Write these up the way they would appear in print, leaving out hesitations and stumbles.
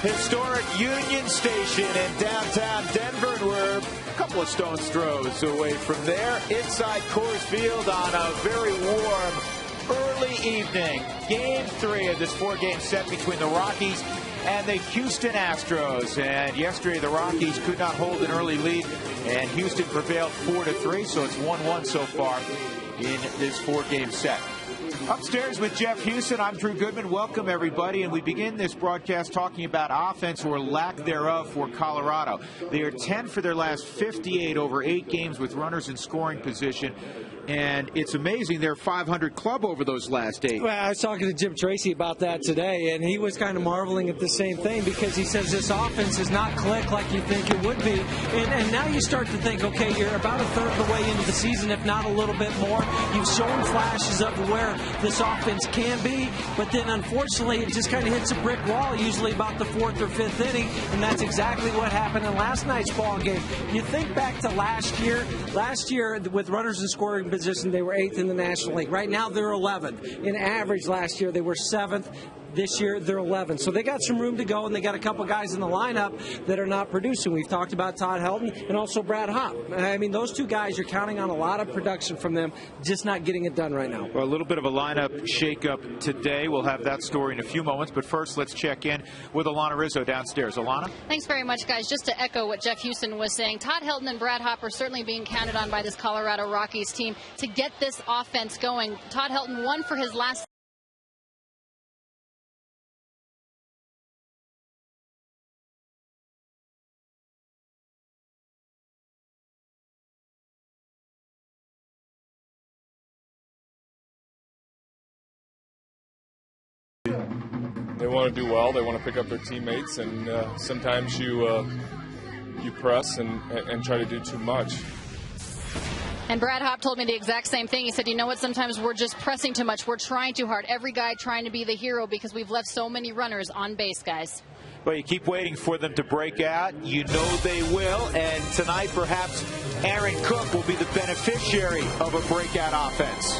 Historic Union Station in downtown Denver, and we're a couple of stone's throws away from there, inside Coors Field on a very warm early evening. Game 3 of this 4-game set between the Rockies and the Houston Astros. And yesterday the Rockies could not hold an early lead, and Houston prevailed 4-3, so it's 1-1 so far in this 4-game set. Upstairs with Jeff Houston, I'm Drew Goodman. Welcome, everybody. And we begin this broadcast talking about offense or lack thereof for Colorado. They are 10 for their last 58 over 8 games with runners in scoring position. And it's amazing they're 500 club over those last 8. Well, I was talking to Jim Tracy about that today, and he was kind of marveling at the same thing because he says this offense is not click like you think it would be. And now you start to think, okay, you're about a third of the way into the season, if not a little bit more. You've shown flashes of where this offense can be, but then unfortunately it just kind of hits a brick wall, usually about the 4th or 5th inning, and that's exactly what happened in last night's ball game. You think back to last year with runners in scoring position, they were 8th in the National League. Right now, they're 11th. In average last year, they were 7th. This year, they're 11th. So they got some room to go, and they got a couple guys in the lineup that are not producing. We've talked about Todd Helton and also Brad Hopp. I mean, those two guys, you're counting on a lot of production from them, just not getting it done right now. Well, a little bit of a lineup shakeup today. We'll have that story in a few moments. But first, let's check in with Alana Rizzo downstairs. Alana? Thanks very much, guys. Just to echo what Jeff Houston was saying, Todd Helton and Brad Hopp are certainly being counted on by this Colorado Rockies team to get this offense going. Todd Helton won for his last They want to do well. They want to pick up their teammates, and sometimes you press and try to do too much. And Brad Hopp told me the exact same thing. He said, you know what, sometimes we're just pressing too much. We're trying too hard. Every guy trying to be the hero because we've left so many runners on base, guys. Well, you keep waiting for them to break out. You know they will. And tonight, perhaps Aaron Cook will be the beneficiary of a breakout offense.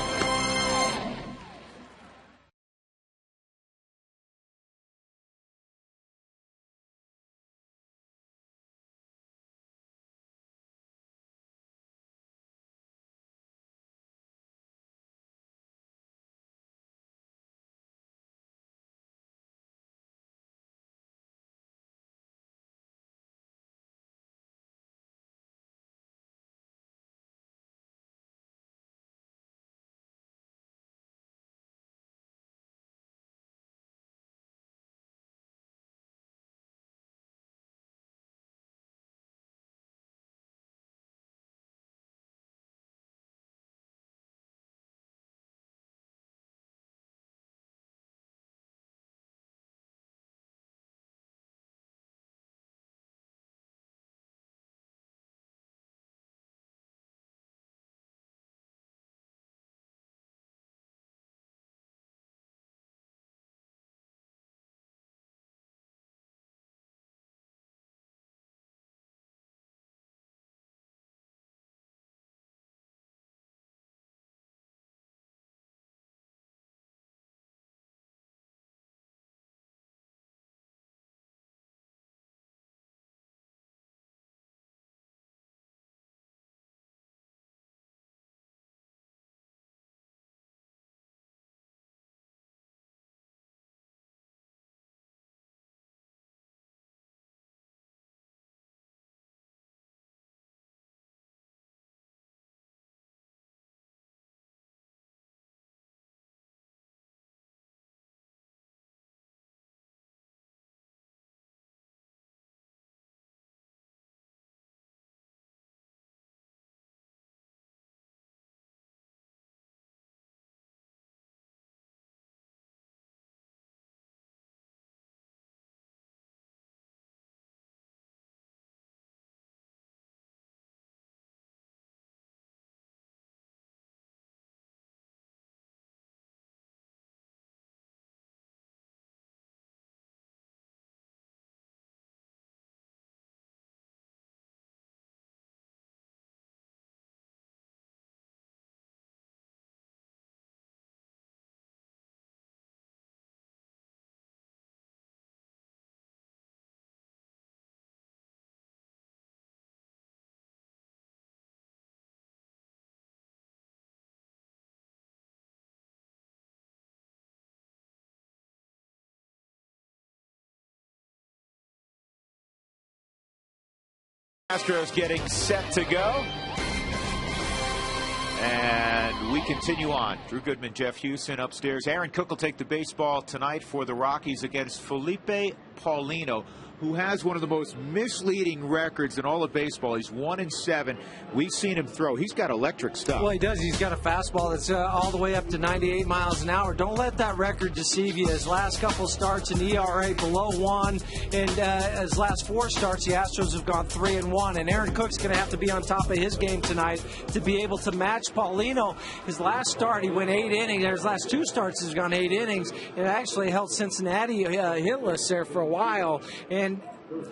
Astros getting set to go. And we continue on. Drew Goodman, Jeff Houston upstairs. Aaron Cook will take the baseball tonight for the Rockies against Felipe Paulino, who has one of the most misleading records in all of baseball. He's 1-7. We've seen him throw. He's got electric stuff. Well, he does. He's got a fastball that's all the way up to 98 miles an hour. Don't let that record deceive you. His last couple starts, an ERA below 1, and his last 4 starts, the Astros have gone 3-1. And Aaron Cook's going to have to be on top of his game tonight to be able to match Paulino. His last start, he went 8 innings. His last 2 starts, he's gone 8 innings. It actually held Cincinnati hitless there for a while. And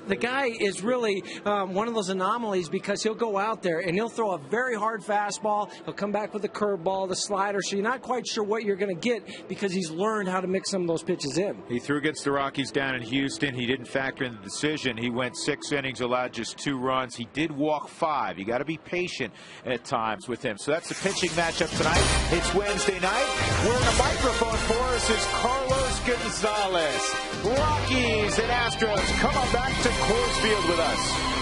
the guy is really one of those anomalies because he'll go out there and he'll throw a very hard fastball. He'll come back with a curveball, the slider, so you're not quite sure what you're going to get because he's learned how to mix some of those pitches in. He threw against the Rockies down in Houston. He didn't factor in the decision. He went 6 innings, allowed just 2 runs. He did walk 5. You got to be patient at times with him. So that's the pitching matchup tonight. It's Wednesday night. Wearing a microphone for us is Carlos Gonzalez. Rockies and Astros, come on back to Coors Field with us.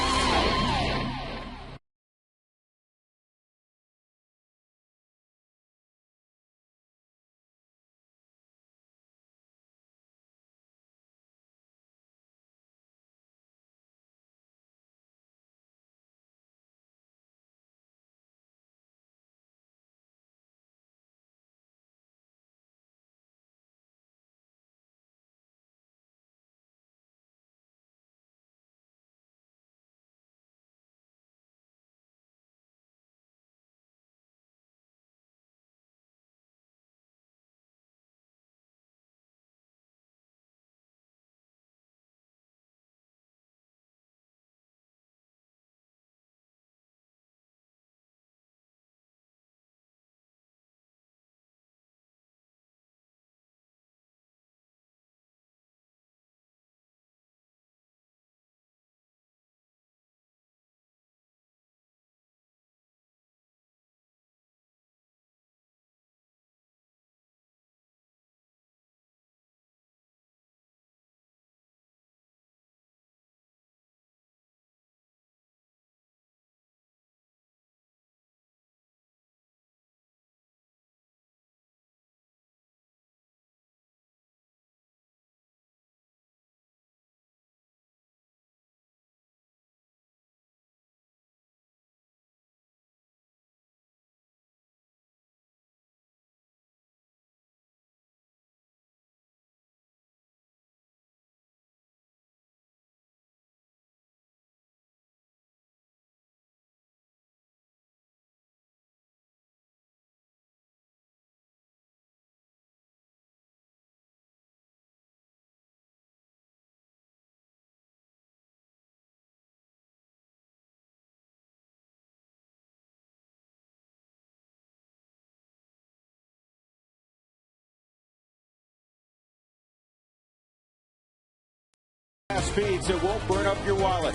Speeds that won't burn up your wallet.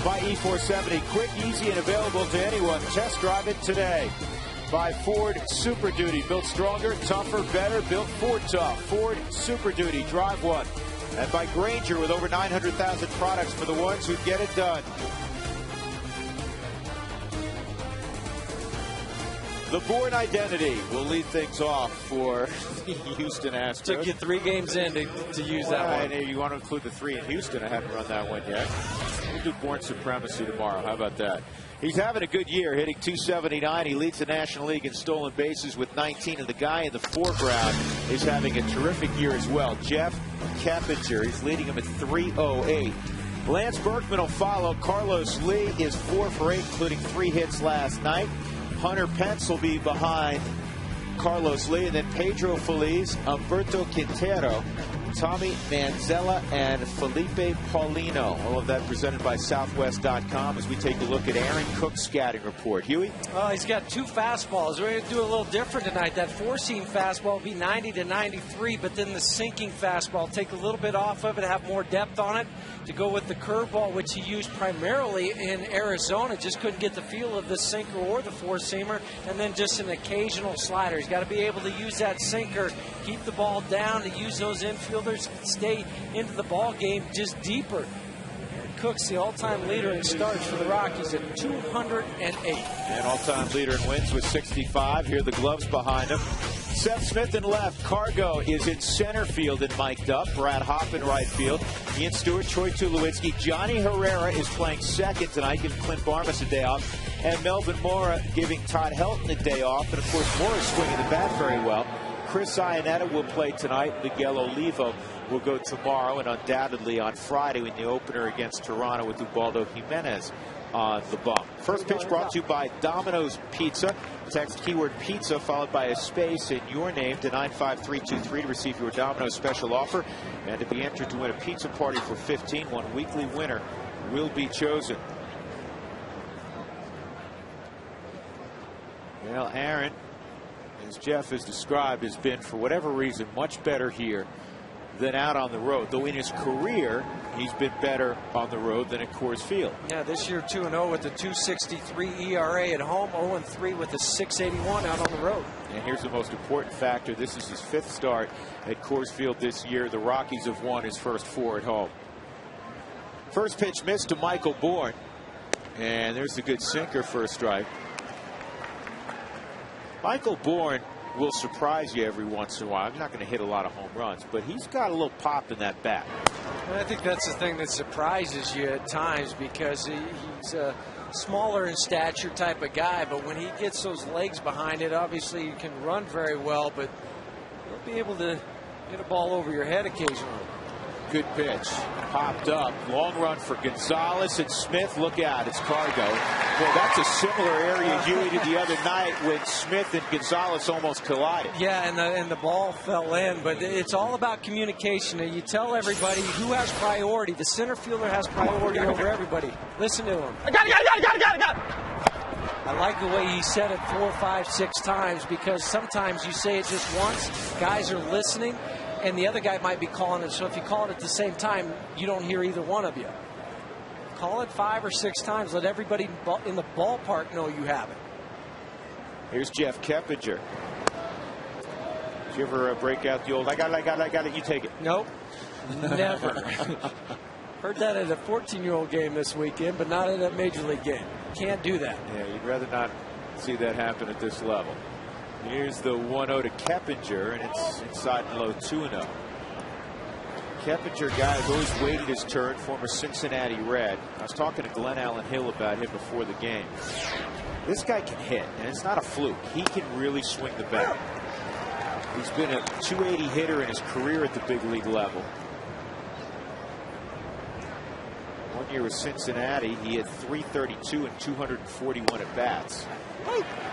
By E470, quick, easy, and available to anyone. Test drive it today. By Ford Super Duty, built stronger, tougher, better, built Ford tough. Ford Super Duty, drive one. And by Grainger, with over 900,000 products for the ones who get it done. The Bourne identity will lead things off for the Houston Astros. Took you 3 games in to use that one. You want to include the 3 in Houston? I haven't run that one yet. We'll do Bourne supremacy tomorrow. How about that? He's having a good year, hitting .279. He leads the National League in stolen bases with 19, and the guy in the foreground is having a terrific year as well. Jeff Keppinger, he's leading him at .308. Lance Berkman will follow. Carlos Lee is 4 for 8, including 3 hits last night. Hunter Pence will be behind Carlos Lee, and then Pedro Feliz, Humberto Quintero, Tommy Manzella, and Felipe Paulino. All of that presented by Southwest.com as we take a look at Aaron Cook's scouting report. Huey? He's got 2 fastballs. We're going to do a little different tonight. That 4-seam fastball will be 90 to 93, but then the sinking fastball, take a little bit off of it, have more depth on it to go with the curveball, which he used primarily in Arizona. Just couldn't get the feel of the sinker or the 4-seamer, and then just an occasional slider. He's got to be able to use that sinker, keep the ball down, to use those infielders, stay into the ball game just deeper. Cook's the all-time leader in starts for the Rockies at 208. And all-time leader in wins with 65. Here are the gloves behind him. Seth Smith in left. Cargo is in center field and mic'd up. Brad Hopp in right field. Ian Stewart, Troy Tulowitzki. Johnny Herrera is playing second tonight, giving Clint Barmas a day off. And Melvin Mora giving Todd Helton a day off. And, of course, Mora's swinging the bat very well. Chris Iannetta will play tonight. Miguel Olivo will go tomorrow and undoubtedly on Friday in the opener against Toronto with Ubaldo Jimenez on the bump. First pitch brought to you by Domino's Pizza. Text keyword pizza followed by a space in your name to 95323 to receive your Domino's special offer and to be entered to win a pizza party for 15. One weekly winner will be chosen. Well, Aaron, as Jeff has described, has been, for whatever reason, much better here than out on the road. Though in his career, he's been better on the road than at Coors Field. Yeah, this year 2-0 with a 2.63 ERA at home, 0-3 with a 6.81 out on the road. And here's the most important factor. This is his 5th start at Coors Field this year. The Rockies have won his first 4 at home. First pitch missed to Michael Bourne. And there's the good sinker for a strike. Michael Bourne will surprise you every once in a while. I'm not going to hit a lot of home runs, but he's got a little pop in that bat. And I think that's the thing that surprises you at times, because he's a smaller in stature type of guy, but when he gets those legs behind it, obviously you can run very well, but you'll be able to get a ball over your head occasionally. Good pitch. Popped up. Long run for Gonzalez and Smith. Look out. It's Cargo. Well, that's a similar area, Huey, to the other night when Smith and Gonzalez almost collided. Yeah, and the ball fell in, but it's all about communication. And you tell everybody who has priority. The center fielder has priority over everybody. Listen to him. I got it. I like the way he said it 4, 5, 6 times, because sometimes you say it just once, guys are listening, and the other guy might be calling it. So if you call it at the same time, you don't hear either one of you. Call it 5 or 6 times. Let everybody in the ballpark know you have it. Here's Jeff Keppinger. Did you ever break out the old, I got it, you take it? Nope, never. Heard that at a 14-year-old game this weekend, but not at a Major League game. Can't do that. Yeah, you'd rather not see that happen at this level. Here's the 1-0 to Keppinger, and it's inside and low 2-0. Keppinger, guy who's always waited his turn, former Cincinnati Red. I was talking to Glenn Allen Hill about him before the game. This guy can hit, and it's not a fluke. He can really swing the bat. He's been a 280 hitter in his career at the big league level. One year with Cincinnati, he had 332 and 241 at bats.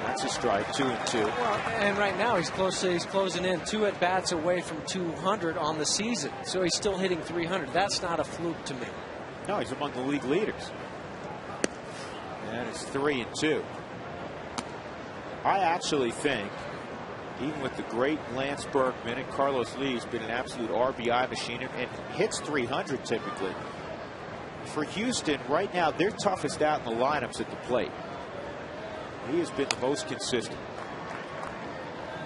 That's a strike, 2-2. Well, and right now he's closing in 2 at bats away from 200 on the season. So he's still hitting 300. That's not a fluke to me. No, he's among the league leaders. And it's 3-2. I actually think, even with the great Lance Berkman and Carlos Lee, who's been an absolute RBI machine and hits 300 typically, for Houston right now, their toughest out in the lineups at the plate. He has been the most consistent.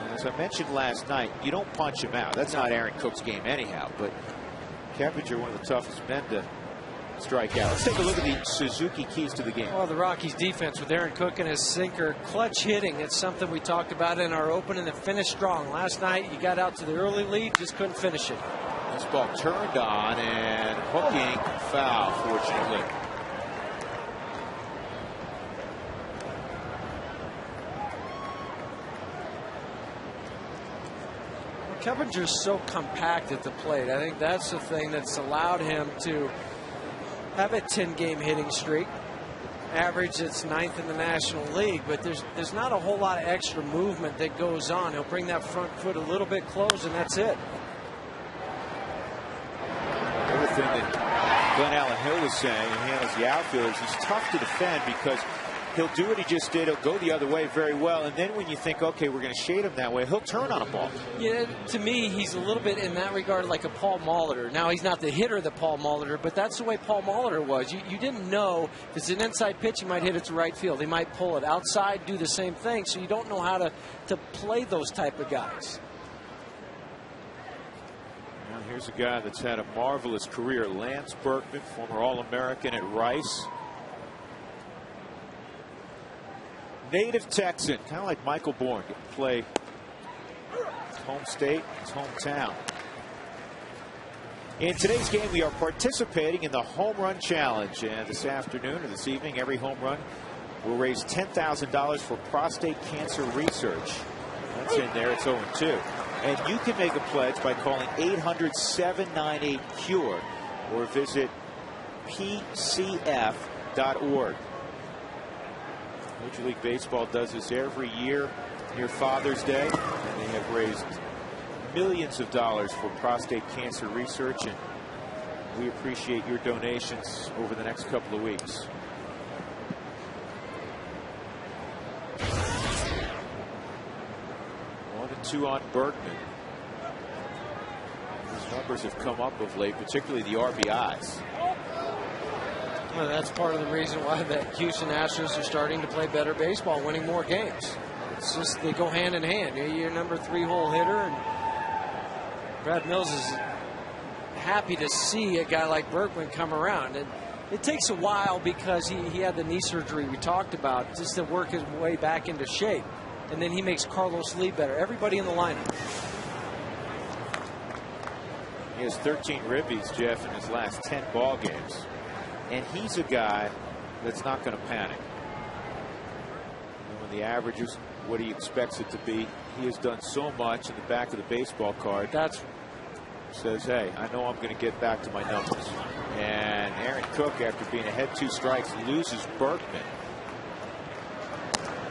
And as I mentioned last night, you don't punch him out. That's not Aaron Cook's game anyhow. But Keppinger, one of the toughest men to strike out. Let's take a look at the Suzuki keys to the game. Well, the Rockies defense with Aaron Cook and his sinker, clutch hitting. It's something we talked about in our opening, and finished strong. Last night, you got out to the early lead, just couldn't finish it. This ball turned on and hooking foul, fortunately. Keppinger's so compact at the plate. I think that's the thing that's allowed him to have a 10-game hitting streak. Average, it's 9th in the National League, but there's not a whole lot of extra movement that goes on. He'll bring that front foot a little bit close, and that's it. The other thing that Glenn Allen Hill was saying, he handles the outfielders, he's tough to defend because he'll do what he just did. He'll go the other way very well. And then when you think, okay, we're going to shade him that way, he'll turn on a ball. Yeah, to me, he's a little bit in that regard like a Paul Molitor. Now, he's not the hitter that Paul Molitor, but that's the way Paul Molitor was. You didn't know if it's an inside pitch, he might hit it to right field. He might pull it outside, do the same thing. So you don't know how to play those type of guys. Now here's a guy that's had a marvelous career, Lance Berkman, former All-American at Rice. Native Texan, kind of like Michael Bourne, getting to play his home state, his hometown. In today's game, we are participating in the Home Run Challenge. And this afternoon or this evening, every home run will raise $10,000 for prostate cancer research. That's in there. It's 0-2. And you can make a pledge by calling 800-798-CURE or visit pcf.org. Major League Baseball does this every year near Father's Day, and they have raised millions of dollars for prostate cancer research, and we appreciate your donations over the next couple of weeks. One and two on Berkman. His numbers have come up of late, particularly the RBIs. Well, that's part of the reason why the Houston Astros are starting to play better baseball, winning more games. It's just they go hand in hand. You're your number 3-hole hitter, and Brad Mills is happy to see a guy like Berkman come around. And it takes a while because he had the knee surgery we talked about, just to work his way back into shape. And then he makes Carlos Lee better. Everybody in the lineup. He has 13 ribbies, Jeff, in his last 10 ball games. And he's a guy that's not going to panic. And when the average is what he expects it to be, he has done so much in the back of the baseball card. That's says, hey, I know I'm going to get back to my numbers. And Aaron Cook, after being ahead 2 strikes, loses Berkman.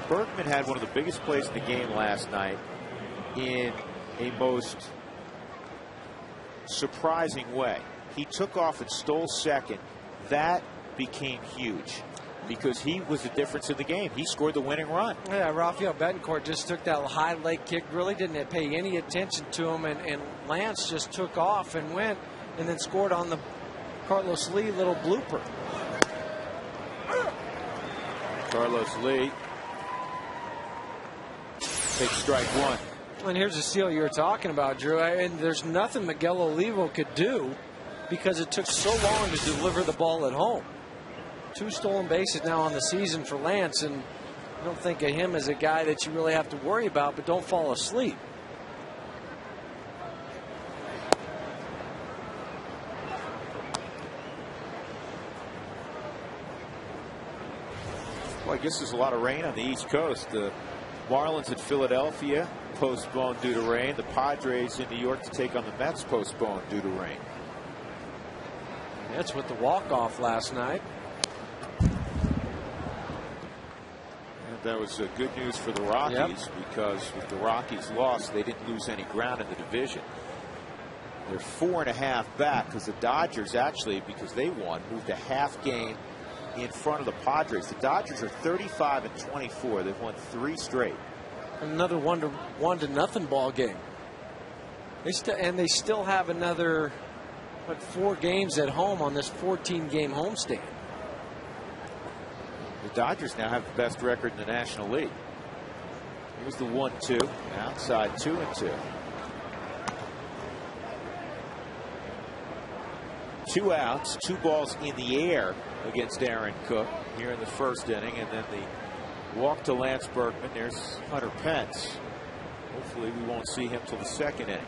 Berkman had one of the biggest plays in the game last night in a most surprising way. He took off and stole second. That became huge because he was the difference in the game. He scored the winning run. Yeah, Rafael Betancourt just took that high leg kick, really didn't pay any attention to him, and Lance just took off and went and then scored on the Carlos Lee little blooper. Carlos Lee takes strike 1. And here's the steal you were talking about, Drew. And there's nothing Miguel Olivo could do because it took so long to deliver the ball at home. 2 stolen bases now on the season for Lance, and I don't think of him as a guy that you really have to worry about, but don't fall asleep. Well, I guess there's a lot of rain on the East Coast. The Marlins at Philadelphia postponed due to rain. The Padres in New York to take on the Mets postponed due to rain. That's with the walk-off last night. And that was good news for the Rockies, because with the Rockies' loss, they didn't lose any ground in the division. They're 4.5 back because the Dodgers actually, because they won, moved a half game in front of the Padres. The Dodgers are 35-24. They've won 3 straight. Another 1-0 ball game. They still have another 4 games at home on this 14-game homestand. The Dodgers now have the best record in the National League. Here's the 1-2 outside, 2-2. 2 outs, 2 balls in the air against Aaron Cook here in the first inning, and then the walk to Lance Berkman. There's Hunter Pence. Hopefully we won't see him till the second inning.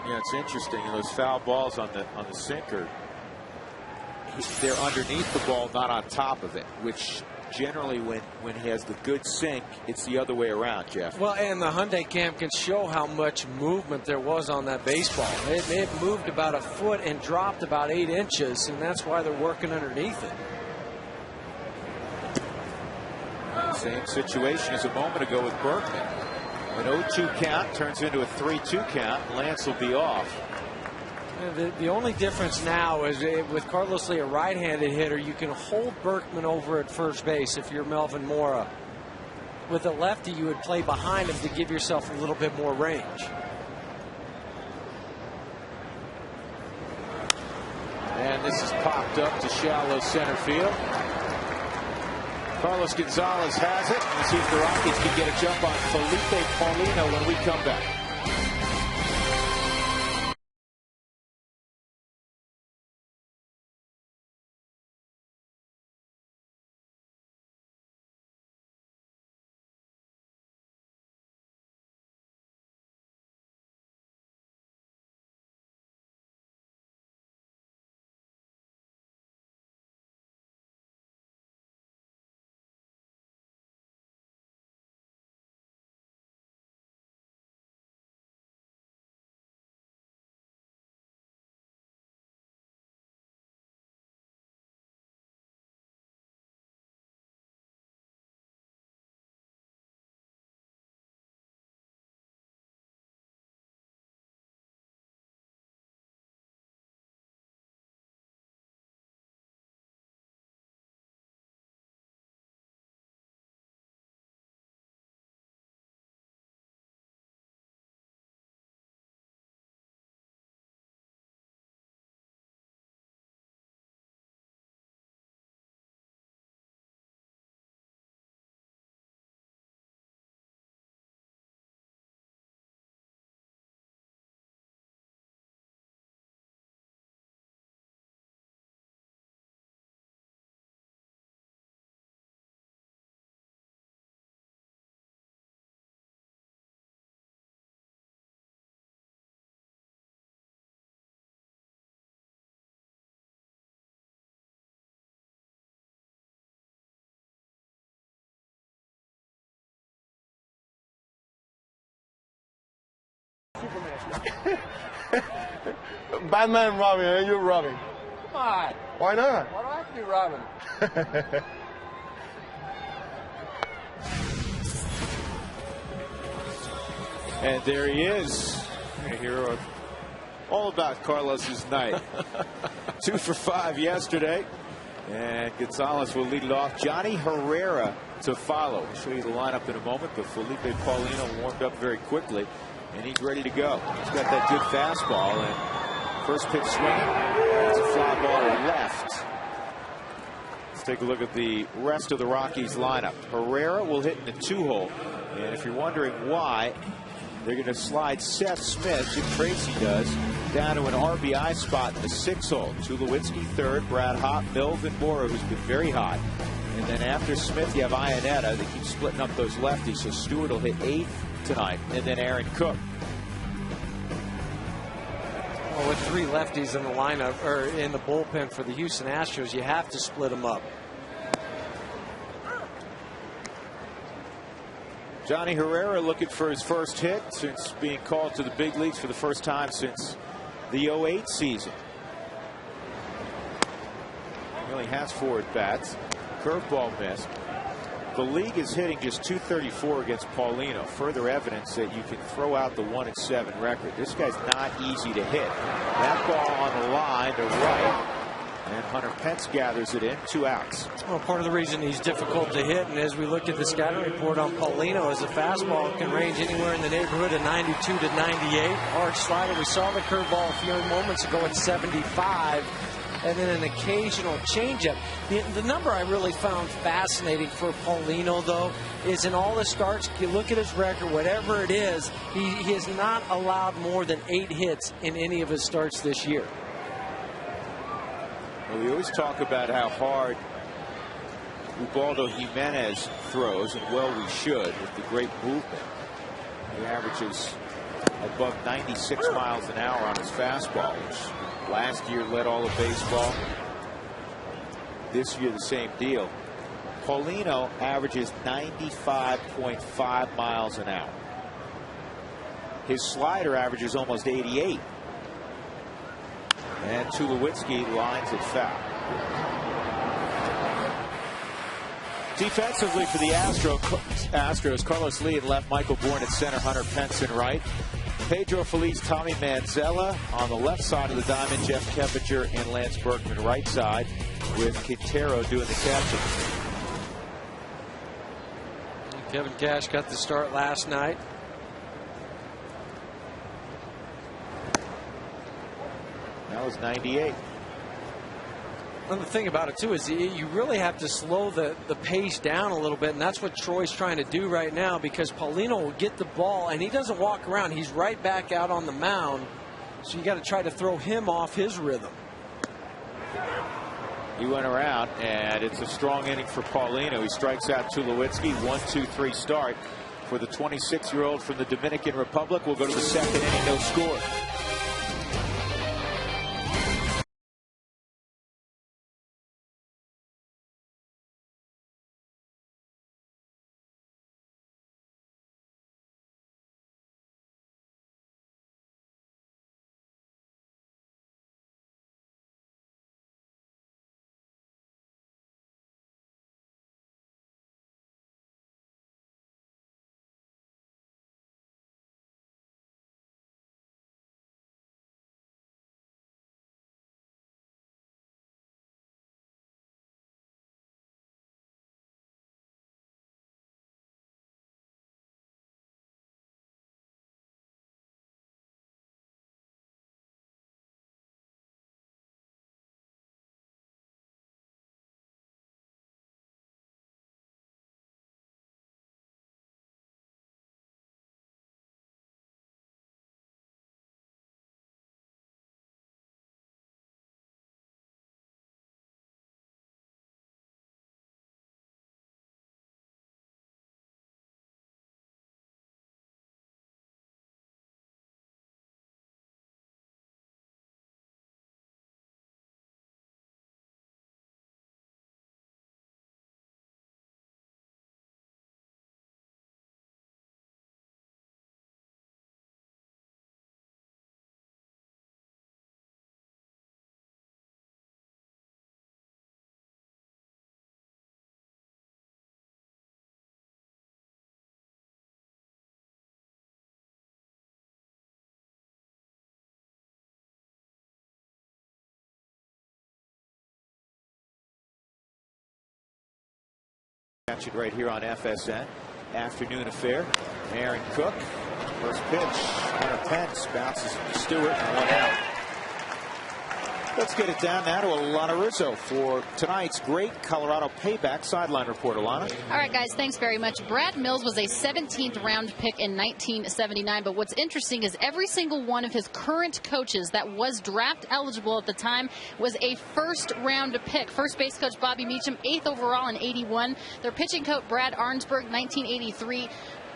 Yeah, it's interesting. Those foul balls on the sinker, they're underneath the ball, not on top of it, which generally when he has the good sink, it's the other way around, Jeff. Well, and the Hyundai cam can show how much movement there was on that baseball. It moved about 1 foot and dropped about 8 inches, and that's why they're working underneath it. Same situation as a moment ago with Berkman. An 0-2 count turns into a 3-2 count. Lance will be off. The only difference now is with Carlos Lee, a right-handed hitter, you can hold Berkman over at first base if you're Melvin Mora. With a lefty, you would play behind him to give yourself a little bit more range. And this is popped up to shallow center field. Carlos Gonzalez has it. Let's see if the Rockies can get a jump on Felipe Paulino when we come back. Batman and Robin, and you're Robin. Come on. Why not? Why do I have to be Robin? And there he is. A hero. All about Carlos's night. 2 for 5 yesterday. And Gonzalez will lead it off. Johnny Herrera to follow. I'll show you the lineup in a moment, but Felipe Paulino warmed up very quickly, and he's ready to go. He's got that good fastball, and first pitch swinging. It's a fly ball to left. Let's take a look at the rest of the Rockies lineup. Herrera will hit in the 2-hole, and if you're wondering why, they're going to slide Seth Smith, Jim Tracy does, down to an RBI spot in the 6-hole. Tulowitzki third, Brad Hott, Melvin Mora, who's been very hot. And then after Smith, you have Iannetta. They keep splitting up those lefties, so Stewart will hit 8th tonight, and then Aaron Cook. Well, with 3 lefties in the lineup, or in the bullpen for the Houston Astros, you have to split them up. Johnny Herrera looking for his first hit since being called to the big leagues for the first time since the 08 season. He only has 4 at-bats. Curveball missed. The league is hitting just .234 against Paulino. Further evidence that you can throw out the 1-7 record. This guy's not easy to hit. That ball on the line to right. And Hunter Pence gathers it in. 2 outs. Well, part of the reason he's difficult to hit, and as we look at the scouting report on Paulino, is the fastball can range anywhere in the neighborhood of 92 to 98. Hard slider. We saw the curveball a few moments ago at 75. And then an occasional changeup. The number I really found fascinating for Paulino, though, is in all the starts, you look at his record, whatever it is, he has not allowed more than 8 hits in any of his starts this year. Well, we always talk about how hard Ubaldo Jimenez throws, and well we should, with the great movement. He averages above 96 miles an hour on his fastball, which last year led all of baseball. This year the same deal. Paulino averages 95.5 miles an hour. His slider averages almost 88. And Tulowitzki lines it foul. Defensively for the Astros, Carlos Lee in left, Michael Bourne at center, Hunter Pence in right. Pedro Feliz, Tommy Manzella on the left side of the diamond, Jeff Keppinger and Lance Berkman right side, with Quintero doing the catching. Kevin Cash got the start last night. That was 98. And the thing about it, too, is you really have to slow the pace down a little bit, and that's what Troy's trying to do right now, because Paulino will get the ball, and he doesn't walk around. He's right back out on the mound, so you got to try to throw him off his rhythm. He went around, and it's a strong inning for Paulino. He strikes out Tulowitzki. 1-2-3 start for the 26-year-old from the Dominican Republic. We'll go to the second inning, no score. Catch it right here on FSN. Afternoon affair. Aaron Cook. First pitch. Hunter Pence bounces to Stewart and one out. Let's get it down now to Alana Rizzo for tonight's great Colorado Payback sideline report. Alana. All right, guys, thanks very much. Brad Mills was a 17th round pick in 1979, but what's interesting is every single one of his current coaches that was draft eligible at the time was a first round pick. First base coach Bobby Meacham, 8th overall in 81. Their pitching coach Brad Arnsberg, 1983.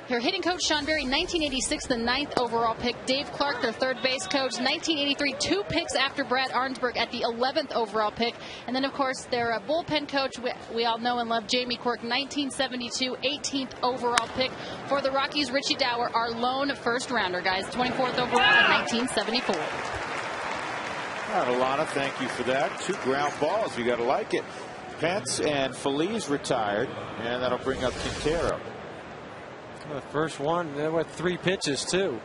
Their hitting coach, Sean Berry, 1986, the 9th overall pick. Dave Clark, their third base coach, 1983, 2 picks after Brad Arnsberg at the 11th overall pick. And then, of course, their bullpen coach, we all know and love, Jamie Quirk, 1972, 18th overall pick. For the Rockies, Richie Dower, our lone first rounder, guys, 24th overall in 1974. All right, Alana, thank you for that. 2 ground balls. You got to like it. Pence and Feliz retired, and that'll bring up Quintero. The first one, with 3 pitches, too.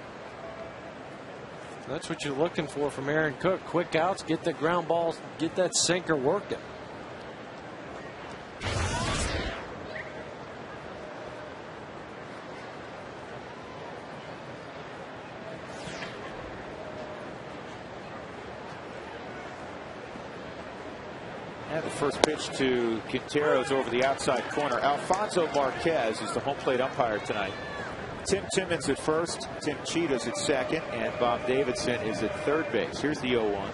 That's what you're looking for from Aaron Cook. Quick outs, get the ground balls, get that sinker working. And the first pitch to Quintero's over the outside corner. Alfonso Marquez is the home plate umpire tonight. Tim Timmons at first, Tim Cheetah's at second, and Bob Davidson is at third base. Here's the 0-1.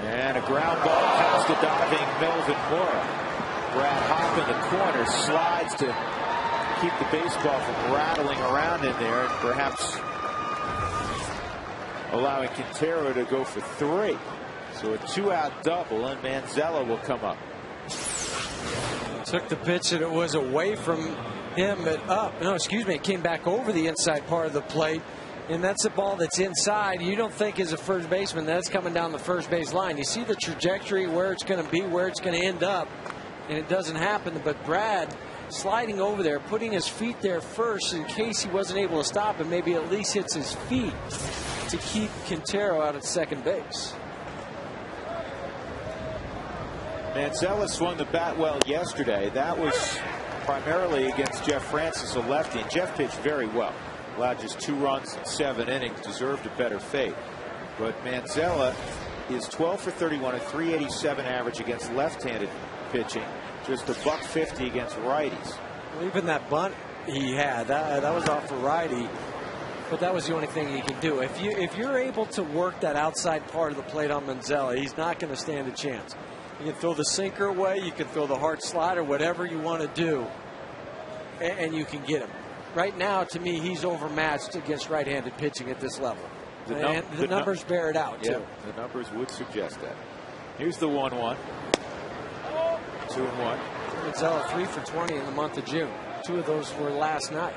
And a ground ball past the diving Melvin Mora. Brad Hopp in the corner, slides to keep the baseball from rattling around in there, and perhaps allowing Quintero to go for 3. So a 2-out double, and Manzella will come up. Took the pitch and it was away from him, but up. No, excuse me, it came back over the inside part of the plate. And that's a ball that's inside. You don't think as a first baseman that's coming down the first base line. You see the trajectory, where it's going to be, where it's going to end up, and it doesn't happen. But Brad sliding over there, putting his feet there first in case he wasn't able to stop him, maybe at least hits his feet to keep Quintero out at second base. Manzella swung the bat well yesterday. That was primarily against Jeff Francis, a lefty. And Jeff pitched very well. Allowed just 2 runs in 7 innings. Deserved a better fate. But Manzella is 12 for 31, a 387 average against left-handed pitching, just a $150 against righties. Well, even that bunt he had, that was off a righty, but that was the only thing he could do. If you're able to work that outside part of the plate on Manzella, he's not going to stand a chance. You can throw the sinker away, you can throw the hard slider, whatever you want to do, and you can get him. Right now, to me, he's overmatched against right-handed pitching at this level. The numbers bear it out, too. The numbers would suggest that. Here's the 1-1. 2-1. Manzella 3 for 20 in the month of June. 2 of those were last night.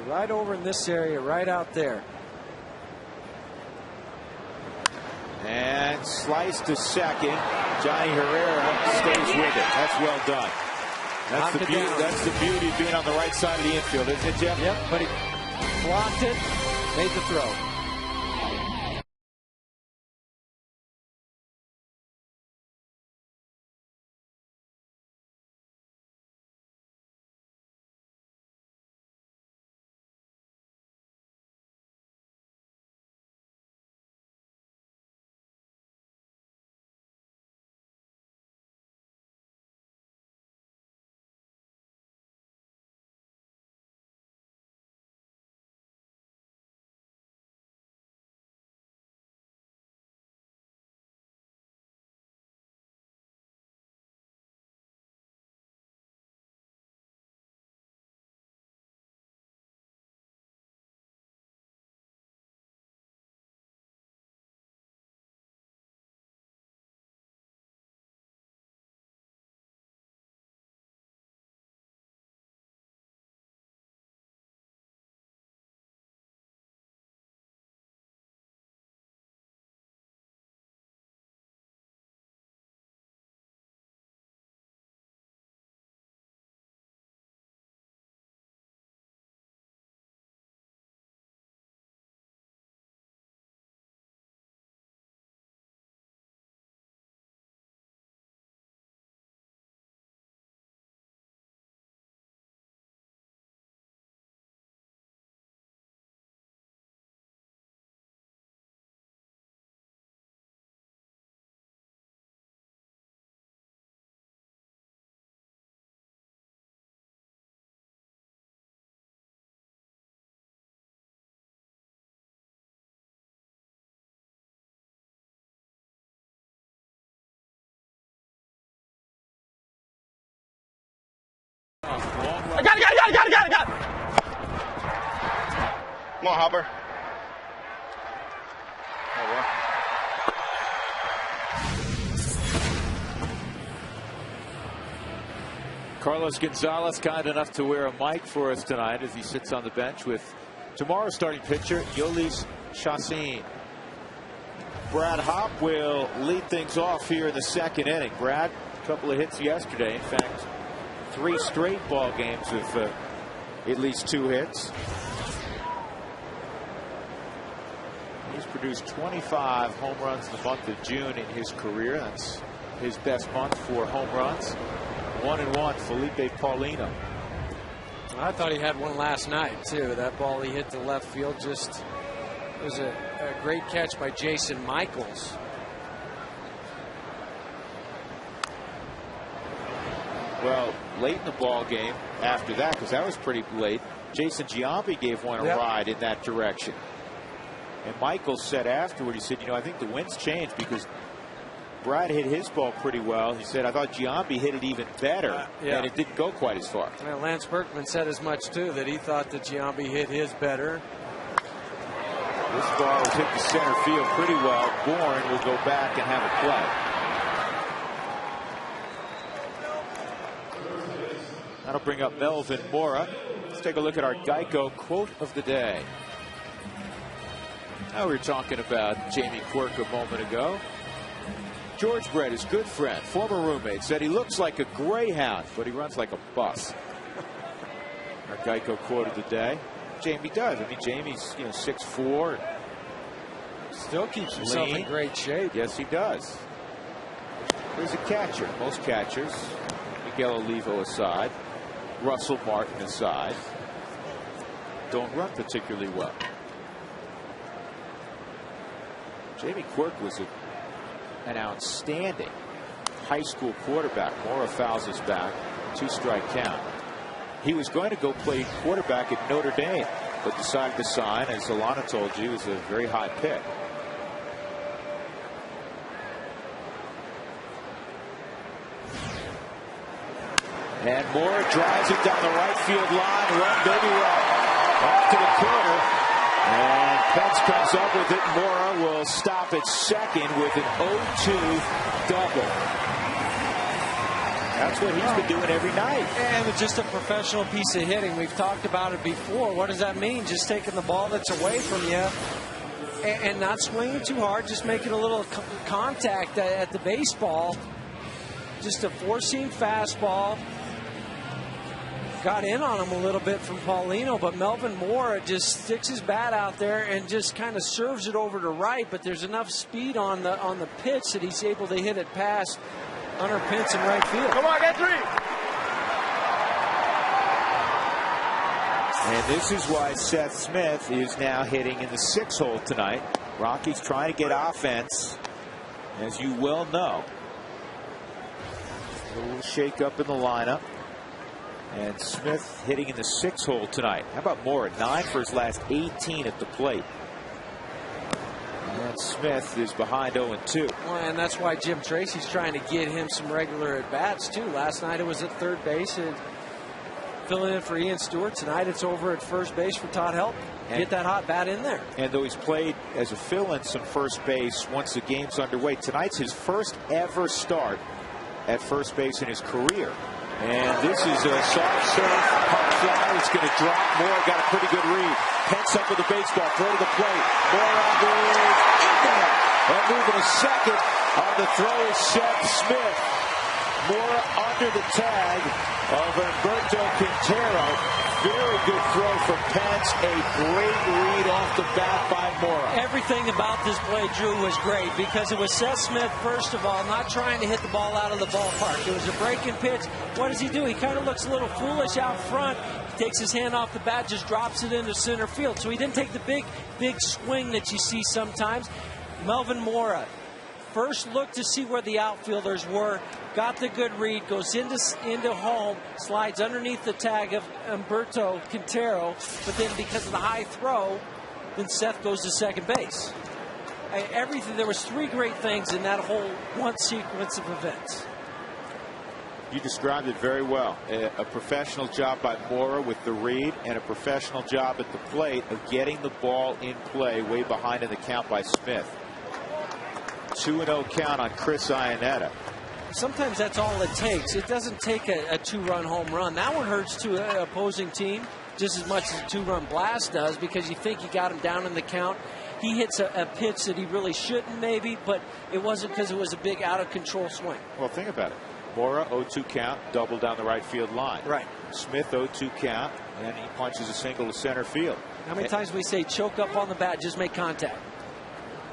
Right over in this area, right out there. And slice to second. Johnny Herrera stays with it. That's well done. That's the beauty of being on the right side of the infield, isn't it, Jeff? Yep, but he blocked it, made the throw. I got it. Come on, Hopper. Carlos Gonzalez kind enough to wear a mic for us tonight as he sits on the bench with tomorrow's starting pitcher, Yolis Chassin. Brad Hopp will lead things off here in the second inning. Brad, a couple of hits yesterday. In fact, 3 straight ball games with at least 2 hits. He's produced 25 home runs in the month of June in his career. That's his best month for home runs. 1-1, Felipe Paulino. I thought he had one last night, too. That ball he hit to left field just was a great catch by Jason Michaels. Well, late in the ball game after that, because that was pretty late, Jason Giambi gave one a ride in that direction. And Michaels said afterward, he said, I think the wind's changed because Brad hit his ball pretty well. He said, I thought Giambi hit it even better, and it didn't go quite as far. Well, Lance Berkman said as much, too, that he thought that Giambi hit his better. This ball was hit to center field pretty well. Bourne will go back and have a play. That'll bring up Melvin Mora. Let's take a look at our Geico quote of the day. Now we were talking about Jamie Quirk a moment ago. George Brett, his good friend, former roommate, said he looks like a greyhound, but he runs like a bus. Our Geico quote of the day. Jamie does. I mean, Jamie's 6'4". Still keeps himself in great shape. Yes, he does. Here's a catcher. Most catchers Miguel Olivo aside. Russell Martin aside. Don't run particularly well. Jamie Quirk was an outstanding high school quarterback. Mora fouls his back. 2-strike count. He was going to go play quarterback at Notre Dame, but decided to sign, as Alana told you, is a very high pick. And Mora drives it down the right field line. Run, baby, run. Off to the corner. And Pence comes up with it. Mora will stop at second with an 0-2 double. That's what he's been doing every night. And it's just a professional piece of hitting. We've talked about it before. What does that mean? Just taking the ball that's away from you and not swinging too hard, just making a little contact at the baseball. Just a four-seam fastball. Got in on him a little bit from Paulino, but Melvin Mora just sticks his bat out there and just kind of serves it over to right, but there's enough speed on the pitch that he's able to hit it past Hunter Pence in right field. Come on, get 3. And this is why Seth Smith is now hitting in the 6-hole tonight. Rocky's trying to get offense, as you well know. A little shake up in the lineup. And Smith hitting in the 6-hole tonight. How about Mora? 9 for his last 18 at the plate. And Smith is behind 0-2. Well, and that's why Jim Tracy's trying to get him some regular at-bats, too. Last night it was at third base and filling in for Ian Stewart. Tonight it's over at first base for Todd Helton. Get that hot bat in there. And though he's played as a fill-in some first base once the game's underway, tonight's his first ever start at first base in his career. And this is a soft serve, pop fly. It's going to drop. Moore got a pretty good read. Pence up with the baseball, throw to the plate. Moore on the in there. And moving to second on the throw is Seth Smith. Moore under the tag of Humberto Quintero. Very good throw from Pence. A great read off the bat by Mora. Everything about this play, Drew, was great because it was Seth Smith, first of all, not trying to hit the ball out of the ballpark. It was a breaking pitch. What does he do? He kind of looks a little foolish out front. He takes his hand off the bat, just drops it into center field. So he didn't take the big swing that you see sometimes. Melvin Mora, first look to see where the outfielders were, got the good read, goes into home, slides underneath the tag of Humberto Quintero, but then because of the high throw, then Seth goes to second base. Everything, there was 3 great things in that whole one sequence of events. You described it very well. A professional job by Mora with the read, and a professional job at the plate of getting the ball in play way behind in the count by Smith. 2-0 count on Chris Iannetta. Sometimes that's all it takes. It doesn't take a 2-run home run. That one hurts to an opposing team just as much as a 2-run blast does because you think you got him down in the count. He hits a pitch that he really shouldn't maybe, but it wasn't because it was a big out-of-control swing. Well, think about it. Mora, 0-2 count, double down the right field line. Right. Smith, 0-2 count, and he punches a single to center field. How many times we say choke up on the bat, just make contact?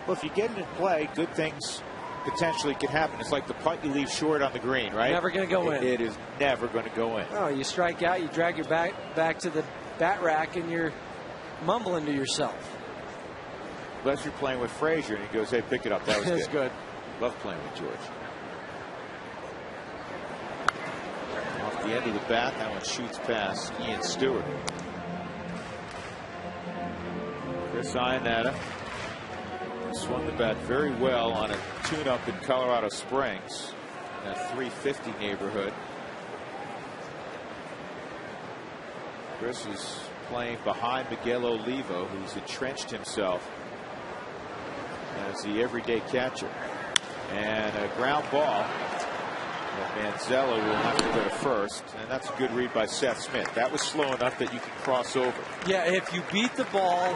Well, if you get it in play, good things potentially can happen. It's like the putt you leave short on the green, right? Never going to go in. It is never going to go in. Oh, you strike out, you drag your back to the bat rack, and you're mumbling to yourself. Unless you're playing with Frazier, and he goes, hey, pick it up. That was That's good. Love playing with George. Off the end of the bat, that one shoots past Ian Stewart. Chris Iannetta swung the bat very well on a tune-up in Colorado Springs in a 350 neighborhood. Chris is playing behind Miguel Olivo, who's entrenched himself as the everyday catcher. And a ground ball. Manzella will have to go to first, and that's a good read by Seth Smith. That was slow enough that you can cross over. Yeah, if you beat the ball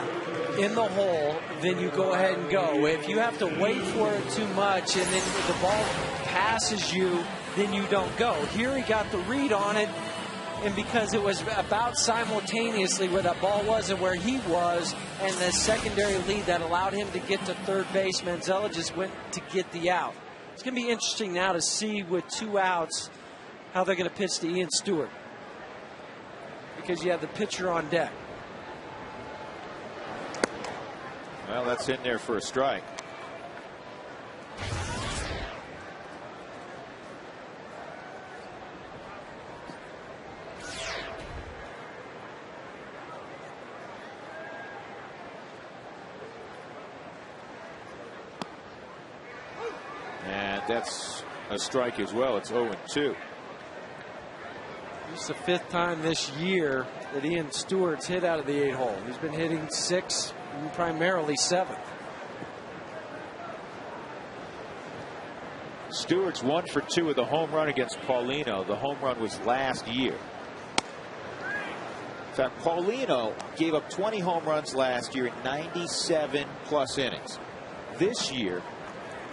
in the hole, then you go ahead and go. If you have to wait for it too much and then the ball passes you, then you don't go. Here he got the read on it, and because it was about simultaneously where that ball was and where he was, and the secondary lead that allowed him to get to third base, Manzella just went to get the out. It's going to be interesting now to see with 2 outs how they're going to pitch to Ian Stewart, because you have the pitcher on deck. Well, that's in there for a strike. And that's a strike as well. It's 0-2. This is the 5th time this year that Ian Stewart's hit out of the 8-hole. He's been hitting 6, primarily 7. Stewart's 1 for 2 with a home run against Paulino. The home run was last year. In fact, Paulino gave up 20 home runs last year in 97 plus innings. This year,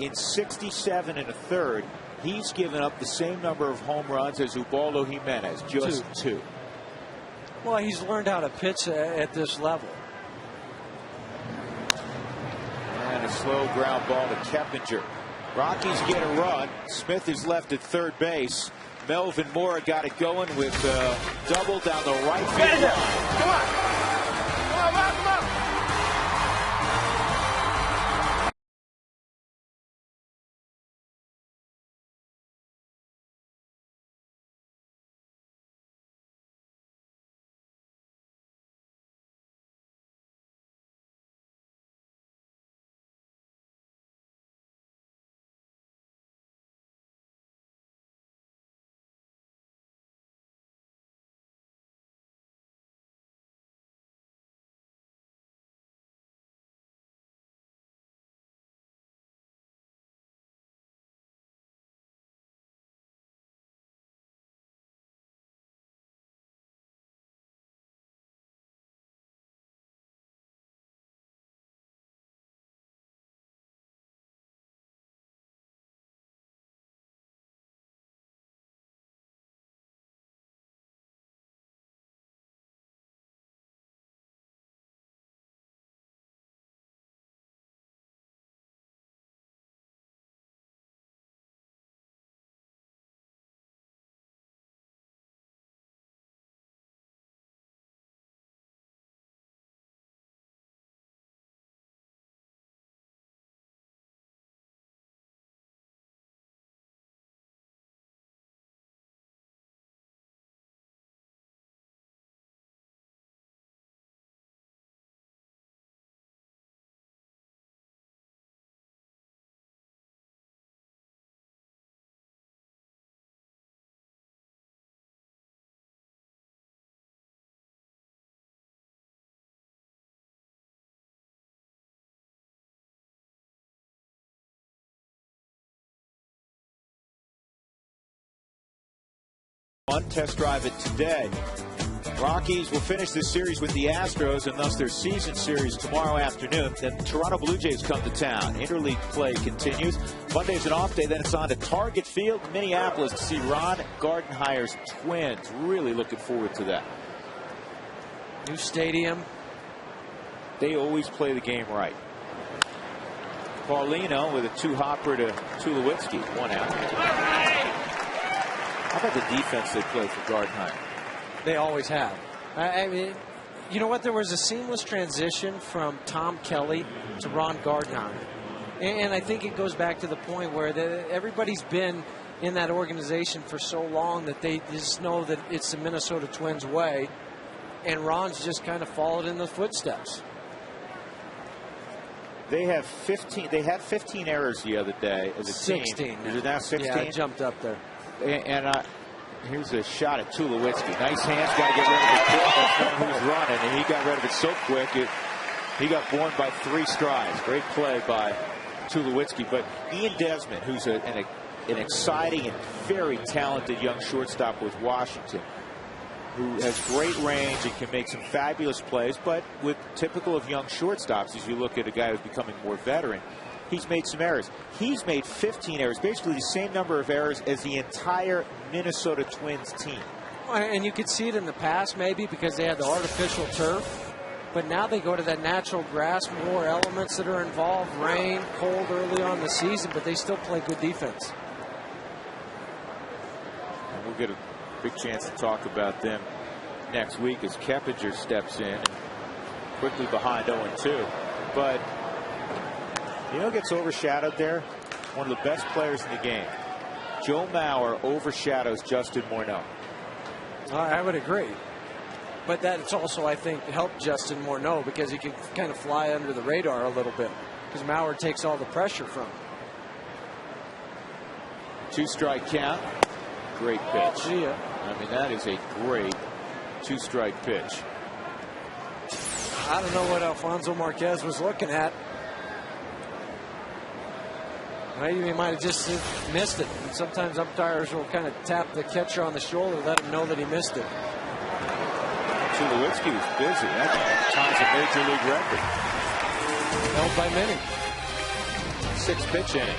in 67 1/3, he's given up the same number of home runs as Ubaldo Jimenez, just 2. Well, he's learned how to pitch at this level. And a slow ground ball to Keppinger. Rockies get a run. Smith is left at third base. Melvin Moore got it going with a double down the right field line. Come on. Come on, come on. Test drive it today. Rockies will finish this series with the Astros, and thus their season series tomorrow afternoon. Then Toronto Blue Jays come to town. Interleague play continues. Monday's an off day. Then it's on to Target Field, Minneapolis, to see Ron Gardenhire's Twins. Really looking forward to that. New stadium. They always play the game right. Paulino with a 2-hopper to Tulowitzki. 1 out. How about the defense they play for Gardenhire? They always have. I mean, you know what? There was a seamless transition from Tom Kelly to Ron Gardenhire. And I think it goes back to the point where everybody's been in that organization for so long that they just know that it's the Minnesota Twins way. And Ron's just kind of followed in the footsteps. They have 15. They had 15 errors the other day as a 16 team. Is it now 16? Yeah, it jumped up there. And here's a shot at Tulowitzki. Nice hands. Got to get rid of it quick. That's one who's running, and he got rid of it so quick. He got born by 3 strides. Great play by Tulowitzki. But Ian Desmond, who's an exciting and very talented young shortstop with Washington, who has great range and can make some fabulous plays, but with typical of young shortstops, as you look at a guy who's becoming more veteran, he's made some errors. He's made 15 errors, basically the same number of errors as the entire Minnesota Twins team. And you could see it in the past maybe because they had the artificial turf, but now they go to that natural grass, more elements that are involved, rain, cold early on in the season, but they still play good defense. we'll get a big chance to talk about them next week as Keppinger steps in quickly behind 0-2. But you know, gets overshadowed there. One of the best players in the game. Joe Mauer overshadows Justin Morneau. I would agree. But that's also, I think, helped Justin Morneau because he can kind of fly under the radar a little bit because Mauer takes all the pressure from him. 2-strike count. Great pitch. Yeah. I mean, that is a great 2-strike pitch. I don't know what Alfonso Marquez was looking at. Maybe he might have just missed it. And sometimes umpires will kind of tap the catcher on the shoulder, let him know that he missed it. Tulowitzki was busy. That ties a major league record. Held by many. 6-pitch inning.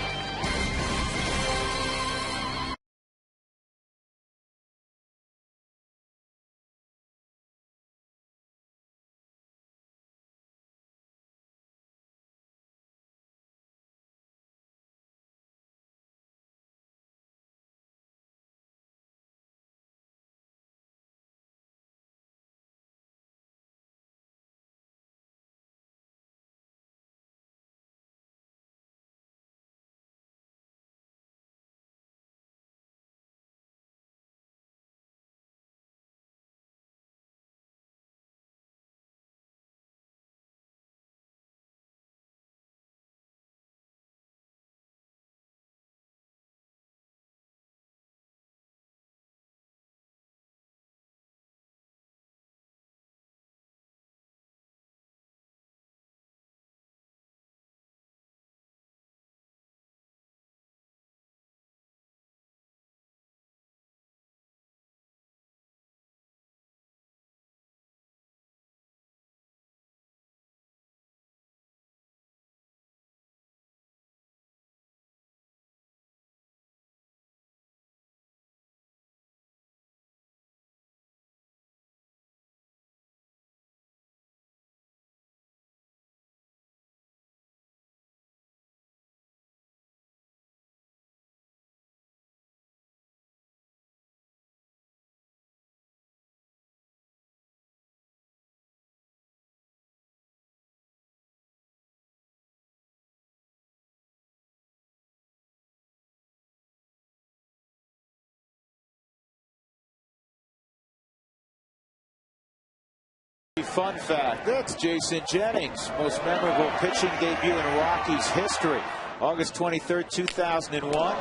Fun fact, that's Jason Jennings' most memorable pitching debut in Rockies history. August 23rd, 2001.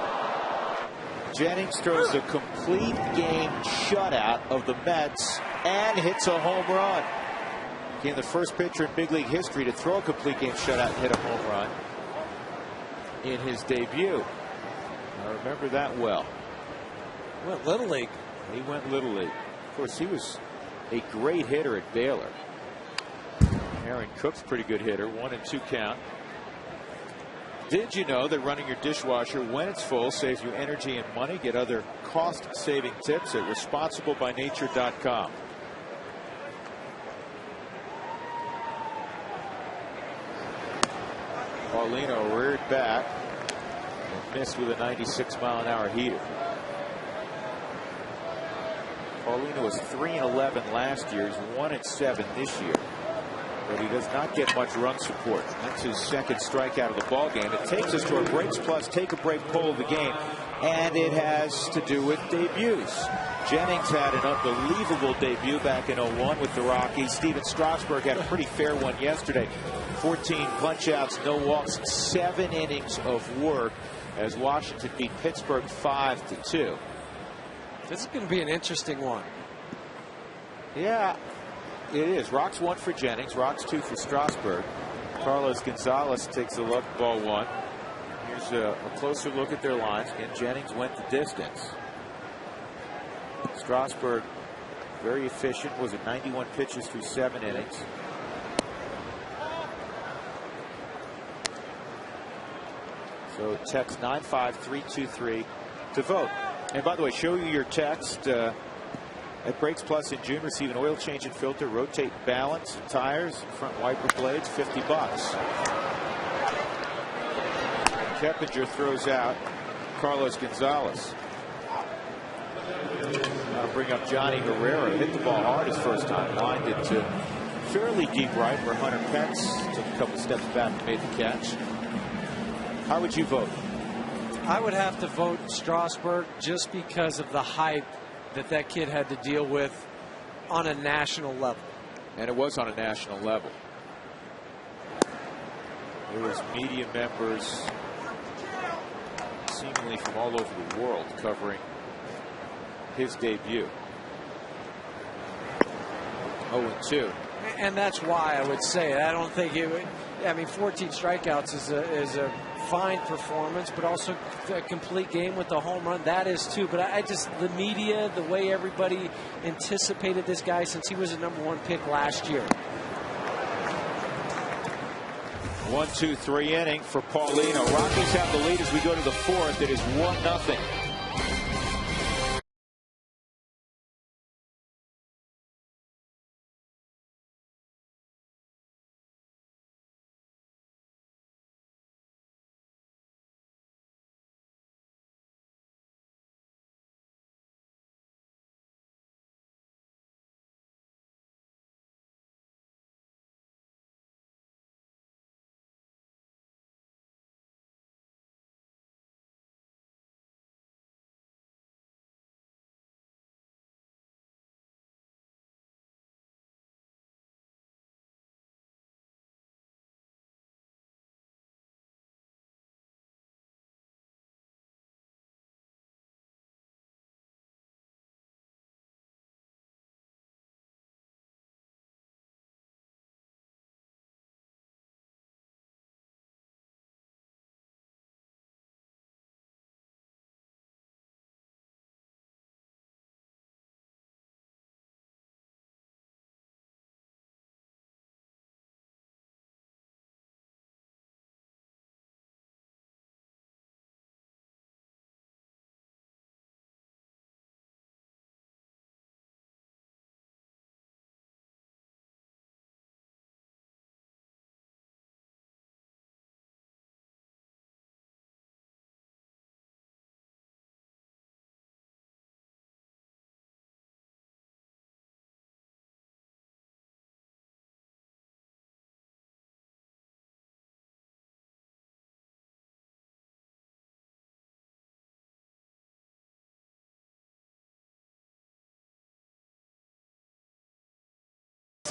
Jennings throws a complete game shutout of the Mets and hits a home run. Became the first pitcher in big league history to throw a complete game shutout and hit a home run in his debut. I remember that well. Went Little League. He went Little League. Of course, he was a great hitter at Baylor. Aaron Cook's pretty good hitter. 1-2 count. Did you know that running your dishwasher when it's full saves you energy and money? Get other cost-saving tips at responsiblebynature.com. Paulino reared back and missed with a 96-mile-an-hour heater. Paulino was 3-11 last year. He's 1-7 this year. But he does not get much run support. That's his second strikeout of the ball game. It takes us to our Breaks Plus Take a Break poll of the game, and it has to do with debuts. Jennings had an unbelievable debut back in 01 with the Rockies. Steven Strasburg had a pretty fair one yesterday. 14 punch-outs, no walks, 7 innings of work as Washington beat Pittsburgh 5-2. This is going to be an interesting one. Yeah. It is. Rocks 1 for Jennings. Rocks 2 for Strasburg. Carlos Gonzalez takes a look. Ball 1. Here's a closer look at their lines. And Jennings went the distance. Strasburg very efficient. Was it 91 pitches through 7 innings. So text 95323 to vote. And by the way, show you your text. At Breaks Plus in June, receive an oil change and filter, rotate balance, tires, front wiper blades, $50. Keppinger throws out Carlos Gonzalez. I'll bring up Johnny Herrera. Hit the ball hard his first time. Lined it to fairly deep right where Hunter Pence took a couple steps back and made the catch. How would you vote? I would have to vote Strasburg just because of the hype that kid had to deal with on a national level. And it was on a national level. There was media members seemingly from all over the world covering his debut. 0-2. And that's why I would say it. I don't think it would. I mean, 14 strikeouts is a fine performance, but also a complete game with the home run. That is too. But I just, the media, the way everybody anticipated this guy since he was a #1 pick last year. 1-2-3 inning for Paulino. Rockies have the lead as we go to the fourth. It is 1-0.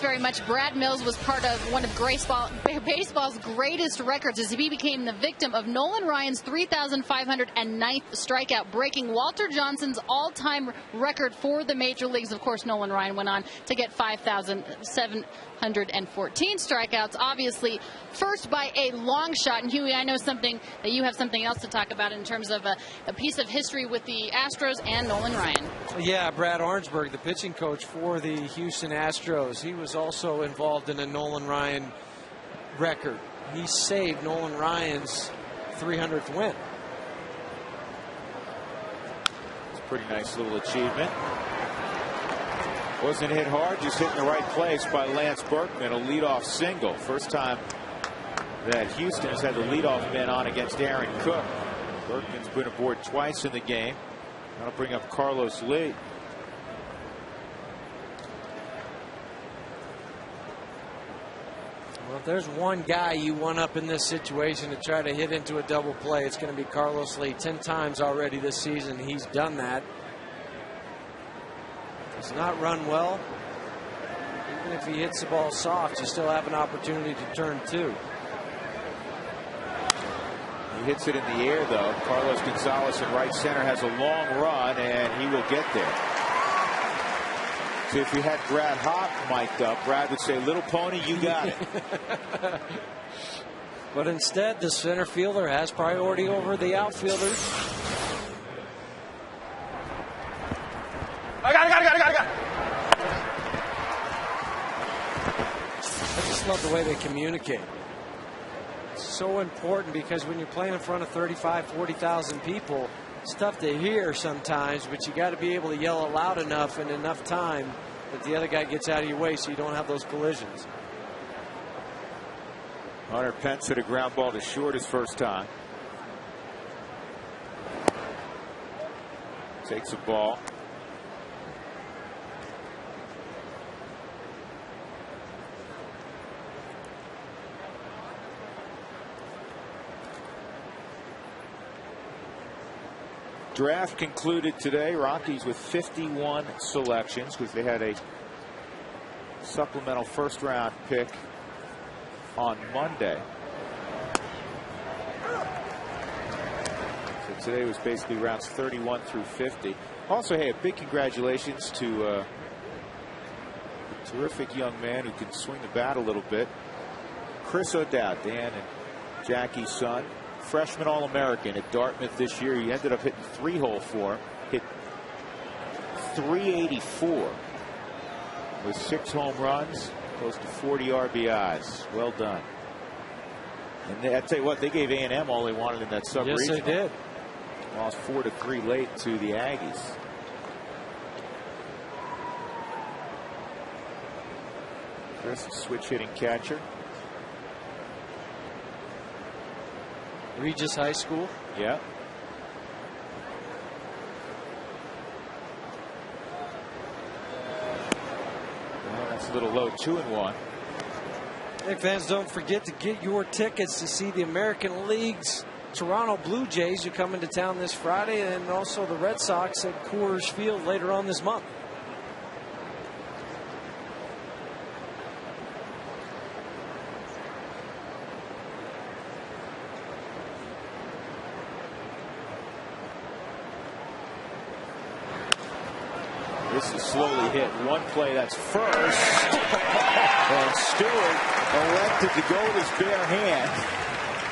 Very much. Brad Mills was part of one of baseball's greatest records as he became the victim of Nolan Ryan's 3,509th strikeout, breaking Walter Johnson's all-time record for the major leagues. Of course, Nolan Ryan went on to get 5,714 strikeouts, obviously first by a long shot. And Huey, I know something that you have something else to talk about in terms of a piece of history with the Astros and Nolan Ryan. Yeah, Brad Orangeburg, the pitching coach for the Houston Astros, he was also involved in a Nolan Ryan record. He saved Nolan Ryan's 300th win. It's a pretty nice little achievement. Wasn't hit hard, just hit in the right place by Lance Berkman, a leadoff single. First time that Houston has had the leadoff man on against Aaron Cook. Berkman's been aboard twice in the game. That'll bring up Carlos Lee. Well, if there's one guy you want up in this situation to try to hit into a double play, it's going to be Carlos Lee. 10 times already this season he's done that. He's not run well. Even if he hits the ball soft, you still have an opportunity to turn two. He hits it in the air, though. Carlos Gonzalez in right center has a long run, and he will get there. So if we had Brad Hawk mic'd up, Brad would say, "Little pony, you got it." But instead, the center fielder has priority over the outfielder. I got it. I just love the way they communicate. It's so important because when you're playing in front of 35, 40,000 people, it's tough to hear sometimes, but you got to be able to yell it loud enough and enough time that the other guy gets out of your way so you don't have those collisions. Hunter Pence hit a ground ball to short his first time. Takes a ball. Draft concluded today. Rockies with 51 selections because they had a supplemental first-round pick on Monday. So today was basically rounds 31 through 50. Also, hey, a big congratulations to a terrific young man who can swing the bat a little bit. Chris O'Dowd, Dan and Jackie's son. Freshman All-American at Dartmouth this year. He ended up hitting 3-hole for him. Hit 384 with 6 home runs, close to 40 RBIs. Well done. And I tell you what, they gave A&M all they wanted in that sub-regional. Yes, they did. Lost 4-3 late to the Aggies. Chris, switch hitting catcher. Regis High School. Yeah. Well, that's a little low. 2-1. Hey, fans, don't forget to get your tickets to see the American League's Toronto Blue Jays, who come into town this Friday, and also the Red Sox at Coors Field later on this month. This is slowly hit. One play, that's first. And Stewart elected to go with his bare hand,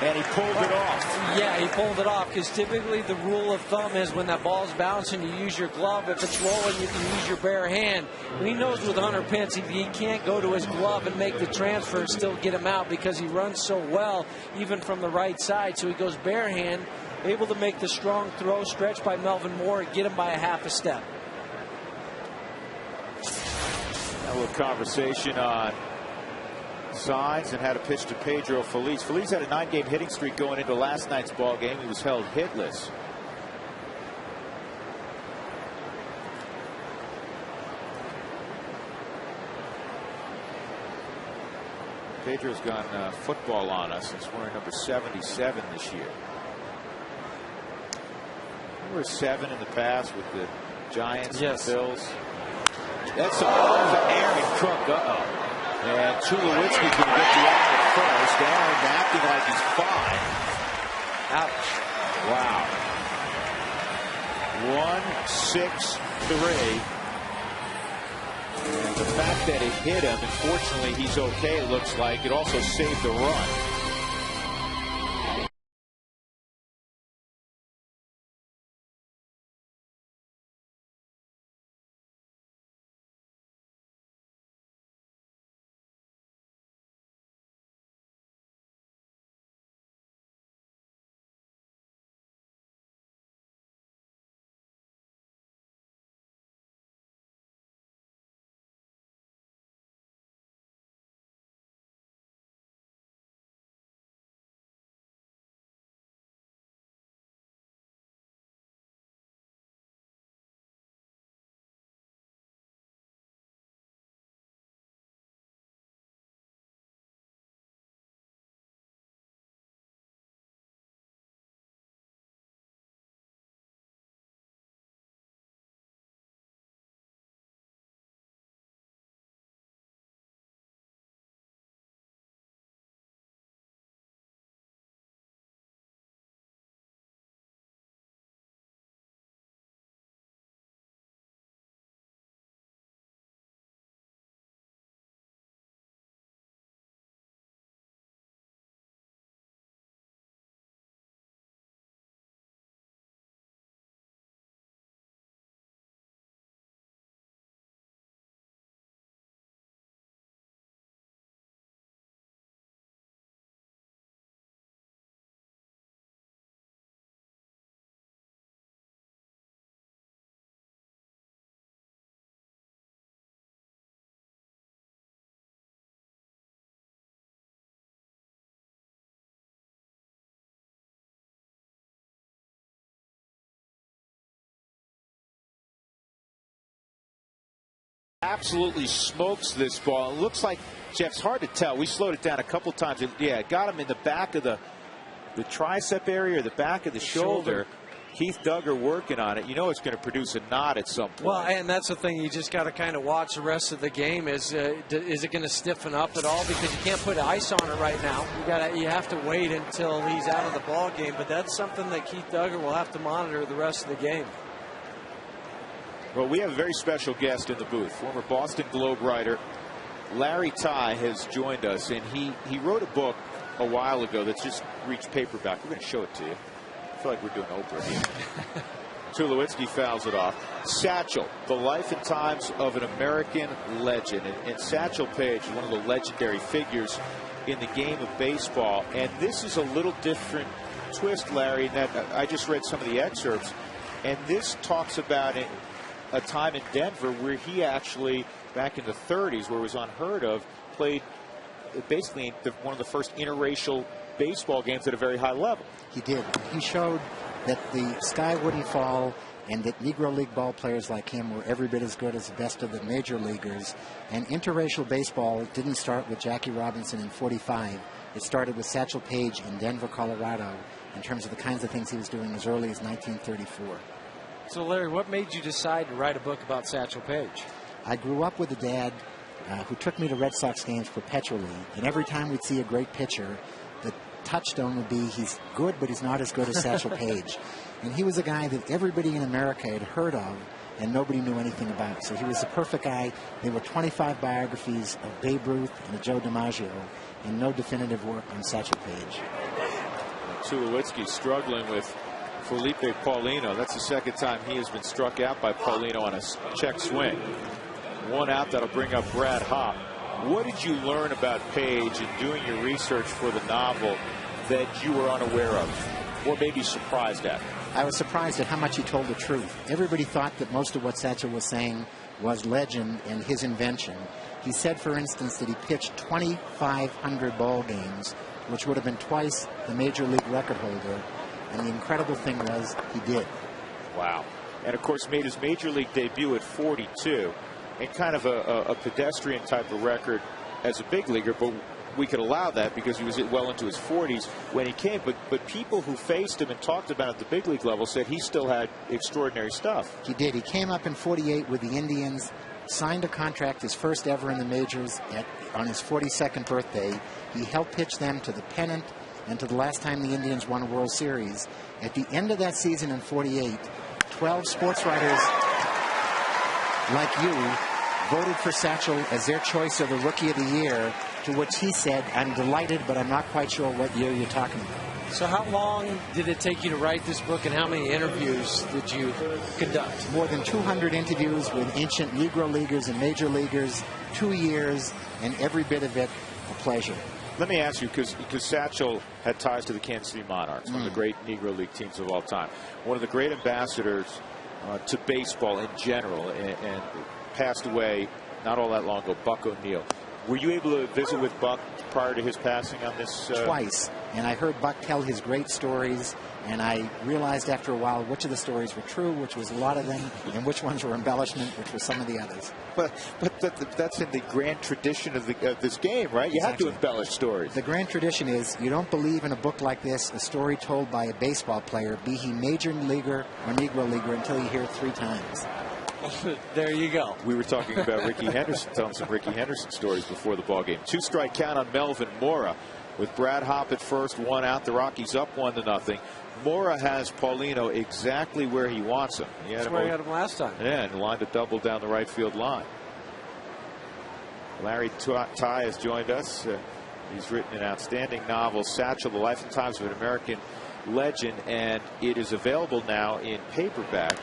and he pulled it off. Yeah, he pulled it off because typically the rule of thumb is when that ball's bouncing, you use your glove. If it's rolling, you can use your bare hand. And he knows with Hunter Pence, he can't go to his glove and make the transfer and still get him out because he runs so well, even from the right side. So he goes bare hand, able to make the strong throw, stretched by Melvin Moore, and get him by a half a step. A little conversation on signs and how to pitch to Pedro Feliz. Feliz had a 9-game hitting streak going into last night's ball game. He was held hitless. Pedro's gone football on us since wearing number 77 this year. We were 7 in the past with the Giants and the Bills. That's a Aaron Cook. And Tulowitzki can get the out at first. Aaron acting like he's fine. Ouch. Wow. 1-6-3. And the fact that it hit him, unfortunately, he's okay, it looks like. It also saved the run. Absolutely smokes this ball. It looks like, Jeff, it's hard to tell. We slowed it down a couple times. Yeah, it got him in the back of the tricep area or the back of the shoulder. Keith Duggar working on it. You know it's going to produce a knot at some point. Well, and that's the thing. You just got to kind of watch the rest of the game. Is it going to stiffen up at all? Because you can't put ice on it right now. You have to wait until he's out of the ball game. But that's something that Keith Duggar will have to monitor the rest of the game. Well, we have a very special guest in the booth. Former Boston Globe writer Larry Ty has joined us, and he wrote a book a while ago that's just reached paperback. We're going to show it to you. I feel like we're doing Oprah here. Tulowitzki fouls it off. Satchel, the life and times of an American legend. And Satchel Paige is one of the legendary figures in the game of baseball. And this is a little different twist, Larry, in that I just read some of the excerpts. And this talks about a time in Denver where he actually, back in the 30s, where it was unheard of, played basically one of the first interracial baseball games at a very high level. He did. He showed that the sky wouldn't fall and that Negro League ball players like him were every bit as good as the best of the major leaguers. And interracial baseball didn't start with Jackie Robinson in '45. It started with Satchel Paige in Denver, Colorado, in terms of the kinds of things he was doing as early as 1934. So, Larry, what made you decide to write a book about Satchel Paige? I grew up with a dad who took me to Red Sox games perpetually, and every time we'd see a great pitcher, the touchstone would be he's good, but he's not as good as Satchel Paige. And he was a guy that everybody in America had heard of and nobody knew anything about. So he was the perfect guy. There were 25 biographies of Babe Ruth and of Joe DiMaggio and no definitive work on Satchel Paige. Tulowitzki struggling with Felipe Paulino. That's the second time he has been struck out by Paulino on a check swing. One out, that'll bring up Brad Hopp. What did you learn about Paige in doing your research for the novel that you were unaware of, or maybe surprised at? I was surprised at how much he told the truth. Everybody thought that most of what Satchel was saying was legend and his invention. He said, for instance, that he pitched 2,500 ball games, which would have been twice the major league record holder. And the incredible thing was he did. Wow. And, of course, made his major league debut at 42. And kind of a pedestrian type of record as a big leaguer, but we could allow that because he was well into his 40s when he came. But people who faced him and talked about him at the big league level said he still had extraordinary stuff. He did. He came up in 48 with the Indians, signed a contract, his first ever in the majors, on his 42nd birthday. He helped pitch them to the pennant and to the last time the Indians won a World Series. At the end of that season in 48, 12 sports writers like you voted for Satchel as their choice of the Rookie of the Year, to which he said, "I'm delighted, but I'm not quite sure what year you're talking about." So how long did it take you to write this book, and how many interviews did you conduct? More than 200 interviews with ancient Negro leaguers and major leaguers, 2 years, and every bit of it a pleasure. Let me ask you, because Satchel had ties to the Kansas City Monarchs, one of the great Negro League teams of all time, one of the great ambassadors to baseball in general, and passed away not all that long ago, Buck O'Neill. Were you able to visit with Buck prior to his passing on this? Twice. And I heard Buck tell his great stories, and I realized after a while which of the stories were true, which was a lot of them, and which ones were embellishment, which were some of the others. But that's in the grand tradition of this game, right? You have to embellish stories. The grand tradition is you don't believe in a book like this, a story told by a baseball player, be he major leaguer or Negro leaguer, until you hear it 3 times. There you go. We were talking about Ricky Henderson, telling some Ricky Henderson stories before the ball game. 2-strike count on Melvin Mora with Brad Hopp at first, 1 out. The Rockies up 1-0. Mora has Paulino exactly where he wants him. That's where he had him last time. Yeah, and lined a double down the right field line. Larry Ty has joined us. He's written an outstanding novel, Satchel, The Life and Times of an American Legend, and it is available now in paperback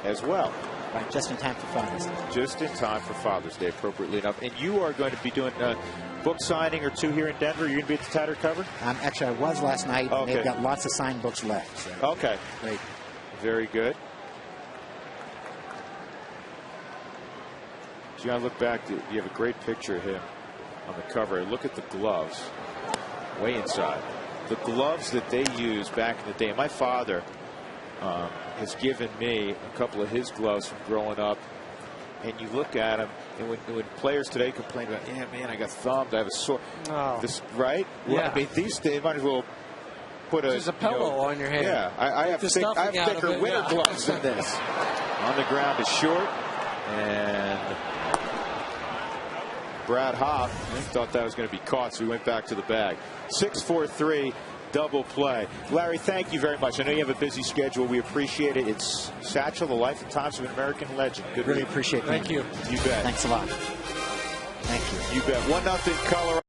as well. Right, just in time for Father's Day. Just in time for Father's Day, appropriately enough. And you are going to be doing a book signing or 2 here in Denver. You're going to be at the Tattered Cover? Actually, I was last night. Okay. They've got lots of signed books left. So. Okay. Great. Very good. So I look back, you have a great picture of him on the cover. Look at the gloves way inside. The gloves that they used back in the day. My father has given me a couple of his gloves from growing up, and you look at them, and when players today complain about, yeah, man, I got thumbed, I have a sore, oh. this, right? Yeah. Well, I mean, they might as well put a pillow on your head. Yeah, I have thicker winter gloves than this. On the ground is short, and Brad Hopp thought that was going to be caught, so he went back to the bag. 6-4-3 double play. Larry, thank you very much. I know you have a busy schedule. We appreciate it. It's Satchel, the life and times of an American legend. Good. Really appreciate it. Thank you. You bet. Thanks a lot. Thank you. You bet. 1-0 Colorado.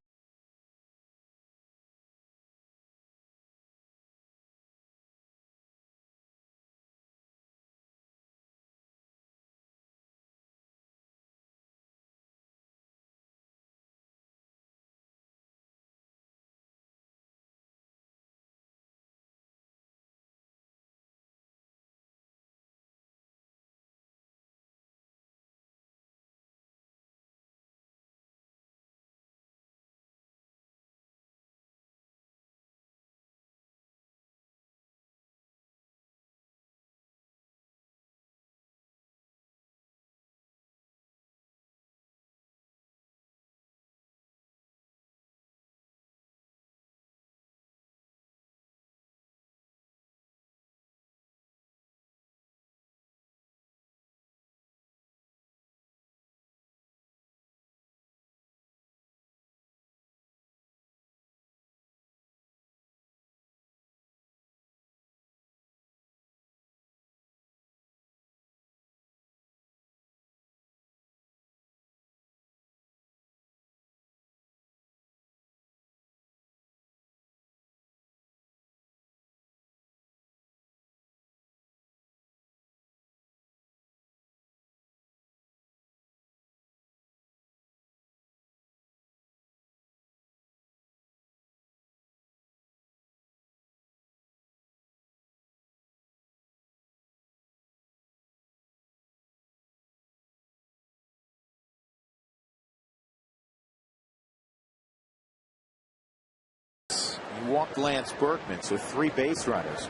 He walked Lance Berkman, so 3 base runners.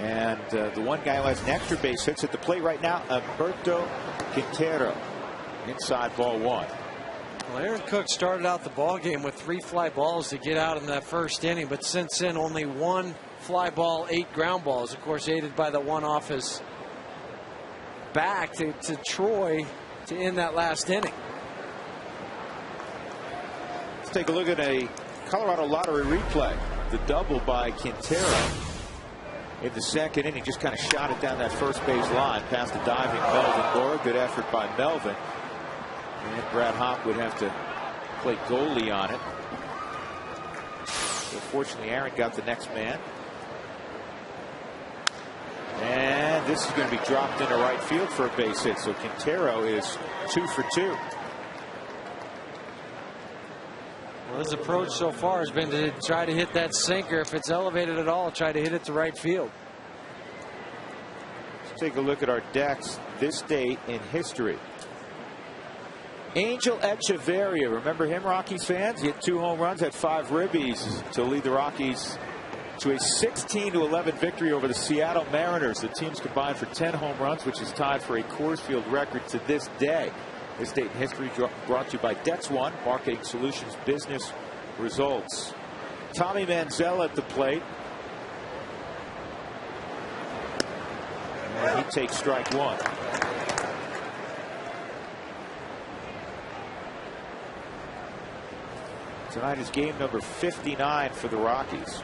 And the one guy who has an extra base hits at the plate right now, Alberto Quintero. Inside ball 1. Well, Aaron Cook started out the ball game with 3 fly balls to get out in that first inning, but since then only 1 fly ball, 8 ground balls. Of course, aided by the one off his back to Troy to end that last inning. Let's take a look at a Colorado Lottery replay. The double by Quintero in the second inning, just kind of shot it down that first base line past the diving Melvin Moore. Good effort by Melvin. And Brad Hopp would have to play goalie on it. So fortunately, Aaron got the next man. And this is going to be dropped into right field for a base hit. So Quintero is 2 for 2. Well, his approach so far has been to try to hit that sinker. If it's elevated at all, try to hit it to right field. Let's take a look at our decks this date in history. Angel Echeverria, remember him, Rockies fans? He hit 2 home runs, had 5 ribbies to lead the Rockies to a 16-11 victory over the Seattle Mariners. The teams combined for 10 home runs, which is tied for a Coors Field record to this day. This date in history brought to you by Dex One, Marketing Solutions Business Results. Tommy Manziel at the plate. And he takes strike 1. Tonight is game number 59 for the Rockies.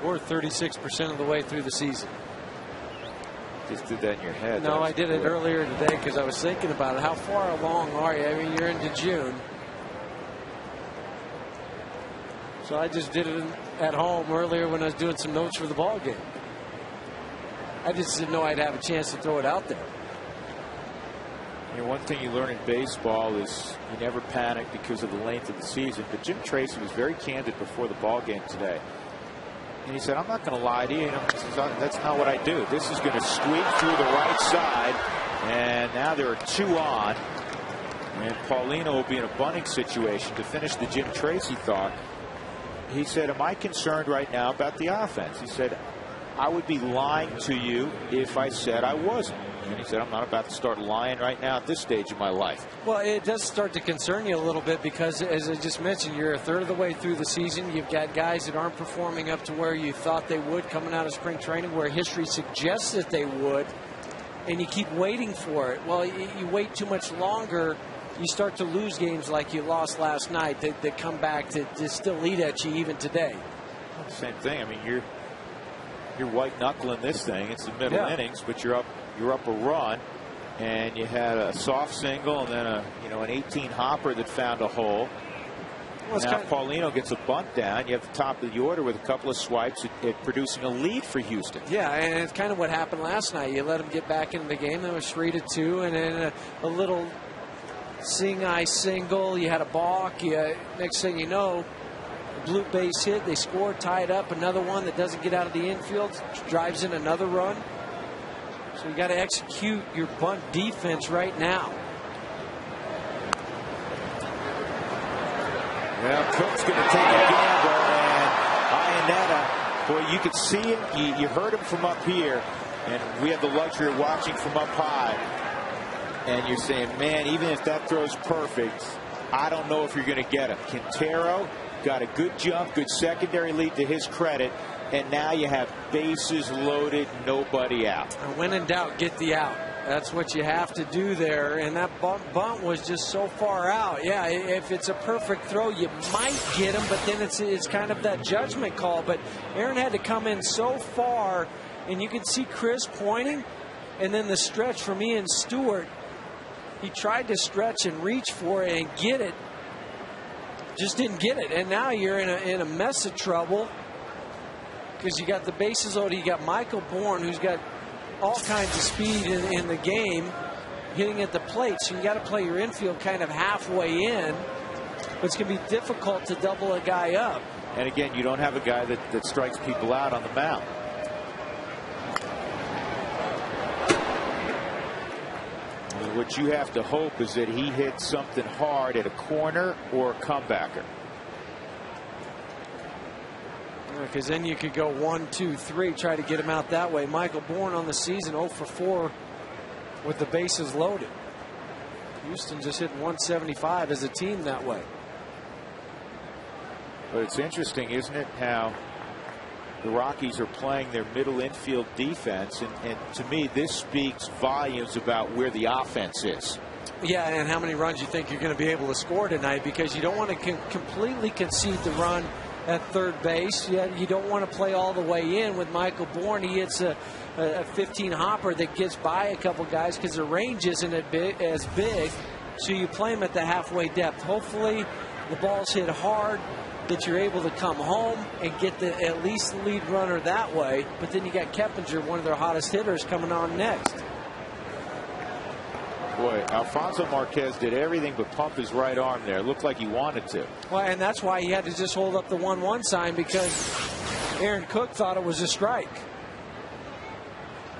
We're 36% of the way through the season. Just did that in your head. No, I did it earlier today because I was thinking about it. How far along are you? I mean, you're into June. So I just did it at home earlier when I was doing some notes for the ball game. I just didn't know I'd have a chance to throw it out there. You know, one thing you learn in baseball is you never panic because of the length of the season. But Jim Tracy was very candid before the ball game today. And he said, I'm not going to lie to you. That's not what I do. This is going to squeak through the right side. And now there are 2 on. And Paulino will be in a bunting situation to finish the Jim Tracy thought. He said, am I concerned right now about the offense? He said, I would be lying to you if I said I wasn't. And he said, I'm not about to start lying right now at this stage of my life. Well, it does start to concern you a little bit because, as I just mentioned, you're a third of the way through the season. You've got guys that aren't performing up to where you thought they would coming out of spring training, where history suggests that they would, and you keep waiting for it. Well, you wait too much longer, you start to lose games like you lost last night that come back to still eat at you even today. Same thing. I mean, you're white knuckling this thing. It's the middle innings, but you're up a run, and you had a soft single and then an 18 hopper that found a hole. Well, now Paulino gets a bunt down. You have the top of the order with a couple of swipes at producing a lead for Houston. Yeah, and it's kind of what happened last night. You let them get back into the game. There was 3-2, and then a little seeing-eye single. You had a balk. Next thing you know, a blue base hit. They scored, tied up. Another one that doesn't get out of the infield, drives in another run. So you got to execute your bunt defense right now. Well, Cook's going to take a gamble, and Iannetta, boy, you could see it. You heard him from up here, and we have the luxury of watching from up high. And you're saying, man, even if that throw's perfect, I don't know if you're going to get him. Quintero got a good jump, good secondary lead to his credit, and now you have bases loaded, nobody out. When in doubt, get the out. That's what you have to do there, and that bunt was just so far out. Yeah, if it's a perfect throw, you might get him, but then it's kind of that judgment call. But Aaron had to come in so far, and you could see Chris pointing, and then the stretch from Ian Stewart. He tried to stretch and reach for it and get it, just didn't get it. And now you're in a mess of trouble because you got the bases loaded. You got Michael Bourne, who's got all kinds of speed in the game, hitting at the plate. So you got to play your infield kind of halfway in. But it's going to be difficult to double a guy up. And again, you don't have a guy that strikes people out on the mound. What you have to hope is that he hits something hard at a corner or a comebacker. Because then you could go 1, 2, 3, try to get him out that way. Michael Bourne on the season 0 for 4 with the bases loaded. Houston just hitting 175 as a team that way. But it's interesting, isn't it, how the Rockies are playing their middle infield defense, and to me this speaks volumes about where the offense is. Yeah, and how many runs you think you're going to be able to score tonight, because you don't want to completely concede the run at third base. You don't want to play all the way in with Michael Bourne. He hits a 15 hopper that gets by a couple guys because the range isn't as big, so you play him at the halfway depth. Hopefully the ball's hit hard, that you're able to come home and get at least the lead runner that way. But then you got Keppinger, one of their hottest hitters, coming on next. Boy, Alfonso Marquez did everything but pump his right arm there. It looked like he wanted to. Well, and that's why he had to just hold up the 1-1 sign, because Aaron Cook thought it was a strike.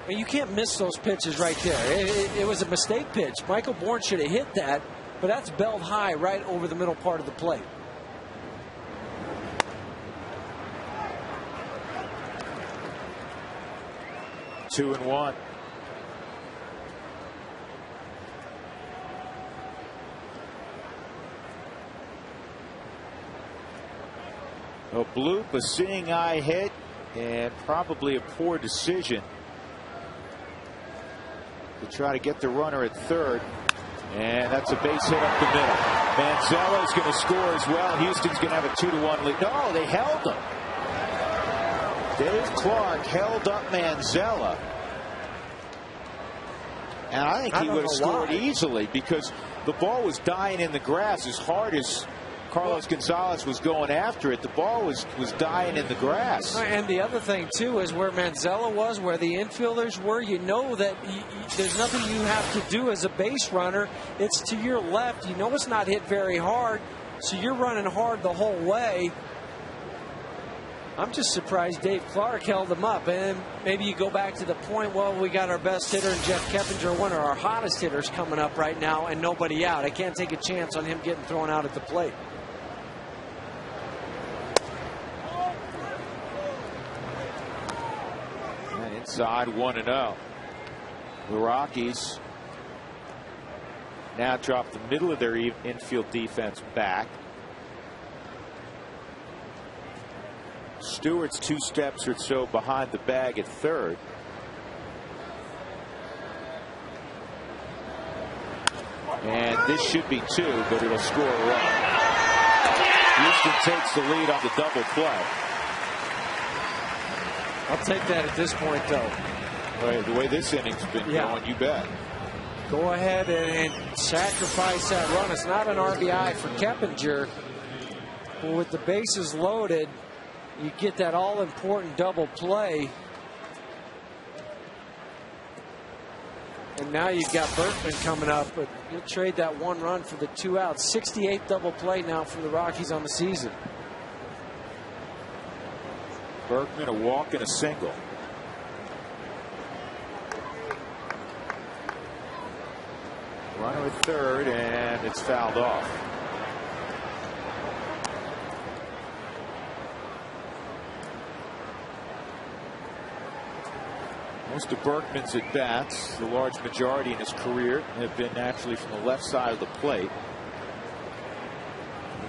And you can't miss those pitches right there. It was a mistake pitch. Michael Bourne should have hit that, but that's belled high right over the middle part of the plate. Two and one. A bloop, a seeing eye hit, and probably a poor decision to try to get the runner at third. And that's a base hit up the middle. Manzella's going to score as well. Houston's going to have a 2-1 lead. No, they held him. Dave Clark held up Manzella. And I think he would have scored easily, because the ball was dying in the grass. As hard as Carlos Gonzalez was going after it, the ball was dying in the grass. And the other thing, too, is where Manzella was, where the infielders were, you know that there's nothing you have to do as a base runner. It's to your left. You know it's not hit very hard, so you're running hard the whole way. I'm just surprised Dave Clark held him up. And maybe you go back to the point, well, we got our best hitter in Jeff Keppinger, one of our hottest hitters coming up right now, and nobody out. I can't take a chance on him getting thrown out at the plate. And inside 1-0. The Rockies now drop the middle of their infield defense back. Stewart's 2 steps or so behind the bag at third. And this should be 2, but it'll score a run. Houston takes the lead on the double play. I'll take that at this point, though. Well, the way this inning's been going, you bet. Go ahead and sacrifice that run. It's not an RBI for Keppinger. But with the bases loaded, you get that all-important double play. And now you've got Berkman coming up, but you'll trade that 1 run for the 2 outs. 68 double play now for the Rockies on the season. Berkman a walk and a single. Runner at third, and it's fouled off. Most of Berkman's at bats, the large majority in his career, have been actually from the left side of the plate.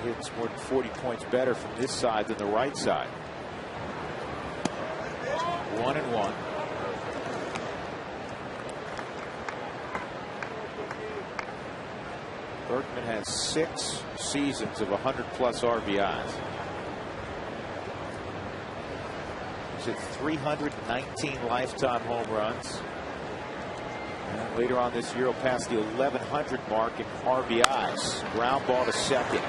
He hits more than 40 points better from this side than the right side. 1-1. Berkman has 6 seasons of 100+ RBIs. He's hit 319 lifetime home runs. And later on this year, he'll pass the 1,100 mark in RBIs. Ground ball to second.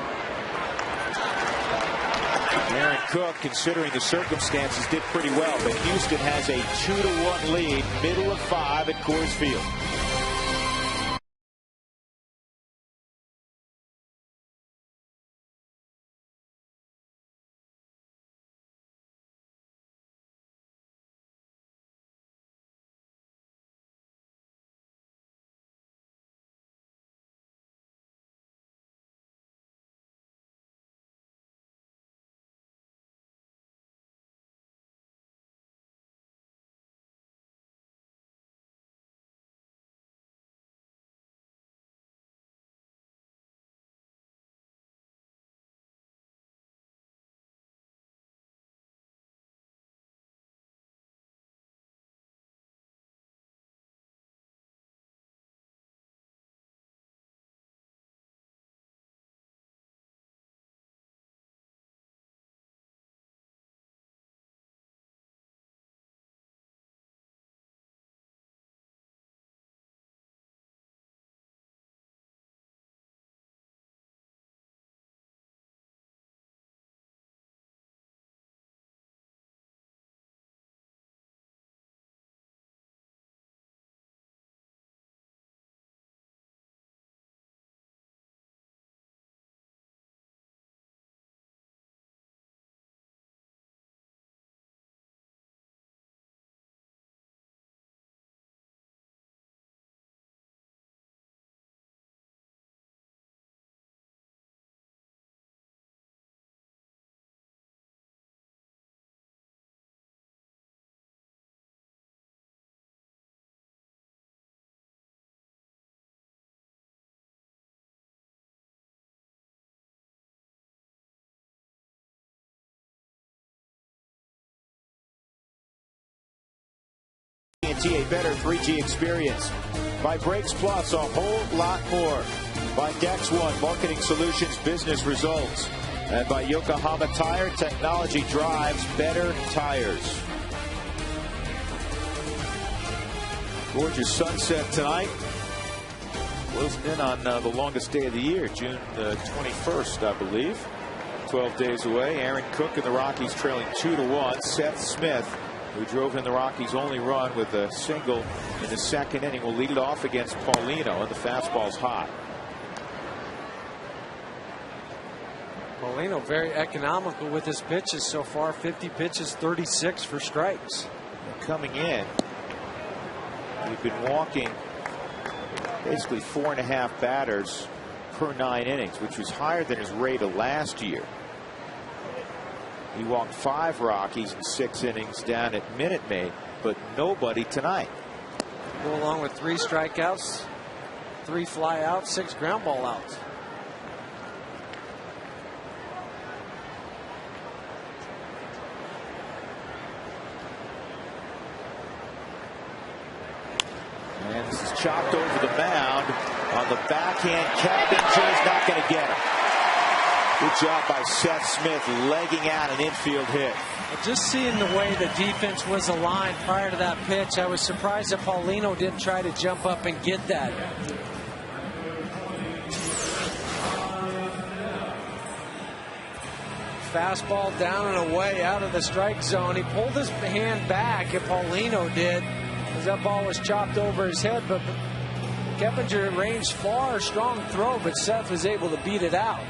Aaron Cook, considering the circumstances, did pretty well, but Houston has a 2-1 lead, middle of 5 at Coors Field. AT&T, a better 3G experience. By Brakes Plus, a whole lot more. By Dex One, marketing solutions, business results. And by Yokohama Tire, technology drives better tires. Gorgeous sunset tonight. Closing in on the longest day of the year, June the 21st, I believe. 12 days away. Aaron Cook and the Rockies trailing 2-1. Seth Smith, who drove in the Rockies' only run with a single in the second inning, will lead it off against Paulino, and the fastball's hot. Paulino very economical with his pitches so far. 50 pitches, 36 for strikes. Coming in, we've been walking basically 4.5 batters per 9 innings, which was higher than his rate of last year. He walked 5 Rockies in 6 innings down at Minute Maid, but nobody tonight. Go along with 3 strikeouts, 3 flyouts, 6 ground ball outs. And this is chopped over the mound on the backhand. Cabinger's not going to get him. Good job by Seth Smith legging out an infield hit. Just seeing the way the defense was aligned prior to that pitch, I was surprised that Paulino didn't try to jump up and get that. Fastball down and away out of the strike zone. He pulled his hand back, and Paulino did, as that ball was chopped over his head. But Keppinger ranged far, strong throw, but Seth was able to beat it out.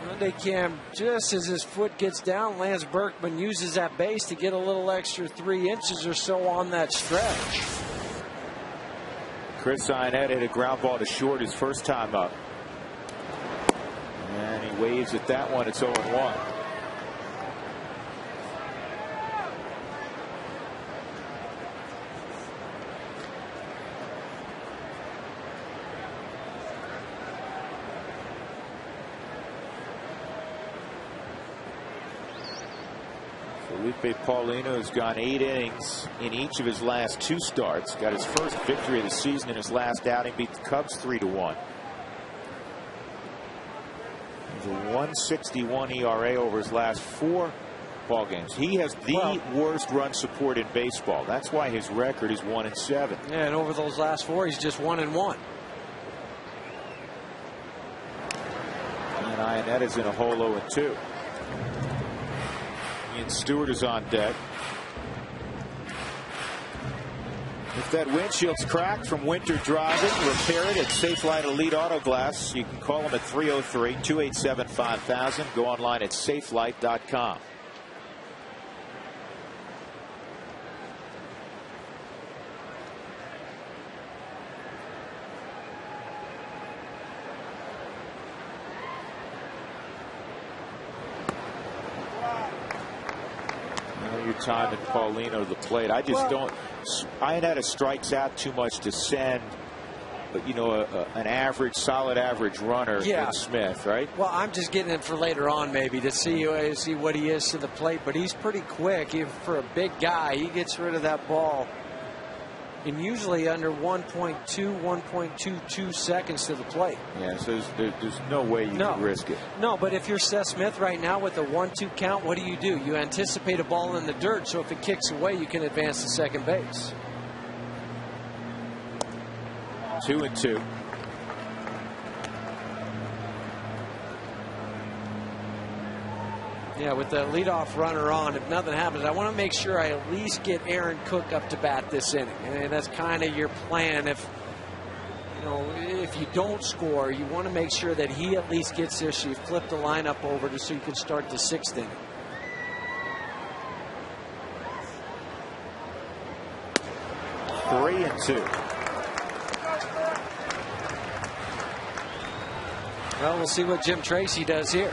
Monday Cam, just as his foot gets down, Lance Berkman uses that base to get a little extra 3 inches or so on that stretch. Chris Ionetta hit a ground ball to short his first time up. And he waves at that one. It's 0-1. Felipe Paulino has gone 8 innings in each of his last 2 starts. Got his first victory of the season in his last outing. Beat the Cubs 3-1. He's a 1.61 ERA over his last 4 ball games. He has the worst run support in baseball. That's why his record is 1-7. Yeah, and over those last 4, he's just 1-1. And Ionetta's in a hole 0-2. Ian Stewart is on deck. If that windshield's cracked from winter driving, repair it at Safelite Elite Auto Glass. You can call them at 303-287-5000. Go online at safelite.com. Your time and Paulino to the plate. I just don't. Ionetta strikes out too much to send, but you know, an average, solid average runner in Smith, right? Well, I'm just getting it for later on, maybe to see what he is to the plate. But he's pretty quick. Even for a big guy, he gets rid of that ball in usually under 1.22 seconds to the plate. Yeah, so there's no way you can risk it. No, but if you're Seth Smith right now with a 1-2 count, what do? You anticipate a ball in the dirt, so if it kicks away, you can advance to second base. 2-2. Yeah, with the leadoff runner on, if nothing happens, I want to make sure I at least get Aaron Cook up to bat this inning. And that's kind of your plan. If you don't score, you want to make sure that he at least gets there, so you flip the lineup over so you can start the 6th inning. Three and two. Well, we'll see what Jim Tracy does here.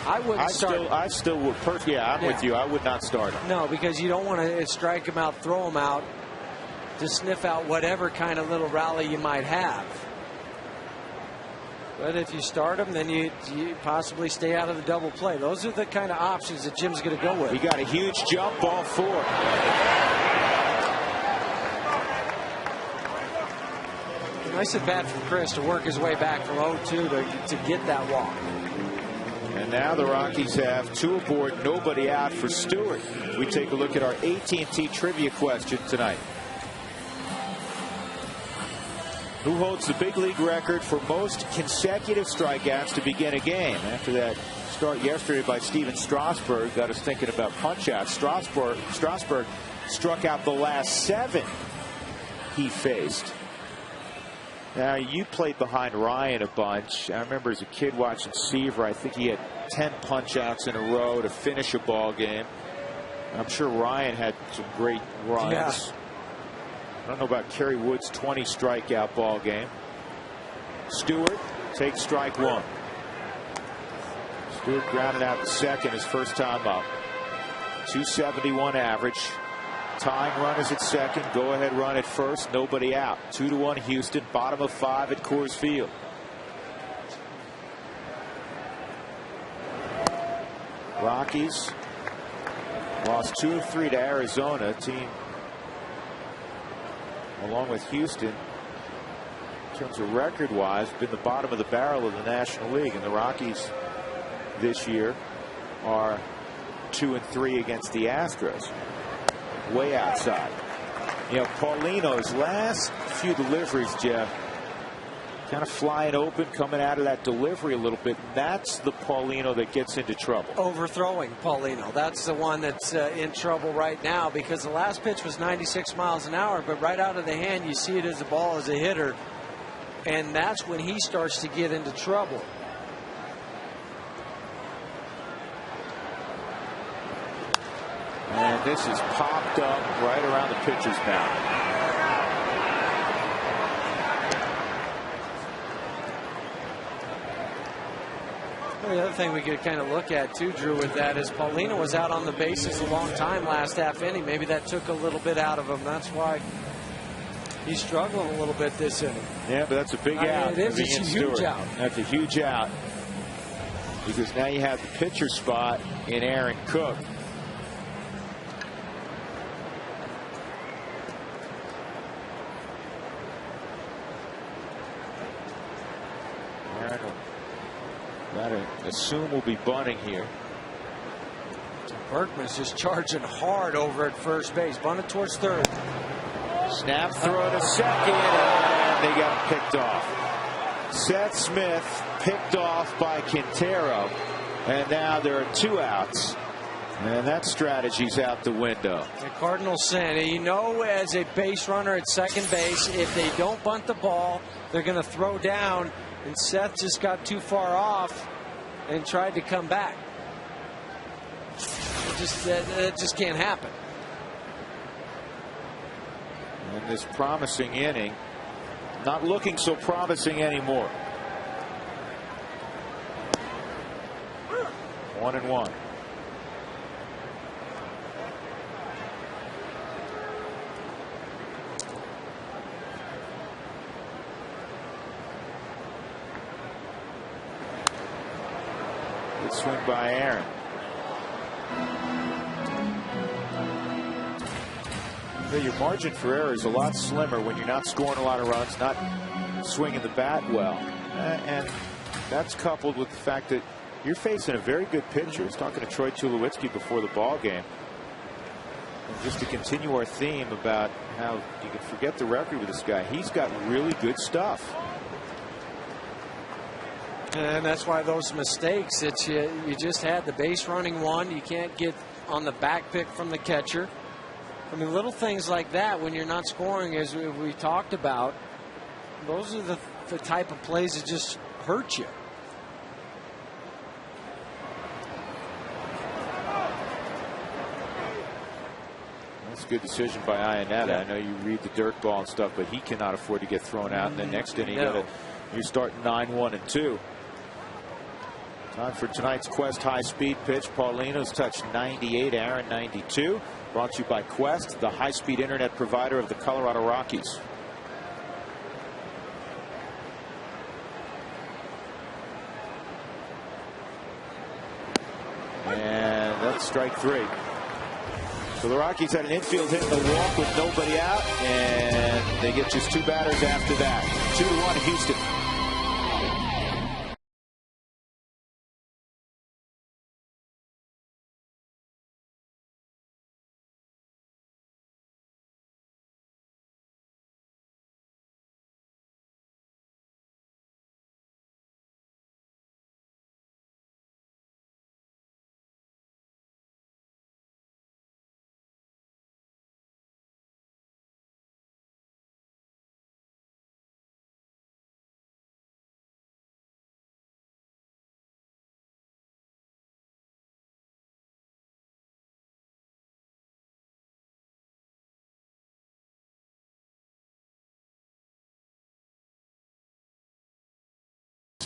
I wouldn't start. I still would. I'm with you. I would not start him. No, because you don't want to strike him out, throw him out to sniff out whatever kind of little rally you might have. But if you start him, then you possibly stay out of the double play. Those are the kind of options that Jim's going to go with. He got a huge jump, ball 4. Nice at bat from Chris to work his way back from 0-2 to get that walk. And now the Rockies have 2 aboard, nobody out for Stewart. We take a look at our AT&T trivia question tonight. Who holds the big league record for most consecutive strikeouts to begin a game? After that start yesterday by Steven Strasburg, got us thinking about punch-outs. Strasburg struck out the last 7 he faced. Now, you played behind Ryan a bunch. I remember as a kid watching Seaver, I think he had 10 punch-outs in a row to finish a ball game. I'm sure Ryan had some great runs. Yeah. I don't know about Kerry Wood's 20 strikeout ball game. Stewart takes strike 1. Stewart grounded out to second his first time up. 271 average. Tying runners at second. Go ahead run at first. Nobody out. 2-1 Houston. Bottom of 5 at Coors Field. Rockies lost 2 of 3 to Arizona. Team, along with Houston, in terms of record-wise, been the bottom of the barrel of the National League. And the Rockies this year are 2-3 against the Astros. Way outside. You know, Paulino's last few deliveries, Jeff, kind of flying open, coming out of that delivery a little bit. That's the Paulino that gets into trouble. Overthrowing Paulino. That's the one that's in trouble right now, because the last pitch was 96 miles an hour, but right out of the hand, you see it as a ball, as a hitter. And that's when he starts to get into trouble. And this is popped up right around the pitcher's mouth. The other thing we could kind of look at too, Drew, with that is Paulino was out on the bases a long time last half inning. Maybe that took a little bit out of him. That's why he's struggling a little bit this inning. Yeah, but that's a big out. It is. It's a huge out. That's a huge out, because now you have the pitcher spot in Aaron Cook. Aaron, I assume we'll be bunting here. Berkman's just charging hard over at first base. Bunted towards third. Snap throw to second, and they got him picked off. Seth Smith picked off by Quintero, and now there are 2 outs. And that strategy's out the window. The Cardinals saying, you know, as a base runner at second base, if they don't bunt the ball, they're going to throw down. And Seth just got too far off and tried to come back. It just can't happen. And this promising inning, not looking so promising anymore. 1-1. Good swing by Aaron. Your margin for error is a lot slimmer when you're not scoring a lot of runs, not swinging the bat well. And that's coupled with the fact that you're facing a very good pitcher. I was talking to Troy Tulowitzki before the ball game. And just to continue our theme about how you can forget the record with this guy, he's got really good stuff. And that's why those mistakes, it's you just had the base running one. You can't get on the back pick from the catcher. I mean, little things like that when you're not scoring, as we talked about, those are the type of plays that just hurt you. That's a good decision by Iannetta. Yeah. I know you read the dirt ball and stuff, but he cannot afford to get thrown out. And then next inning, you're starting 9-1-2. Time for tonight's Quest high-speed pitch. Paulino's touched 98, Aaron 92. Brought to you by Quest, the high-speed internet provider of the Colorado Rockies. And that's strike 3. So the Rockies had an infield hit in the walk with nobody out, and they get just 2 batters after that. 2-1 Houston.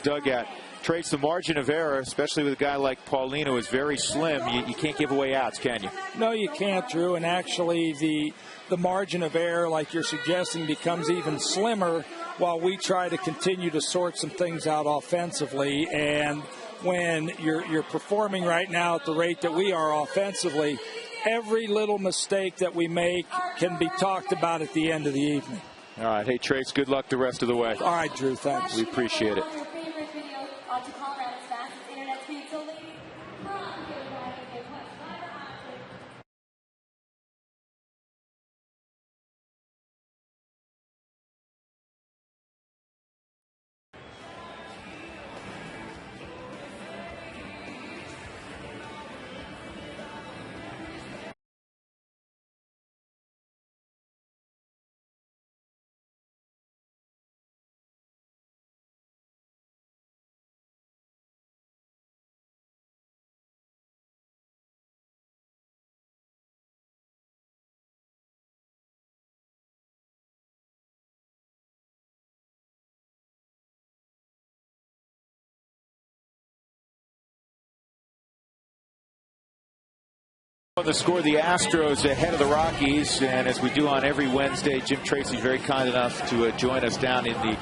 Dugout. Trace, the margin of error, especially with a guy like Paulino, is very slim. You can't give away outs, can you? No, you can't, Drew. And actually, the margin of error, like you're suggesting, becomes even slimmer while we try to continue to sort some things out offensively. And when you're performing right now at the rate that we are offensively, every little mistake that we make can be talked about at the end of the evening. All right. Hey, Trace, good luck the rest of the way. All right, Drew, thanks. We appreciate it. On the score, the Astros ahead of the Rockies, and as we do on every Wednesday, Jim Tracy's very kind enough to join us down in the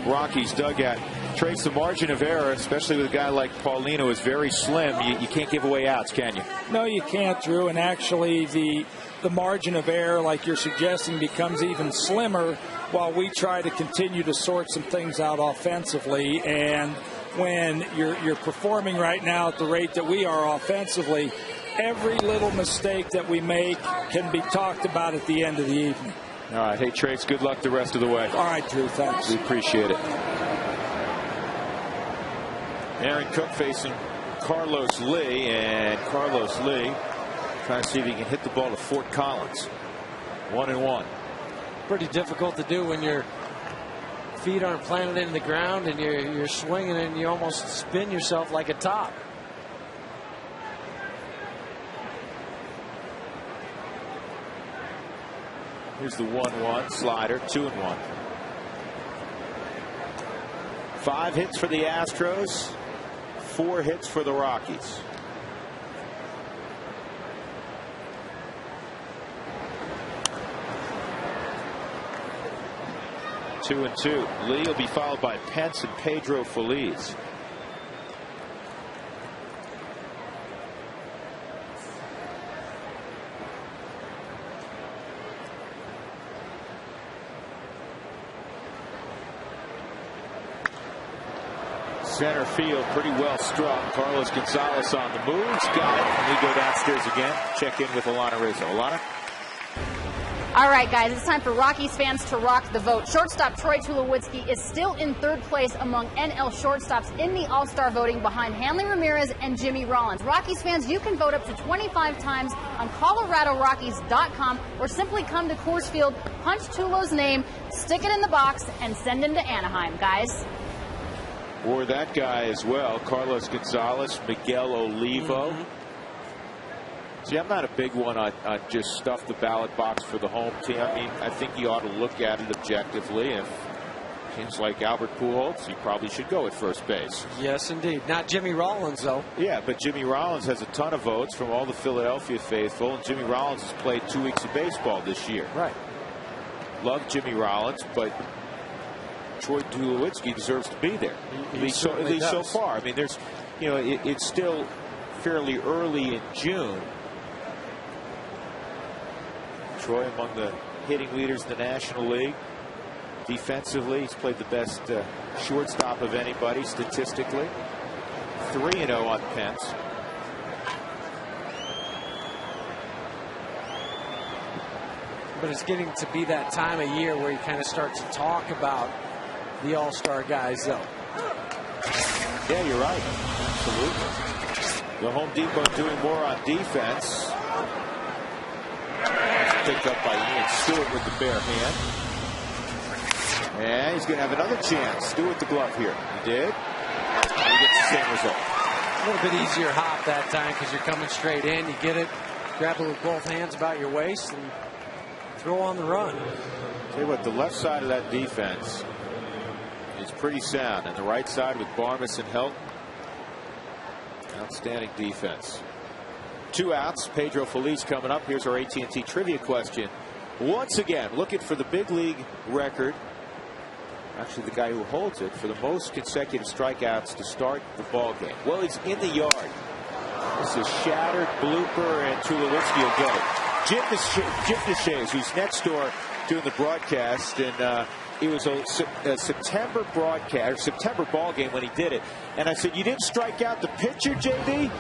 Rockies dugout. Trace, the margin of error, especially with a guy like Paulino, is very slim. You can't give away outs, can you? No, you can't, Drew. And actually, the margin of error, like you're suggesting, becomes even slimmer while we try to continue to sort some things out offensively. And when you're performing right now at the rate that we are offensively, every little mistake that we make can be talked about at the end of the evening. All right. Hey, Trace, good luck the rest of the way. All right, Drew, thanks. We appreciate it. Aaron Cook facing Carlos Lee, and Carlos Lee trying to see if he can hit the ball to Fort Collins. 1-1. Pretty difficult to do when your feet aren't planted in the ground and you're swinging and you almost spin yourself like a top. Here's the 1-1 slider, 2-1. 5 hits for the Astros, 4 hits for the Rockies. Two and two. Lee will be followed by Pence and Pedro Feliz. Center field pretty well struck. Carlos Gonzalez on the move. Got it. And we go downstairs again. Check in with Alana Rizzo. Alana? All right, guys, it's time for Rockies fans to rock the vote. Shortstop Troy Tulowitzki is still in third place among NL shortstops in the All-Star voting behind Hanley Ramirez and Jimmy Rollins. Rockies fans, you can vote up to 25 times on ColoradoRockies.com or simply come to Coors Field, punch Tulo's name, stick it in the box, and send him to Anaheim, guys. Or that guy as well, Carlos Gonzalez, Miguel Olivo. See, I'm not a big one on just stuff the ballot box for the home team. I mean, I think you ought to look at it objectively. If teams like Albert Pujols, you probably should go at first base. Yes, indeed. Not Jimmy Rollins, though. Yeah, but Jimmy Rollins has a ton of votes from all the Philadelphia faithful, and Jimmy Rollins has played 2 weeks of baseball this year. Right. Love Jimmy Rollins, but Troy Tulowitzki deserves to be there. At least so far. I mean, there's, you know, it's still fairly early in June. Troy among the hitting leaders in the National League. Defensively, he's played the best shortstop of anybody statistically. 3-0 on Pence. But it's getting to be that time of year where you kind of start to talk about the All-Star guys, though. Yeah, you're right. Absolutely. The Home Depot doing more on defense. Picked up by Ian Stewart with the bare hand. And he's going to have another chance. Stewart the glove here. He did. And he gets the same result. A little bit easier hop that time because you're coming straight in. You get it, grab it with both hands about your waist, and throw on the run. Tell you what, the left side of that defense is pretty sound. And the right side with Barmes and Helton Outstanding defense. 2 outs. Pedro Feliz coming up. Here's our AT&T trivia question. Once again, looking for the big league record. Actually, the guy who holds it for the most consecutive strikeouts to start the ball game. Well, he's in the yard. This is shattered blooper, and Tulowitzki will get it. Jim Deshays, who's next door doing the broadcast, and it was a September broadcast, or September ball game when he did it. And I said, "You didn't strike out the pitcher, JD?"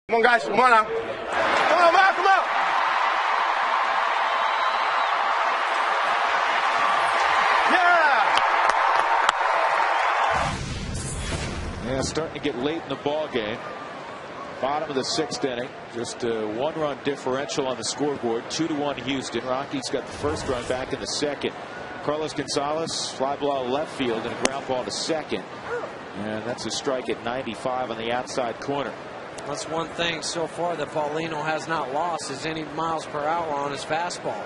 Come on, guys. Come on now. Come on, man. Come on. Yeah, starting to get late in the ball game. Bottom of the 6th inning. Just a 1-run differential on the scoreboard. 2-1 Houston. Rockies got the first run back in the 2nd. Carlos Gonzalez, fly ball left field and a ground ball to 2nd. And that's a strike at 95 on the outside corner. That's one thing so far that Paulino has not lost is any miles per hour on his fastball.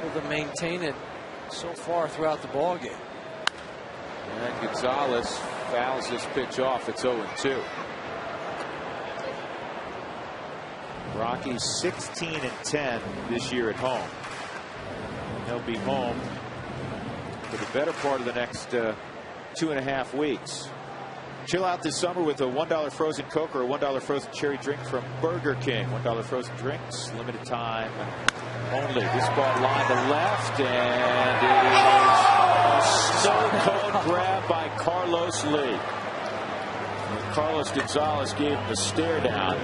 Able to maintain it so far throughout the ball game. And Gonzalez fouls this pitch off. It's 0-2. Rockies 16-10 this year at home. And they'll be home for the better part of the next 2.5 weeks. Chill out this summer with a $1 frozen Coke or a $1 frozen cherry drink from Burger King. $1 frozen drinks, limited time only. This ball line to left, and it is a stone-cold grab by Carlos Lee. And Carlos Gonzalez gave him the stare down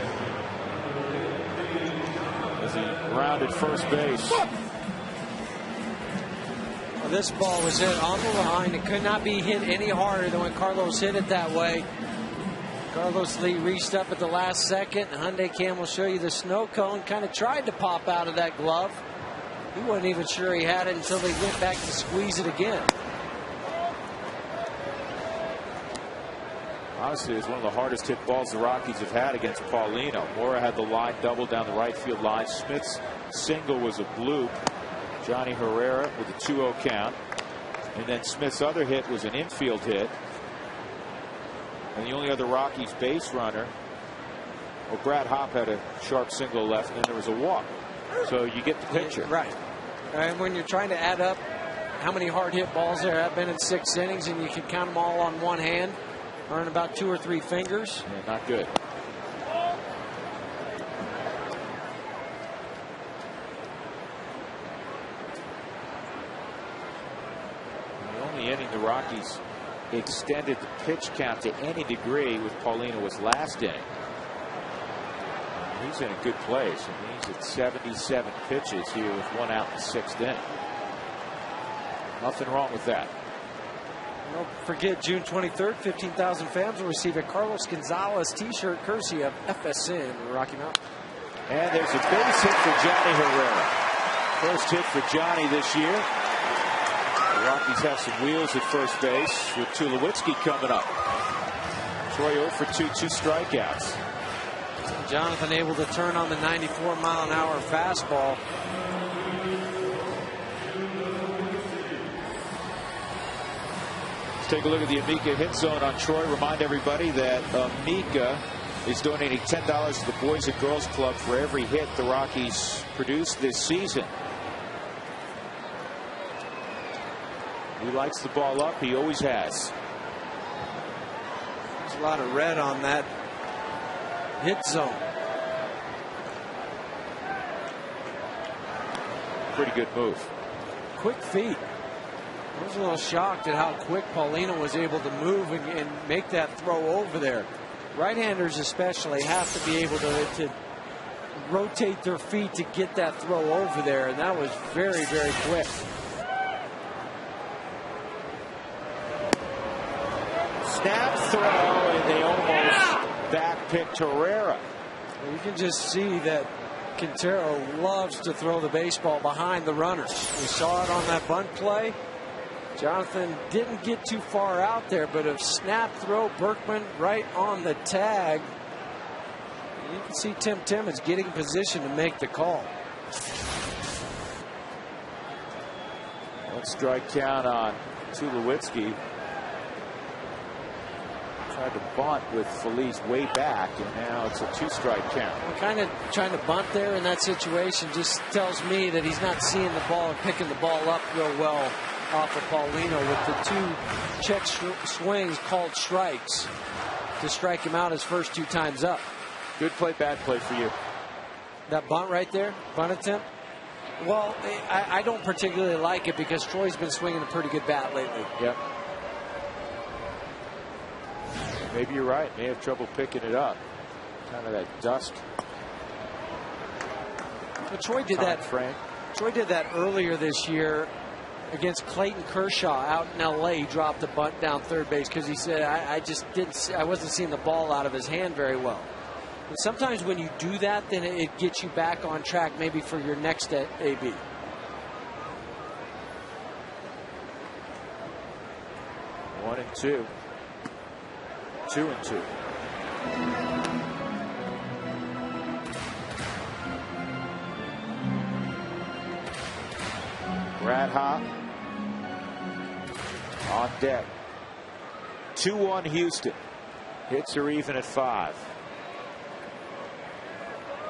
as he rounded first base. This ball was hit on the line. It could not be hit any harder than when Carlos hit it that way. Carlos Lee reached up at the last second. Hyundai Cam will show you the snow cone. Kind of tried to pop out of that glove. He wasn't even sure he had it until they went back to squeeze it again. Honestly, it's one of the hardest hit balls the Rockies have had against Paulino. Mora had the line double down the right field line. Smith's single was a bloop. Johnny Herrera with a 2-0 count. And then Smith's other hit was an infield hit. And the only other Rockies base runner, well, Brad Hopp had a sharp single left, and there was a walk. So you get the picture. Right. And when you're trying to add up how many hard hit balls there have been in 6 innings, and you can count them all on one hand, or in about 2 or 3 fingers. Yeah, not good. Inning, the Rockies extended the pitch count to any degree with Paulino was last inning. He's in a good place. I mean, he's at 77 pitches here with 1 out in the 6th inning. Nothing wrong with that. Don't forget, June 23rd, 15,000 fans will receive a Carlos Gonzalez t-shirt courtesy of FSN Rocky Mountain. And there's a base hit for Johnny Herrera. First hit for Johnny this year. The Rockies have some wheels at first base with Tulowitzki coming up. Troy 0 for 2, 2 strikeouts. Jonathan able to turn on the 94-mile-an-hour fastball. Let's take a look at the Amica hit zone on Troy. Remind everybody that Amica is donating $10 to the Boys and Girls Club for every hit the Rockies produce this season. He likes the ball up. He always has. There's a lot of red on that hit zone. Pretty good move. Quick feet. I was a little shocked at how quick Paulino was able to move and make that throw over there. Right-handers especially have to be able to rotate their feet to get that throw over there, and that was very, very quick. Snap throw, and they almost back-picked Herrera. Well, you can just see that Quintero loves to throw the baseball behind the runners. We saw it on that bunt play. Jonathan didn't get too far out there, but a snap throw, Berkman right on the tag. You can see Tim Timmons getting in position to make the call. 1 strike count on Tulowitzki. Tried to bunt with Feliz way back, and now it's a 2 strike count. Kind of trying to bunt there in that situation just tells me that he's not seeing the ball and picking the ball up real well off of Paulino with the 2 check swings called strikes to strike him out his first 2 times up. Good play, bad play for you. That bunt right there, bunt attempt. Well, I don't particularly like it because Troy's been swinging a pretty good bat lately. Yep. Maybe you're right. May have trouble picking it up. Kind of that dust. But Troy did that. Troy did that earlier this year against Clayton Kershaw out in LA. He dropped a bunt down third base because he said, I wasn't seeing the ball out of his hand very well. And sometimes when you do that, then it gets you back on track maybe for your next AB. One and two. 2 and 2. Brad Hop on deck. 2-1 Houston. Hits are even at 5.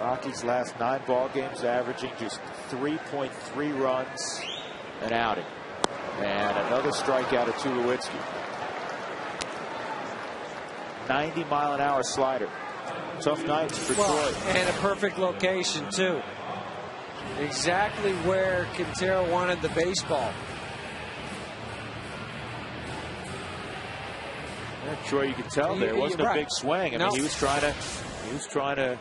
Rockies' last 9 ball games averaging just 3.3 runs an outing. And another strikeout of Tulowitzki. 90-mile-an-hour slider. Tough nights for Troy. And a perfect location, too. Exactly where Quintero wanted the baseball. Yeah, Troy, you could tell there wasn't a big swing. I mean, he was trying to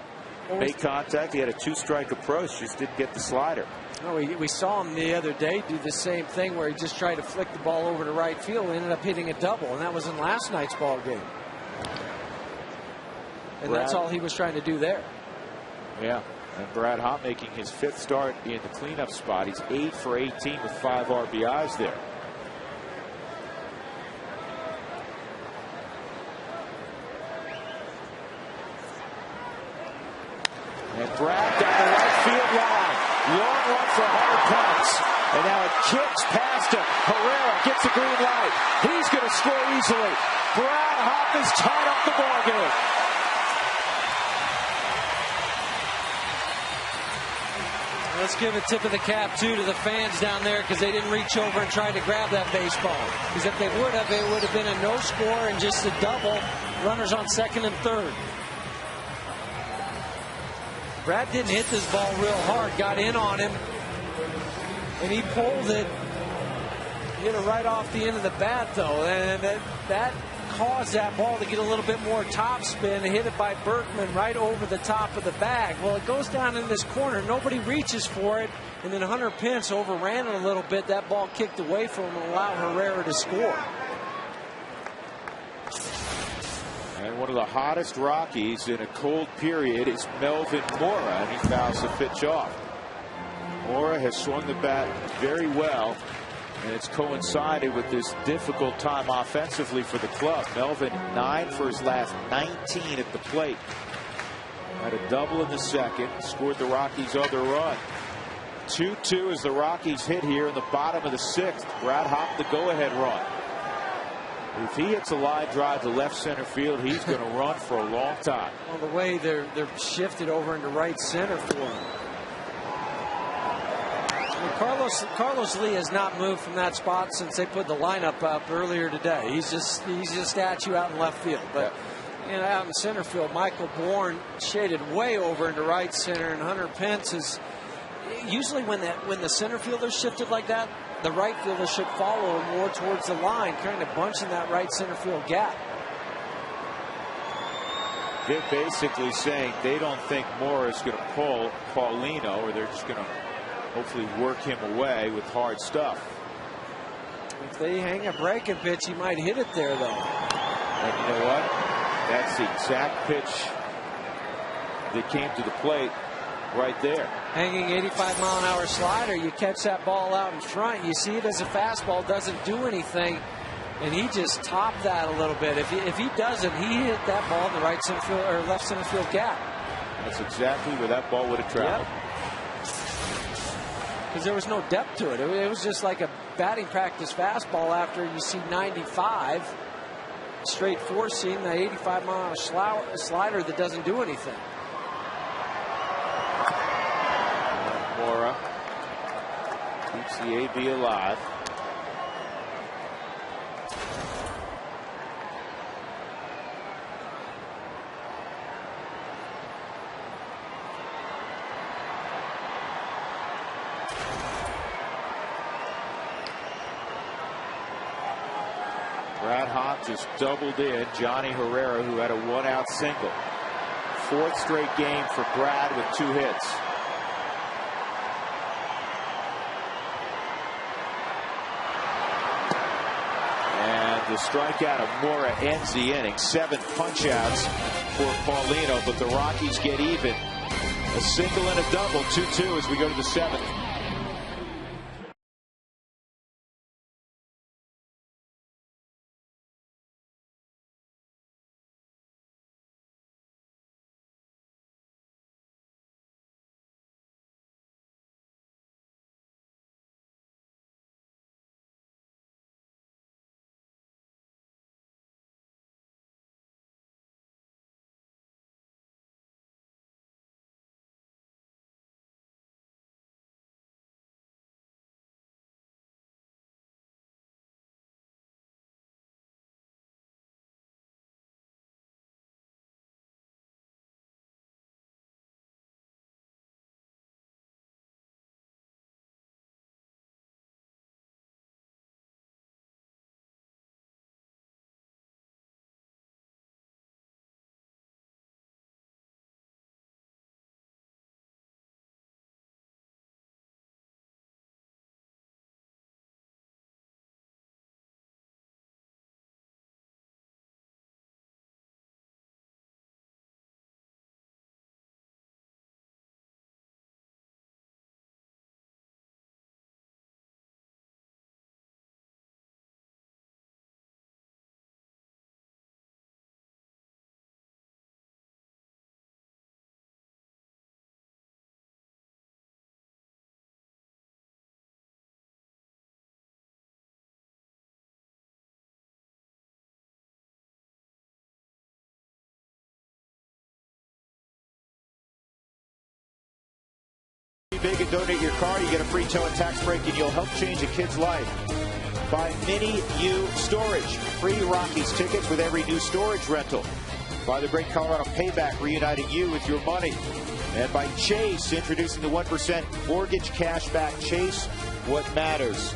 make contact. He had a 2-strike approach, just didn't get the slider. No, we saw him the other day do the same thing where he just tried to flick the ball over to right field and ended up hitting a double, and that was in last night's ball game. And that's all he was trying to do there. Yeah, and Brad Hop making his 5th start in the cleanup spot. He's 8 for 18 with 5 RBIs there. And Brad down the right field line. Long run for hard points. And now it kicks past him. Herrera gets the green light. He's going to score easily. Brad Hop has tied up the ball game. Let's give a tip of the cap, too, to the fans down there because they didn't reach over and try to grab that baseball. Because if they would have, it would have been a no score and just a double. Runners on 2nd and 3rd. Brad didn't hit this ball real hard, got in on him, and he pulled it. Hit it right off the end of the bat, though, and that caused that ball to get a little bit more topspin and hit it by Berkman right over the top of the bag. Well, it goes down in this corner. Nobody reaches for it. And then Hunter Pence overran it a little bit. That ball kicked away from him and allowed Herrera to score. And one of the hottest Rockies in a cold period is Melvin Mora, and he fouls the pitch off. Mora has swung the bat very well, and it's coincided with this difficult time offensively for the club. Melvin 9 for his last 19 at the plate. Had a double in the second, scored the Rockies' other run. 2-2 as the Rockies hit here in the bottom of the 6th. Brad Hop the go-ahead run. If he hits a line drive to left center field, he's going to run for a long time. Well, the way they're shifted over into right center for him. Carlos Lee has not moved from that spot since they put the lineup up earlier today. He's a statue out in left field. But out in center field, Michael Bourne shaded way over into right center, and Hunter Pence is usually when the center fielder shifted like that, the right fielder should follow him more towards the line, kind of bunching that right center field gap. They're basically saying they don't think Mora is going to pull Paulino, or they're just going to hopefully work him away with hard stuff. If they hang a breaking pitch, he might hit it there, though. And you know what? That's the exact pitch that came to the plate right there. Hanging 85-mile-an-hour slider, you catch that ball out in front, you see it as a fastball, doesn't do anything, and he just topped that a little bit. If he doesn't, he hit that ball in the right center field or left center field gap. That's exactly where that ball would have traveled. Because there was no depth to it. It was just like a batting practice fastball after you see 95, straight four seam, the 85-mile-an-hour slider that doesn't do anything. Mora keeps the AB alive. Brad Hop just doubled in Johnny Herrera, who had a one-out single. 4th straight game for Brad with 2 hits. The strikeout of Mora ends the inning. 7 punch-outs for Paulino, but the Rockies get even. A single and a double, 2-2 as we go to the 7th. Big and donate your car, you get a free tow and tax break, and you'll help change a kid's life. By Mini U Storage, free Rockies tickets with every new storage rental. By the Great Colorado Payback, reuniting you with your money. And by Chase, introducing the 1% mortgage cashback. Chase, what matters.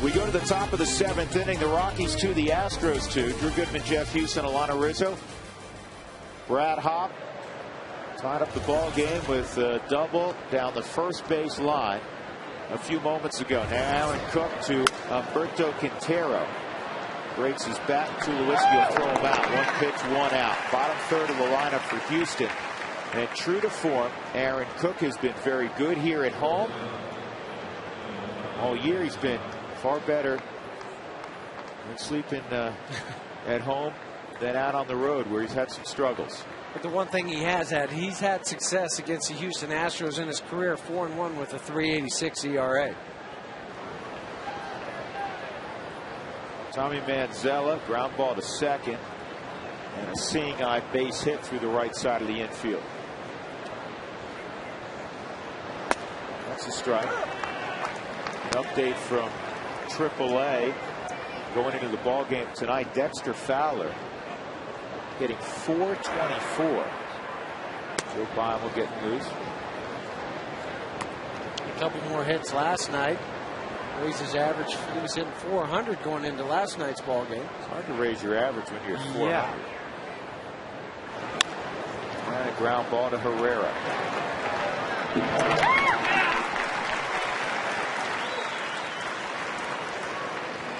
We go to the top of the 7th inning. The Rockies 2, the Astros 2. Drew Goodman, Jeff Houston, Alana Rizzo. Brad Hopp tied up the ball game with a double down the first base line a few moments ago. Now Aaron Cook to Humberto Quintero. Breaks his back. Tulowitzki will throw him out. 1 pitch, 1 out. Bottom third of the lineup for Houston. And true to form, Aaron Cook has been very good here at home. All year he's been far better than sleeping at home than out on the road where he's had some struggles. But the one thing he's had success against the Houston Astros in his career, 4-1 with a 3.86 ERA. Tommy Manzella, ground ball to second, and a seeing eye base hit through the right side of the infield. That's a strike. An update from AAA going into the ball game tonight. Dexter Fowler hitting .424. Joe Biden will get loose. A couple more hits last night. Raised his average. He was hitting .400 going into last night's ball game. It's hard to raise your average when you're at .400. Yeah. And a ground ball to Herrera.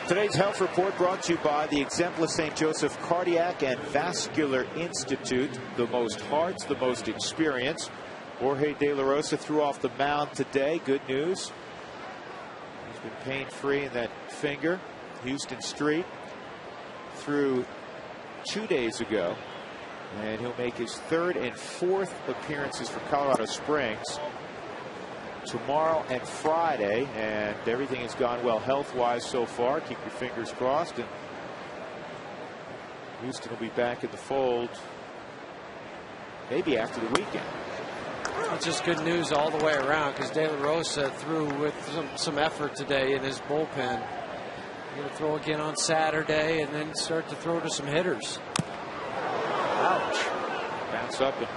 Today's health report brought to you by the Exempla St. Joseph Cardiac and Vascular Institute. The most hearts, the most experience. Jorge De La Rosa threw off the mound today. Good news. He's been pain-free in that finger. Houston Street threw 2 days ago. And he'll make his 3rd and 4th appearances for Colorado Springs tomorrow and Friday, and everything has gone well health-wise so far. Keep your fingers crossed, and Houston will be back in the fold maybe after the weekend. It's just good news all the way around, because De La Rosa threw with some effort today in his bullpen. He's going to throw again on Saturday and then start to throw to some hitters. Ouch. Bounce up and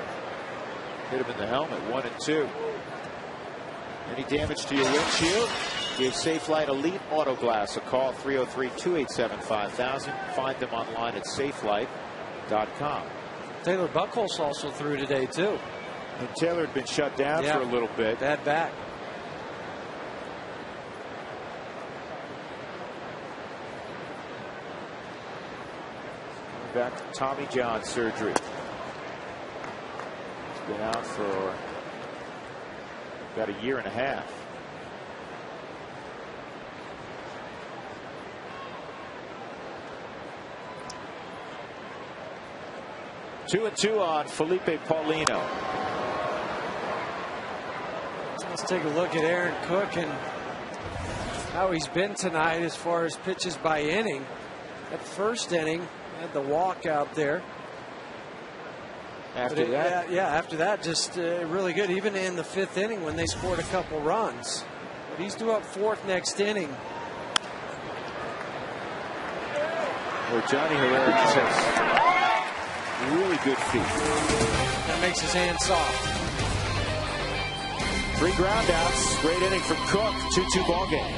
hit him in the helmet. 1-2. Any damage to your windshield? Give Safelite Elite Auto Glass a call. 303-287-5000. Find them online at safelite.com. Taylor Buckholz also threw today too. And Taylor had been shut down for a little bit. Bad back. Back to Tommy John surgery. He's been out for about a year and a half. Two and two on Felipe Paulino. Let's take a look at Aaron Cook and how he's been tonight as far as pitches by inning. That first inning, had the walk out there. After that? Yeah, after that, just really good. Even in the 5th inning when they scored a couple runs. But he's due up 4th next inning. Well, Johnny Herrera just has really good feet. That makes his hand soft. 3 ground outs. Great inning for Cook. 2-2 ball game.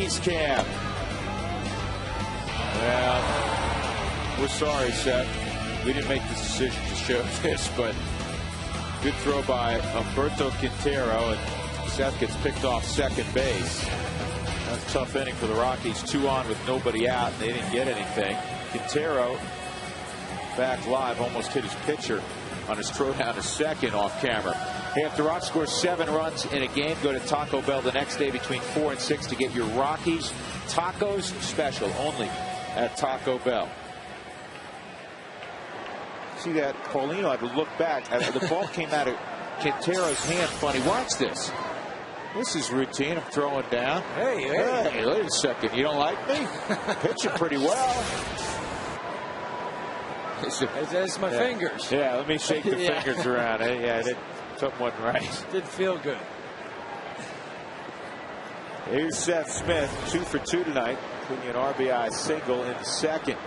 Cam. Well, we're sorry, Seth. We didn't make this decision to show this, but good throw by Humberto Quintero, and Seth gets picked off second base. That's a tough inning for the Rockies. 2 on with nobody out, and they didn't get anything. Quintero back live, almost hit his pitcher on his throw down to second off camera. Hey, if the Rocks score 7 runs in a game, go to Taco Bell the next day between 4 and 6 to get your Rockies tacos special only at Taco Bell. See that Paulino had to look back. The ball came out of Quintero's hand funny. Watch this. This is routine. I'm throwing down. Hey, wait a second. You don't like me? Pitching pretty well. That's my fingers. Yeah, let me shake the fingers around. Yeah, something wasn't right. Didn't feel good. Here's Seth Smith, 2 for 2 tonight, including an RBI single in the second.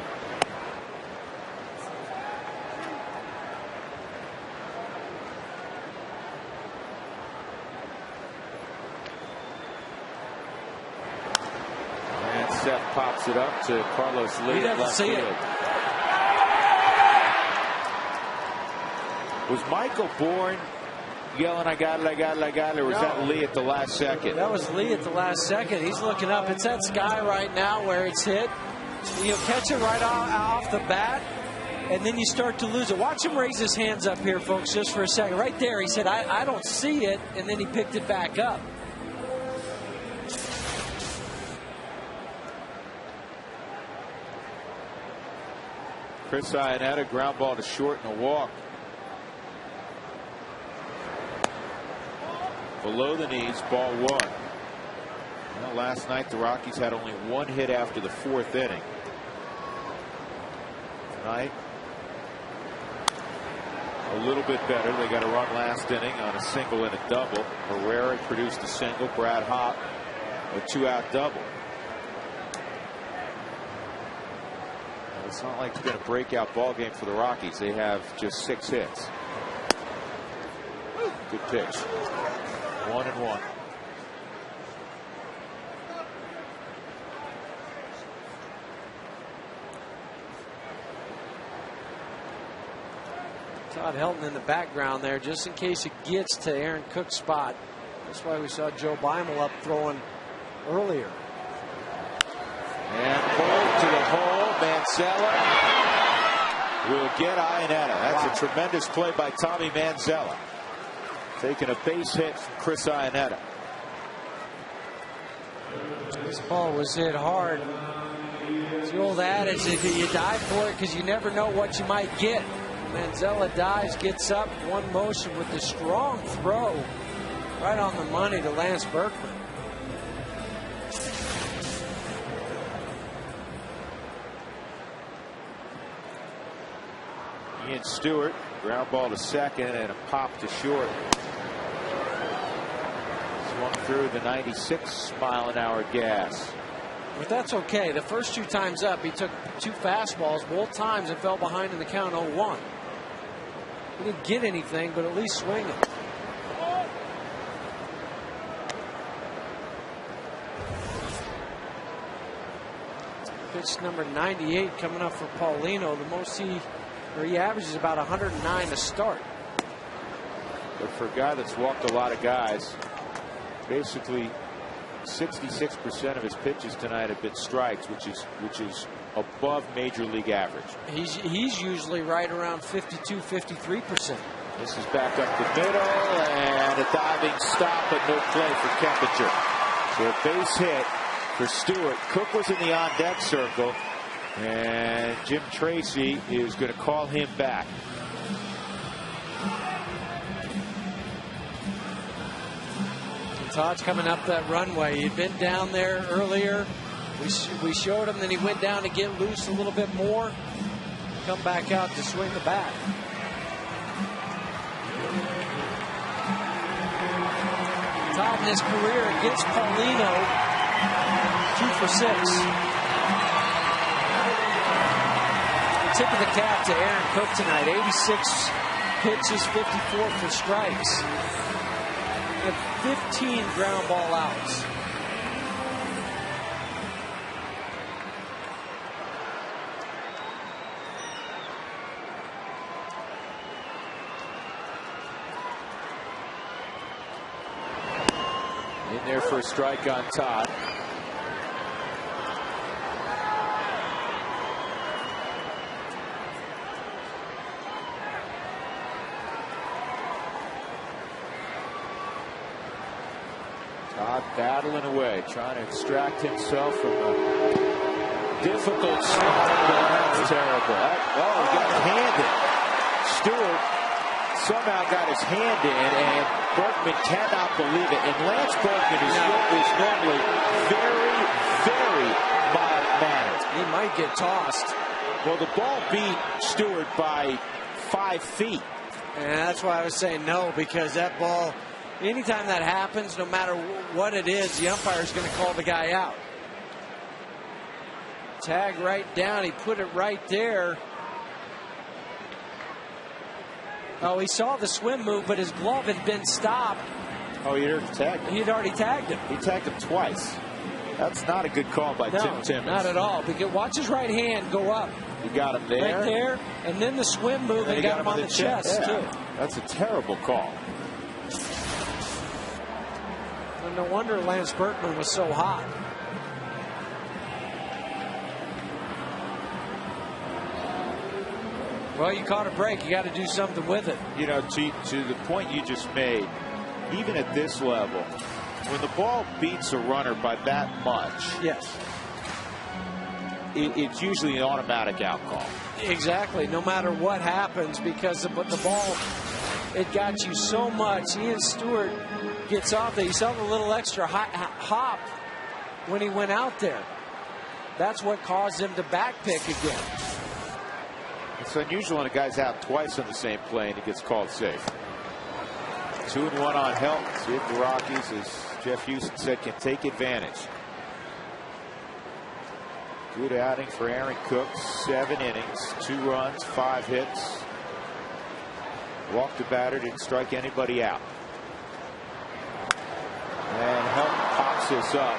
And Seth pops it up to Carlos Lee at left field. Was Michael Bourne yelling, I got it, I got it, I got it, or was that Lee at the last second? That was Lee at the last second. He's looking up. It's that sky right now where it's hit. You'll catch it right off the bat, and then you start to lose it. Watch him raise his hands up here, folks, just for a second. Right there, he said, I don't see it, and then he picked it back up. Chris Iannetta, ground ball to short and a walk. Below the knees, ball 1. Well, last night the Rockies had only 1 hit after the 4th inning. Tonight, a little bit better. They got a run last inning on a single and a double. Herrera produced a single. Brad Hopp a 2-out double. It's not like it's been a breakout ball game for the Rockies. They have just 6 hits. Good pitch. 1-1. Todd Helton in the background there, just in case it gets to Aaron Cook's spot. That's why we saw Joe Beimel up throwing earlier. And pulled to the hole. Manzella will get Iannetta. That's a tremendous play by Tommy Manzella. Taking a base hit from Chris Iannetta. This ball was hit hard. It's the old adage, if you dive for it because you never know what you might get. Manzella dives, gets up, one motion with the strong throw right on the money to Lance Berkman. Ian Stewart, ground ball to second and a pop to short. Swung through the 96-mile-an-hour gas. But that's okay. The first 2 times up, he took 2 fastballs, both times and fell behind in the count 0-1. He didn't get anything, but at least swinging. Pitch number 98 coming up for Paulino. The most he averages about 109 to start. But for a guy that's walked a lot of guys, basically 66% of his pitches tonight have been strikes, which is above major league average. He's usually right around 52, 53%. This is back up the middle and a diving stop, but no play for Kempinger. So a base hit for Stewart. Cook was in the on-deck circle, and Jim Tracy is going to call him back. Todd's coming up that runway. He'd been down there earlier. We showed him, then he went down to get loose a little bit more. Come back out to swing the bat. Todd in his career against Paulino, 2 for 6. Tip of the cap to Aaron Cook tonight. 86 pitches, 54 for strikes. 15 ground ball outs. there for a strike on Todd. Todd battling away, trying to extract himself from a difficult slot. That's terrible. Oh, he got handed. Stewart somehow got his hand in, and Berkman cannot believe it. And Lance Berkman is normally very, very mild-mannered. He might get tossed. Well, the ball beat Stewart by 5 feet. And that's why I was saying no, because that ball, anytime that happens, no matter what it is, the umpire is going to call the guy out. Tag right down. He put it right there. Oh, he saw the swim move, but his glove had been stopped. Oh, he already tagged him. He had already tagged him. He tagged him twice. That's not a good call by Tim Timmons. Not at all. Because watch his right hand go up. You got him there. Right there. And then the swim move and got him on the chest, too. That's a terrible call. And no wonder Lance Berkman was so hot. Well, you caught a break. You got to do something with it. You know, to the point you just made, even at this level, when the ball beats a runner by that much, yes, it's usually an automatic out call. Exactly, no matter what happens, because the ball, it got you so much. Ian Stewart gets off there. You saw the little extra hop when he went out there. That's what caused him to back pick again. It's unusual when a guy's out twice on the same play and he gets called safe. 2-1 on Helton. See if the Rockies, as Jeff Houston said, can take advantage. Good outing for Aaron Cook. 7 innings, 2 runs, 5 hits. Walked the batter, didn't strike anybody out. And Helton pops this up.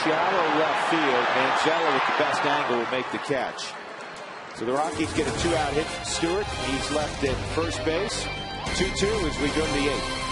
Shallow left field. Manziel with the best angle will make the catch. So the Rockies get a 2-out hit from Stewart. He's left at first base. 2-2 as we go to the 8th.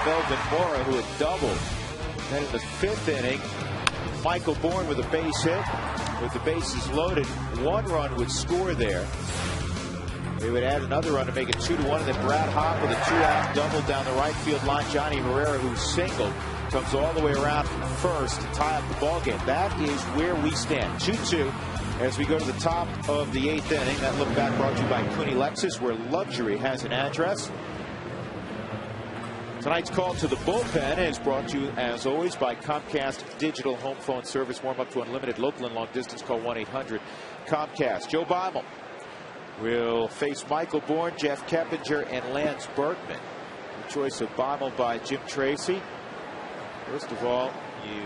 Melvin Mora, who had doubled. Then in the 5th inning, Michael Bourne with a base hit. With the bases loaded, 1 run would score there. They would add another run to make it 2-1, and then Brad Hawk with a 2-out double down the right field line. Johnny Herrera, who singled, comes all the way around from first to tie up the ball game. That is where we stand. 2-2 as we go to the top of the 8th inning. That look back brought to you by Cooney Lexus, where luxury has an address. Tonight's call to the bullpen is brought to you, as always, by Comcast Digital Home Phone Service. Warm up to unlimited local and long distance. Call 1-800-COMCAST. Joe Beimel will face Michael Bourne, Jeff Keppinger, and Lance Berkman. The choice of Beimel by Jim Tracy. First of all, you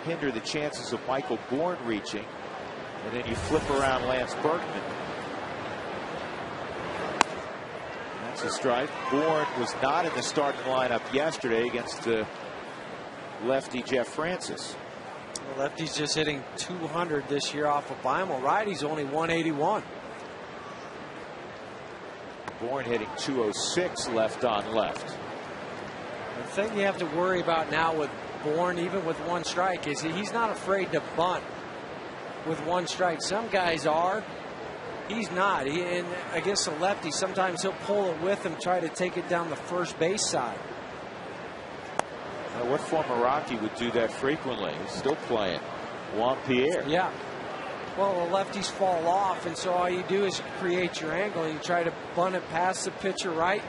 hinder the chances of Michael Bourne reaching, and then you flip around Lance Berkman. That's a strike. Bourne was not in the starting lineup yesterday against the lefty Jeff Francis. Well, lefty's just hitting 200 this year off of Beimel. Righty's only 181. Bourne hitting 206 left on left. The thing you have to worry about now with Bourne, even with one strike, is he's not afraid to bunt with one strike. Some guys are. He's not. And against a lefty, sometimes he'll pull it with him, try to take it down the first base side. What former Rocky would do that frequently? He's still playing. Juan Pierre. Yeah. Well, the lefties fall off, and so all you do is you create your angle, and you try to bunt it past the pitcher right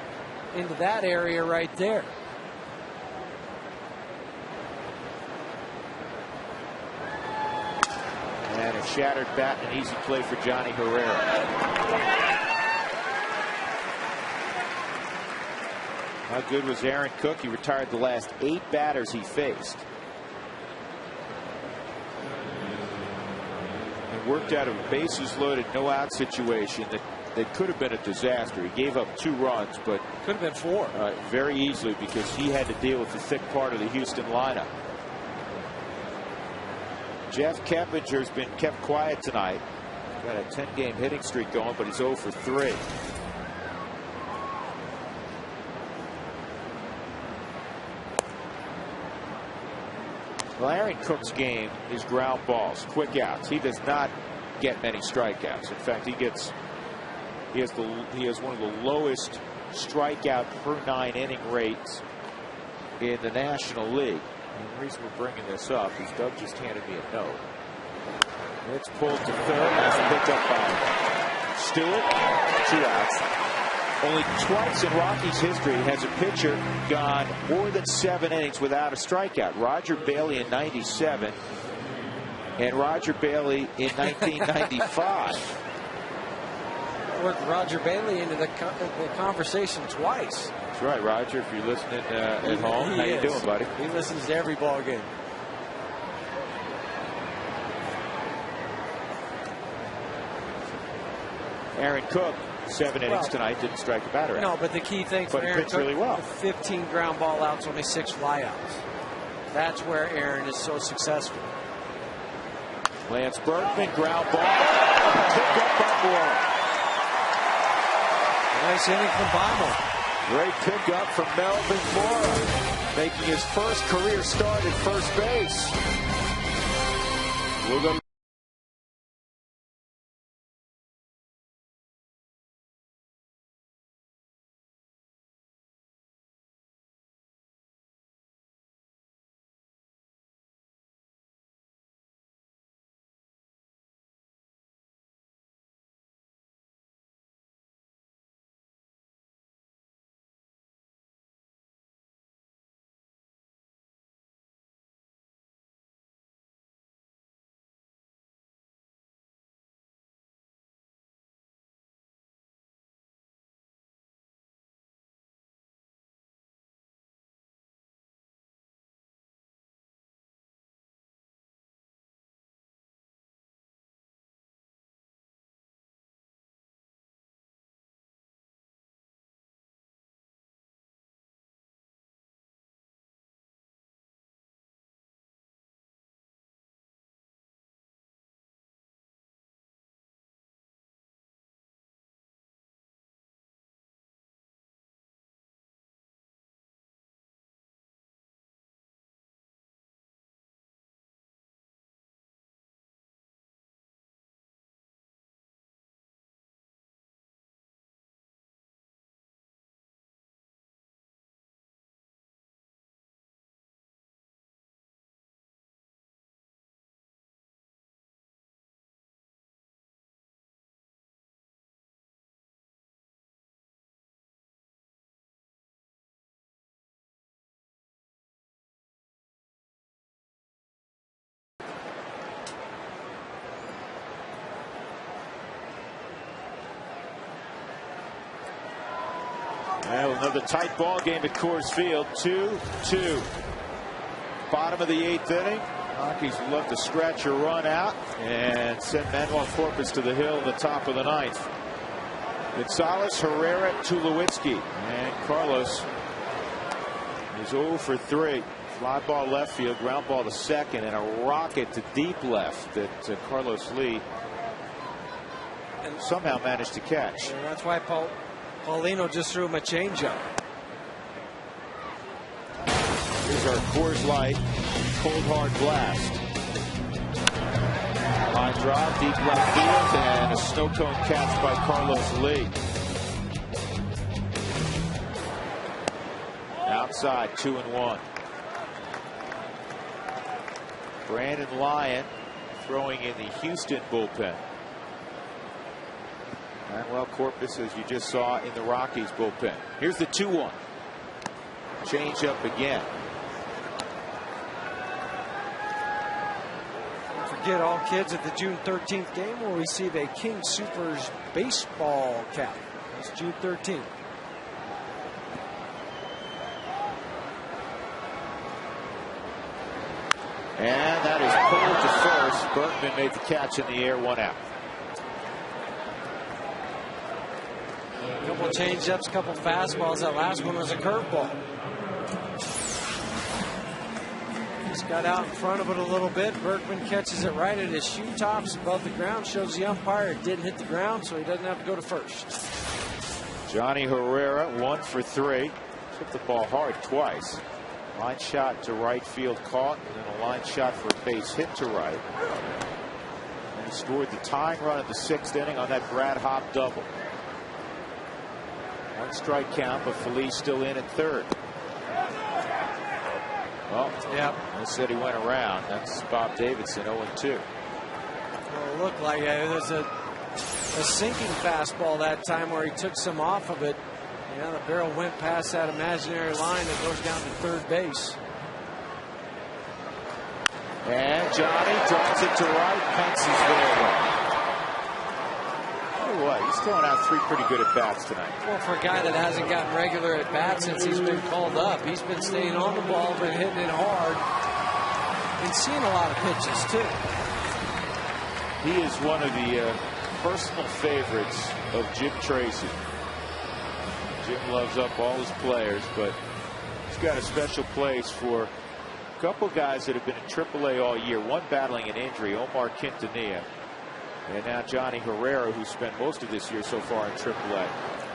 into that area right there. And a shattered bat, an easy play for Johnny Herrera. How good was Aaron Cook? He retired the last 8 batters he faced. And worked out of a bases loaded, no out situation that could have been a disaster. He gave up 2 runs, but could have been 4 very easily, because he had to deal with the thick part of the Houston lineup. Jeff Keppinger's been kept quiet tonight. Got a 10-game hitting streak going, but he's 0 for 3. Well, Aaron Cook's game is ground balls, quick outs. He does not get many strikeouts. In fact, he has one of the lowest strikeout per 9 inning rates in the National League. And the reason we're bringing this up is Doug just handed me a note. It's pulled to third. That's picked up by Stewart. 2 outs. Only twice in Rockies history has a pitcher gone more than 7 innings without a strikeout. Roger Bailey in '97 and Roger Bailey in 1995. Worked Roger Bailey into the conversation twice. That's right, Roger. If you're listening at home, how you doing, buddy? He listens to every ball game. Aaron Cook, 7 innings tonight, didn't strike a batter out. No, but the key thing for Aaron Cook, really well. 15 ground ball outs, only 6 flyouts. That's where Aaron is so successful. Lance Berkman, ground ball, picked up by Bourne. Nice inning from Beimel. Great pickup from Melvin Mora, making his first career start at first base. We'll go Well, another tight ball game at Coors Field. 2-2. Bottom of the 8th inning. Rockies would love to scratch a run out and send Manuel Corpus to the hill in the top of the 9th. Gonzalez, Herrera, Tulowitzki, and Carlos is 0 for 3. Fly ball left field, ground ball to second, and a rocket to deep left that Carlos Lee somehow managed to catch. And that's why Paulino just threw him a changeup. Here's our Coors Light cold hard blast. Line drive, deep left field, and a snow cone catch by Carlos Lee. Outside, 2-1. Brandon Lyon throwing in the Houston bullpen. Manuel Corpus, as you just saw, in the Rockies bullpen. Here's the 2-1. Change up again. Don't forget, all kids at the June 13th game will receive a King Soopers baseball cap. That's June 13th. And that is pulled to first. Bergman made the catch in the air, 1 out. A couple change-ups, a couple fastballs. That last one was a curveball. Just got out in front of it a little bit. Bergman catches it right at his shoe tops above the ground. Shows the umpire it didn't hit the ground, so he doesn't have to go to first. Johnny Herrera, 1 for 3. Hit the ball hard twice. Line shot to right field caught, and then a line shot for a base hit to right. And he scored the tying run in the 6th inning on that Brad Hopp double. 1 strike count, but Felice still in at 3rd. Well, yeah, they said he went around. That's Bob Davidson, 0-2. Well, it looked like it was a sinking fastball that time where he took some off of it. Yeah, the barrel went past that imaginary line that goes down to 3rd base. And Johnny drives it to right. Pence is there. Tell you what, he's throwing out 3 pretty good at bats tonight. Well, for a guy that hasn't gotten regular at bats since he's been called up, he's been staying on the ball, been hitting it hard, and seeing a lot of pitches too. He is one of the personal favorites of Jim Tracy. Jim loves up all his players, but he's got a special place for a couple guys that have been in AAA all year. One battling an injury, Omar Quintanilla, and now Johnny Herrera, who spent most of this year so far in AAA.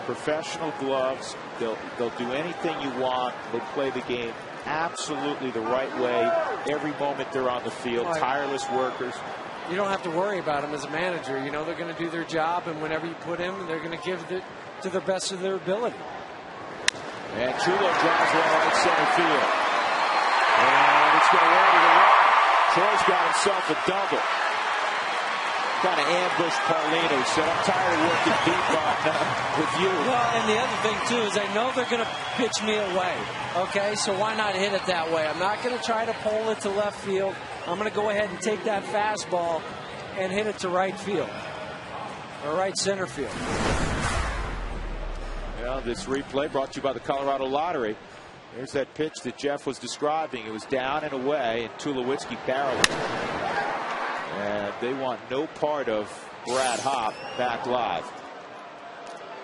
Professional gloves. They'll do anything you want. They play the game absolutely the right way every moment they're on the field. Tireless workers. You don't have to worry about them as a manager. You know they're going to do their job, and whenever you put in, they're going to give it to the best of their ability. And Chulo drives one right center field. And it's going to roll to the right. Troy's got himself a double. Kind of ambushed Paulino. He said, I'm tired of working deep with you. Well, and the other thing, too, is I know they're going to pitch me away. Okay, so why not hit it that way? I'm not going to try to pull it to left field. I'm going to go ahead and take that fastball and hit it to right field. Or right center field. Well, this replay brought to you by the Colorado Lottery. There's that pitch that Jeff was describing. It was down and away, and Tulowitzki barreled. And they want no part of Brad Hopp back live.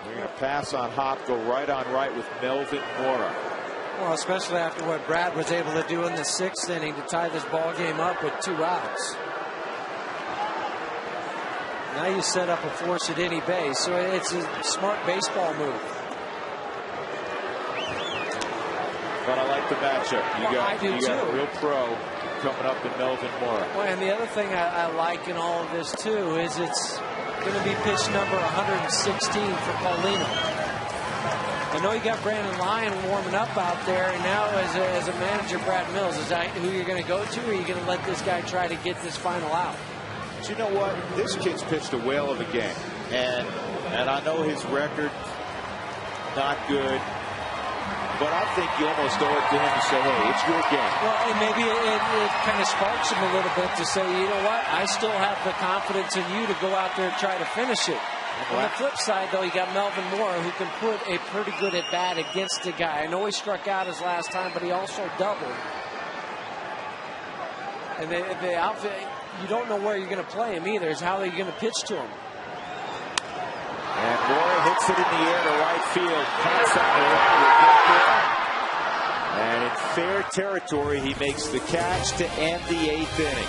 They're going to pass on Hopp, go right on right with Melvin Mora. Well, especially after what Brad was able to do in the 6th inning to tie this ball game up with 2 outs. Now you set up a force at any base, so it's a smart baseball move. But I like the matchup. You got a real pro coming up in Melvin Mora. Well, and the other thing I like in all of this, too, is it's going to be pitch number 116 for Paulino. I know you got Brandon Lyon warming up out there, and now as a manager, Brad Mills, is that who you're going to go to, or are you going to let this guy try to get this final out? But you know what? This kid's pitched a whale of a game, and I know his record not good. But I think you almost owe it to him to say, hey, it's your game. Well, and maybe it kind of sparks him a little bit to say, you know what, I still have the confidence in you to go out there and try to finish it. On the flip side, though, you got Melvin Moore, who can put a pretty good at bat against the guy. I know he struck out his last time, but he also doubled. And the outfit, you don't know where you're going to play him either. Is how are you going to pitch to him? And Moore hits it in the air to right field. Counts on the run. And in fair territory, he makes the catch to end the 8th inning.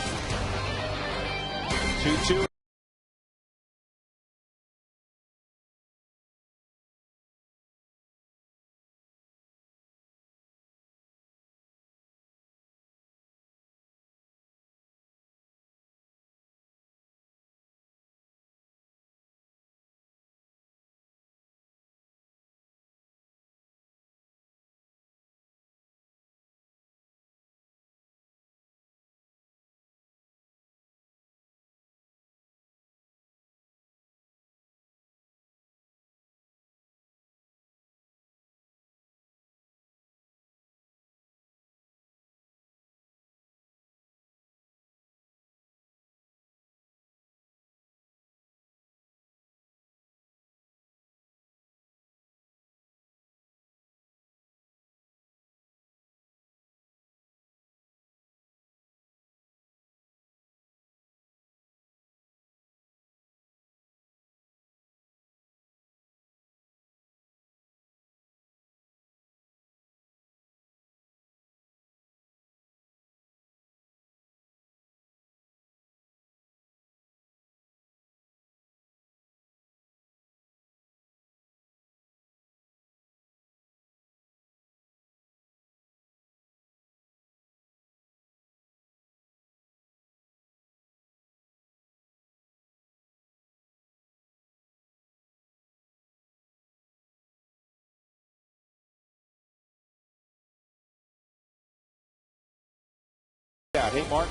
2-2. Hey, Mark.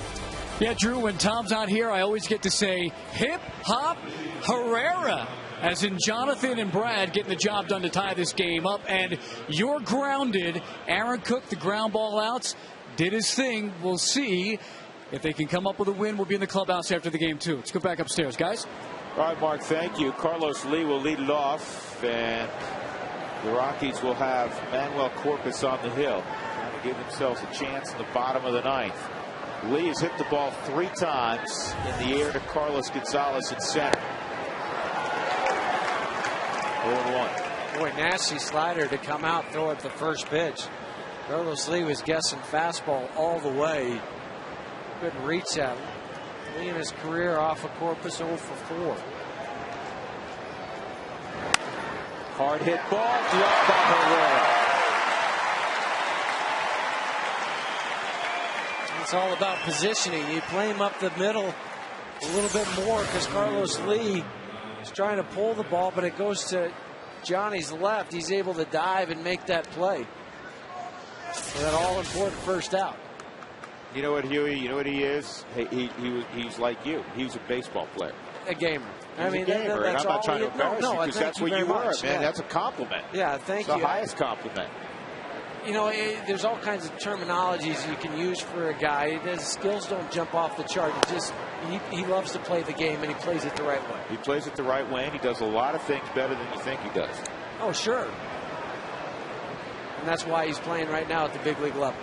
Yeah, Drew, when Tom's out here, I always get to say, hip hop Herrera, as in Jonathan and Brad getting the job done to tie this game up. And you're grounded. Aaron Cook, the ground ball outs, did his thing. We'll see if they can come up with a win. We'll be in the clubhouse after the game, too. Let's go back upstairs, guys. All right, Mark, thank you. Carlos Lee will lead it off, and the Rockies will have Manuel Corpus on the hill, trying to give themselves a chance in the bottom of the 9th. Lee has hit the ball 3 times in the air to Carlos Gonzalez in center. 0-1. Boy, nasty slider to come out, throw at the first pitch. Carlos Lee was guessing fastball all the way. Couldn't reach that. Lee in his career off of Corpus 0 for 4. Hard hit ball, dropped by Herrera. It's all about positioning. You play him up the middle a little bit more because Carlos Lee is trying to pull the ball, but it goes to Johnny's left. He's able to dive and make that play. For that all-important first out. You know what, Huey? You know what he is? He's like you. He was a baseball player. A gamer. He's a gamer, and I'm not trying to embarrass you because that's what you were, man. Yeah. That's a compliment. Yeah, thank you. It's the highest compliment. You know, there's all kinds of terminologies you can use for a guy. His skills don't jump off the chart. It just he loves to play the game, and he plays it the right way. He plays it the right way, and he does a lot of things better than you think he does. Oh, sure. And that's why he's playing right now at the big league level.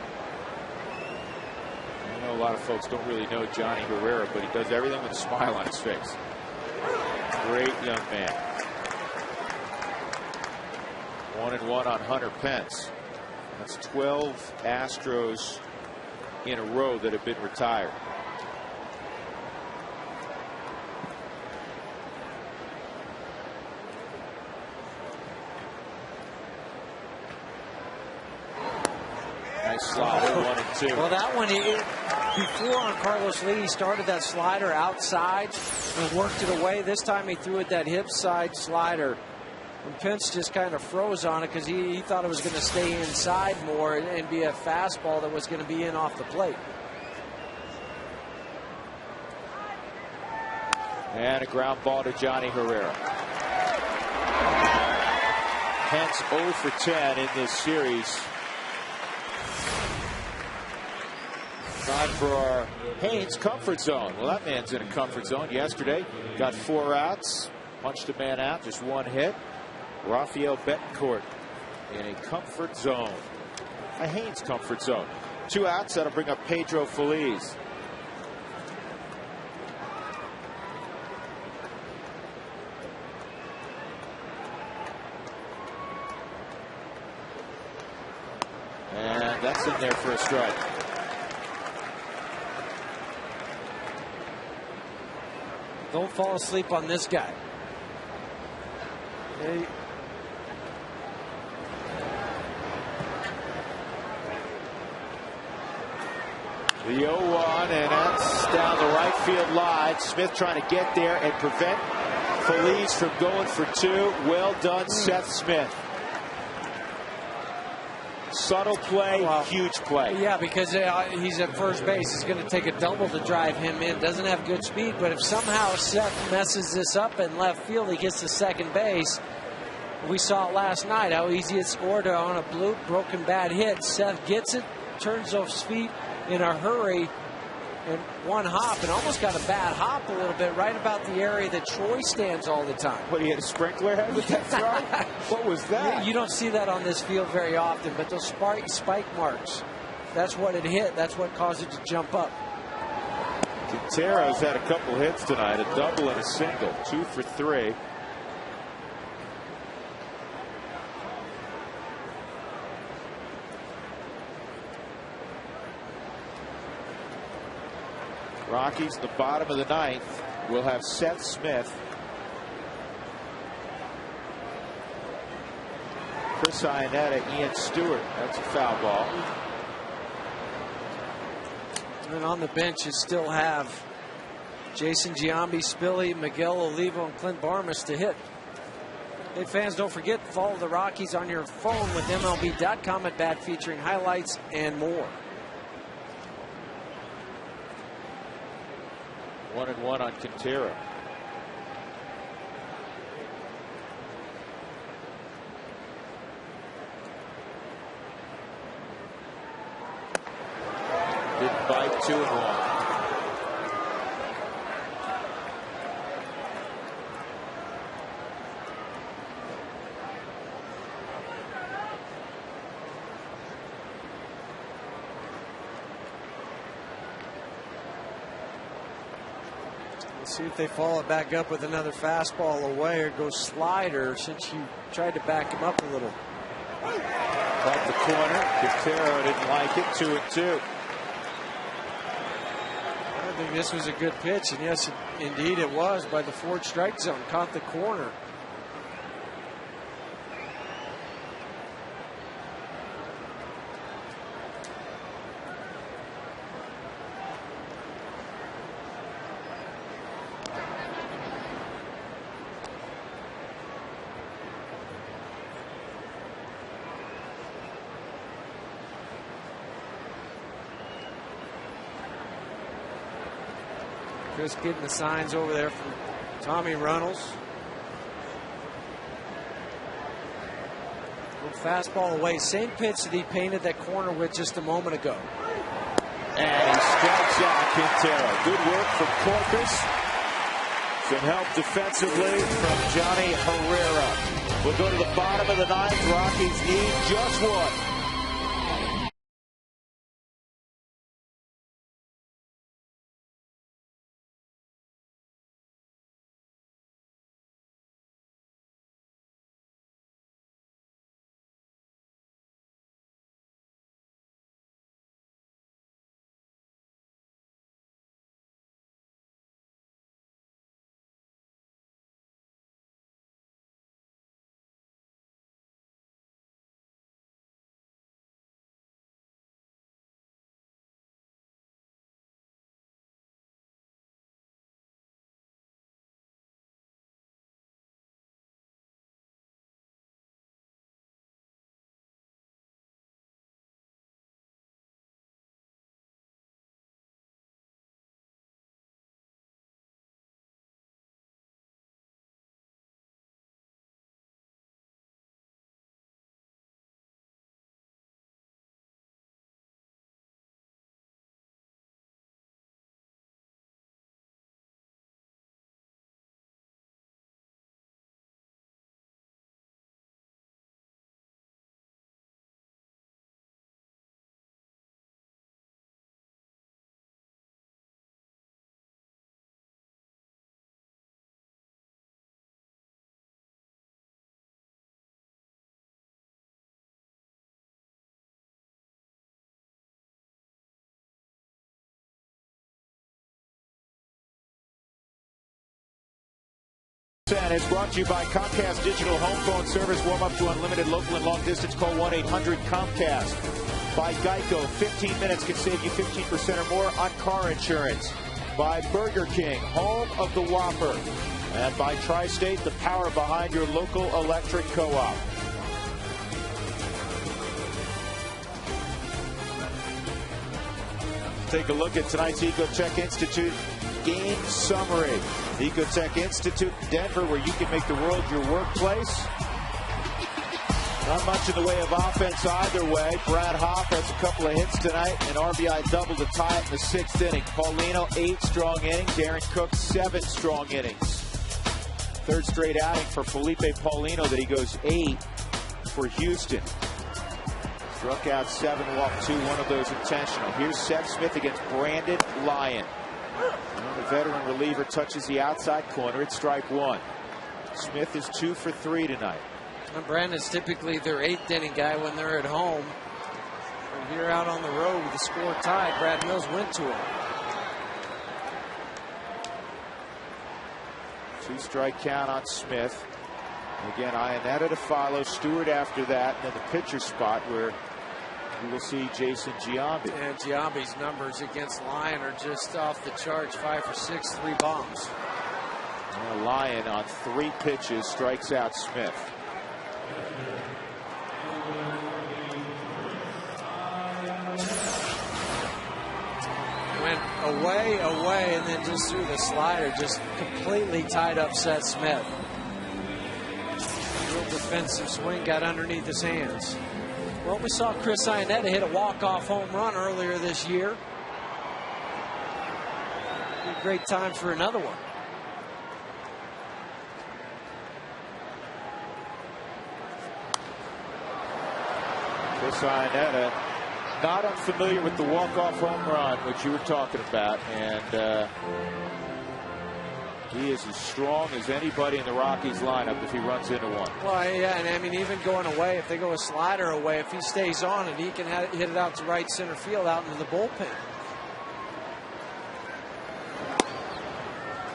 I know a lot of folks don't really know Johnny Herrera, but he does everything with a smile on his face. Great young man. 1-1 on Hunter Pence. That's 12 Astros in a row that have been retired. Nice slide, 1-2. Well, that one, before on Carlos Lee, he started that slider outside and worked it away. This time he threw it that hip side slider. And Pence just kind of froze on it because he thought it was going to stay inside more and be a fastball that was going to be in off the plate. And a ground ball to Johnny Herrera. Pence 0 for 10 in this series. Time for our Haynes comfort zone. Well, that man's in a comfort zone yesterday. Got 4 outs. Punched a man out, just one hit. Rafael Betancourt in a comfort zone. A Haynes comfort zone. 2 outs, that'll bring up Pedro Feliz. And that's in there for a strike. Don't fall asleep on this guy. Hey. The 0-1, and that's down the right field line. Smith trying to get there and prevent Feliz from going for 2. Well done, Seth Smith. Subtle play, huge play. Yeah, because he's at first base. He's going to take a double to drive him in. Doesn't have good speed, but if somehow Seth messes this up in left field, he gets to second base. We saw it last night, how easy it scored on a broken bad hit. Seth gets it, turns off his feet in a hurry, and one hop, and almost got a bad hop a little bit right about the area that Troy stands all the time. What, he had a sprinkler head with that throw? What was that? You don't see that on this field very often, but those spike marks, that's what it hit. That's what caused it to jump up. Quintero's had a couple hits tonight, a double and a single, 2 for 3. Rockies, the bottom of the 9th, will have Seth Smith, Chris Iannetta, Ian Stewart. That's a foul ball. And on the bench, you still have Jason Giambi, Spilly, Miguel Olivo, and Clint Barmas to hit. Hey, fans, don't forget, follow the Rockies on your phone with MLB.com at bat, featuring highlights and more. 1-1 on Quintero. Didn't bite, 2-1. See if they follow it back up with another fastball away or go slider, since you tried to back him up a little. Caught the corner. Quintero didn't like it. 2-2. I think this was a good pitch, and yes, indeed it was, by the 4th strike zone. Caught the corner. Just getting the signs over there from Tommy Runnels. Little fastball away. Same pitch that he painted that corner with just a moment ago. And he strikes out Quintero. Good work from Corpus. Some help defensively from Johnny Herrera. We'll go to the bottom of the 9th. Rockies need just one. And it's brought to you by Comcast Digital Home Phone Service. Warm up to unlimited local and long distance. Call 1-800-COMCAST. By Geico, 15 minutes can save you 15% or more on car insurance. By Burger King, home of the Whopper. And by Tri-State, the power behind your local electric co-op. Take a look at tonight's Ecotech Institute game summary. Ecotech Institute in Denver, where you can make the world your workplace. Not much in the way of offense either way. Brad Hoff has a couple of hits tonight, an RBI double to tie it in the 6th inning. Paulino, 8 strong innings. Aaron Cook, 7 strong innings. Third straight outing for Felipe Paulino that he goes 8 for Houston. Struck out 7, walked 2, one of those intentional. Here's Seth Smith against Brandon Lyon. The veteran reliever touches the outside corner. It's strike 1. Smith is 2 for 3 tonight. And Brandon's typically their 8th inning guy when they're at home. But here out on the road with the score tied, Brad Mills went to him. 2-strike count on Smith. Again, Ionetta to follow, Stewart after that, and then the pitcher spot where you will see Jason Giambi. And Giambi's numbers against Lyon are just off the charts. 5 for 6, 3 bombs. And Lyon on 3 pitches strikes out Smith. Went away, and then just threw the slider. Just completely tied up Seth Smith. Real defensive swing got underneath his hands. Well, we saw Chris Ionetta hit a walk-off home run earlier this year. Be a great time for another one. Chris Ionetta, not unfamiliar with the walk-off home run, which you were talking about, and he is as strong as anybody in the Rockies lineup if he runs into one. Well, yeah, and I mean, even going away, if they go a slider away, if he stays on it, he can hit it out to right center field, out into the bullpen.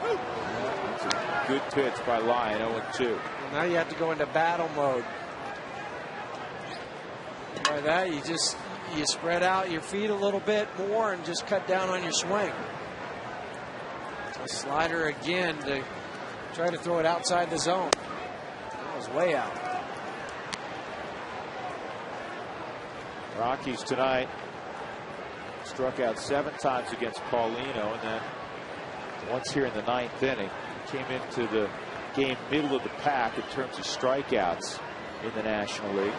That's a good pitch by Lyon, 0-2. Well, now you have to go into battle mode. By that, you spread out your feet a little bit more and just cut down on your swing. A slider again to try to throw it outside the zone. That was way out. Rockies tonight struck out 7 times against Paulino, and then once here in the 9th inning. Came into the game middle of the pack in terms of strikeouts in the National League.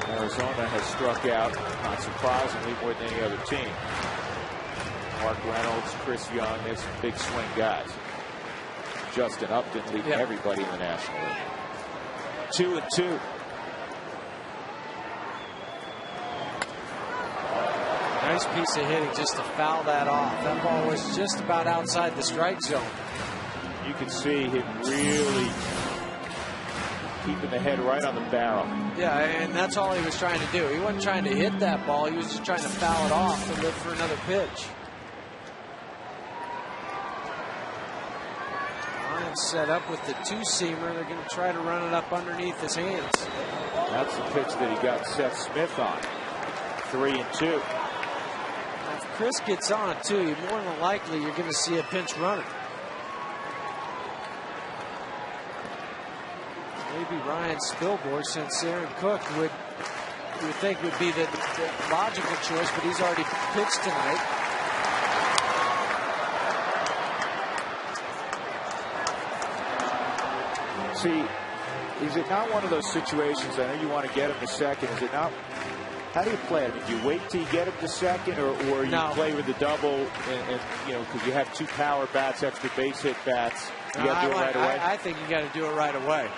Arizona has struck out, not surprisingly, more than any other team. Mark Reynolds, Chris Young, there's some big swing guys. Justin Upton leading everybody in the National League. 2-2. Nice piece of hitting just to foul that off. That ball was just about outside the strike zone. You can see him really keeping the head right on the barrel. Yeah, and that's all he was trying to do. He wasn't trying to hit that ball. He was just trying to foul it off and look for another pitch. Lions set up with the 2-seamer. They're going to try to run it up underneath his hands. That's the pitch that he got Seth Smith on. 3-2. If Chris gets on it, too, more than likely you're going to see a pinch runner. Maybe Ryan Spilborn, since Aaron Cook you would think would be the logical choice, but he's already pitched tonight. See, is it not one of those situations, I know you want to get him to second, is it not? How do you play it? Do you wait till you get him to second, or you play with the double, and you know, because you have 2 power bats, extra base hit bats, you got to do it right away? I think you got to do it right away.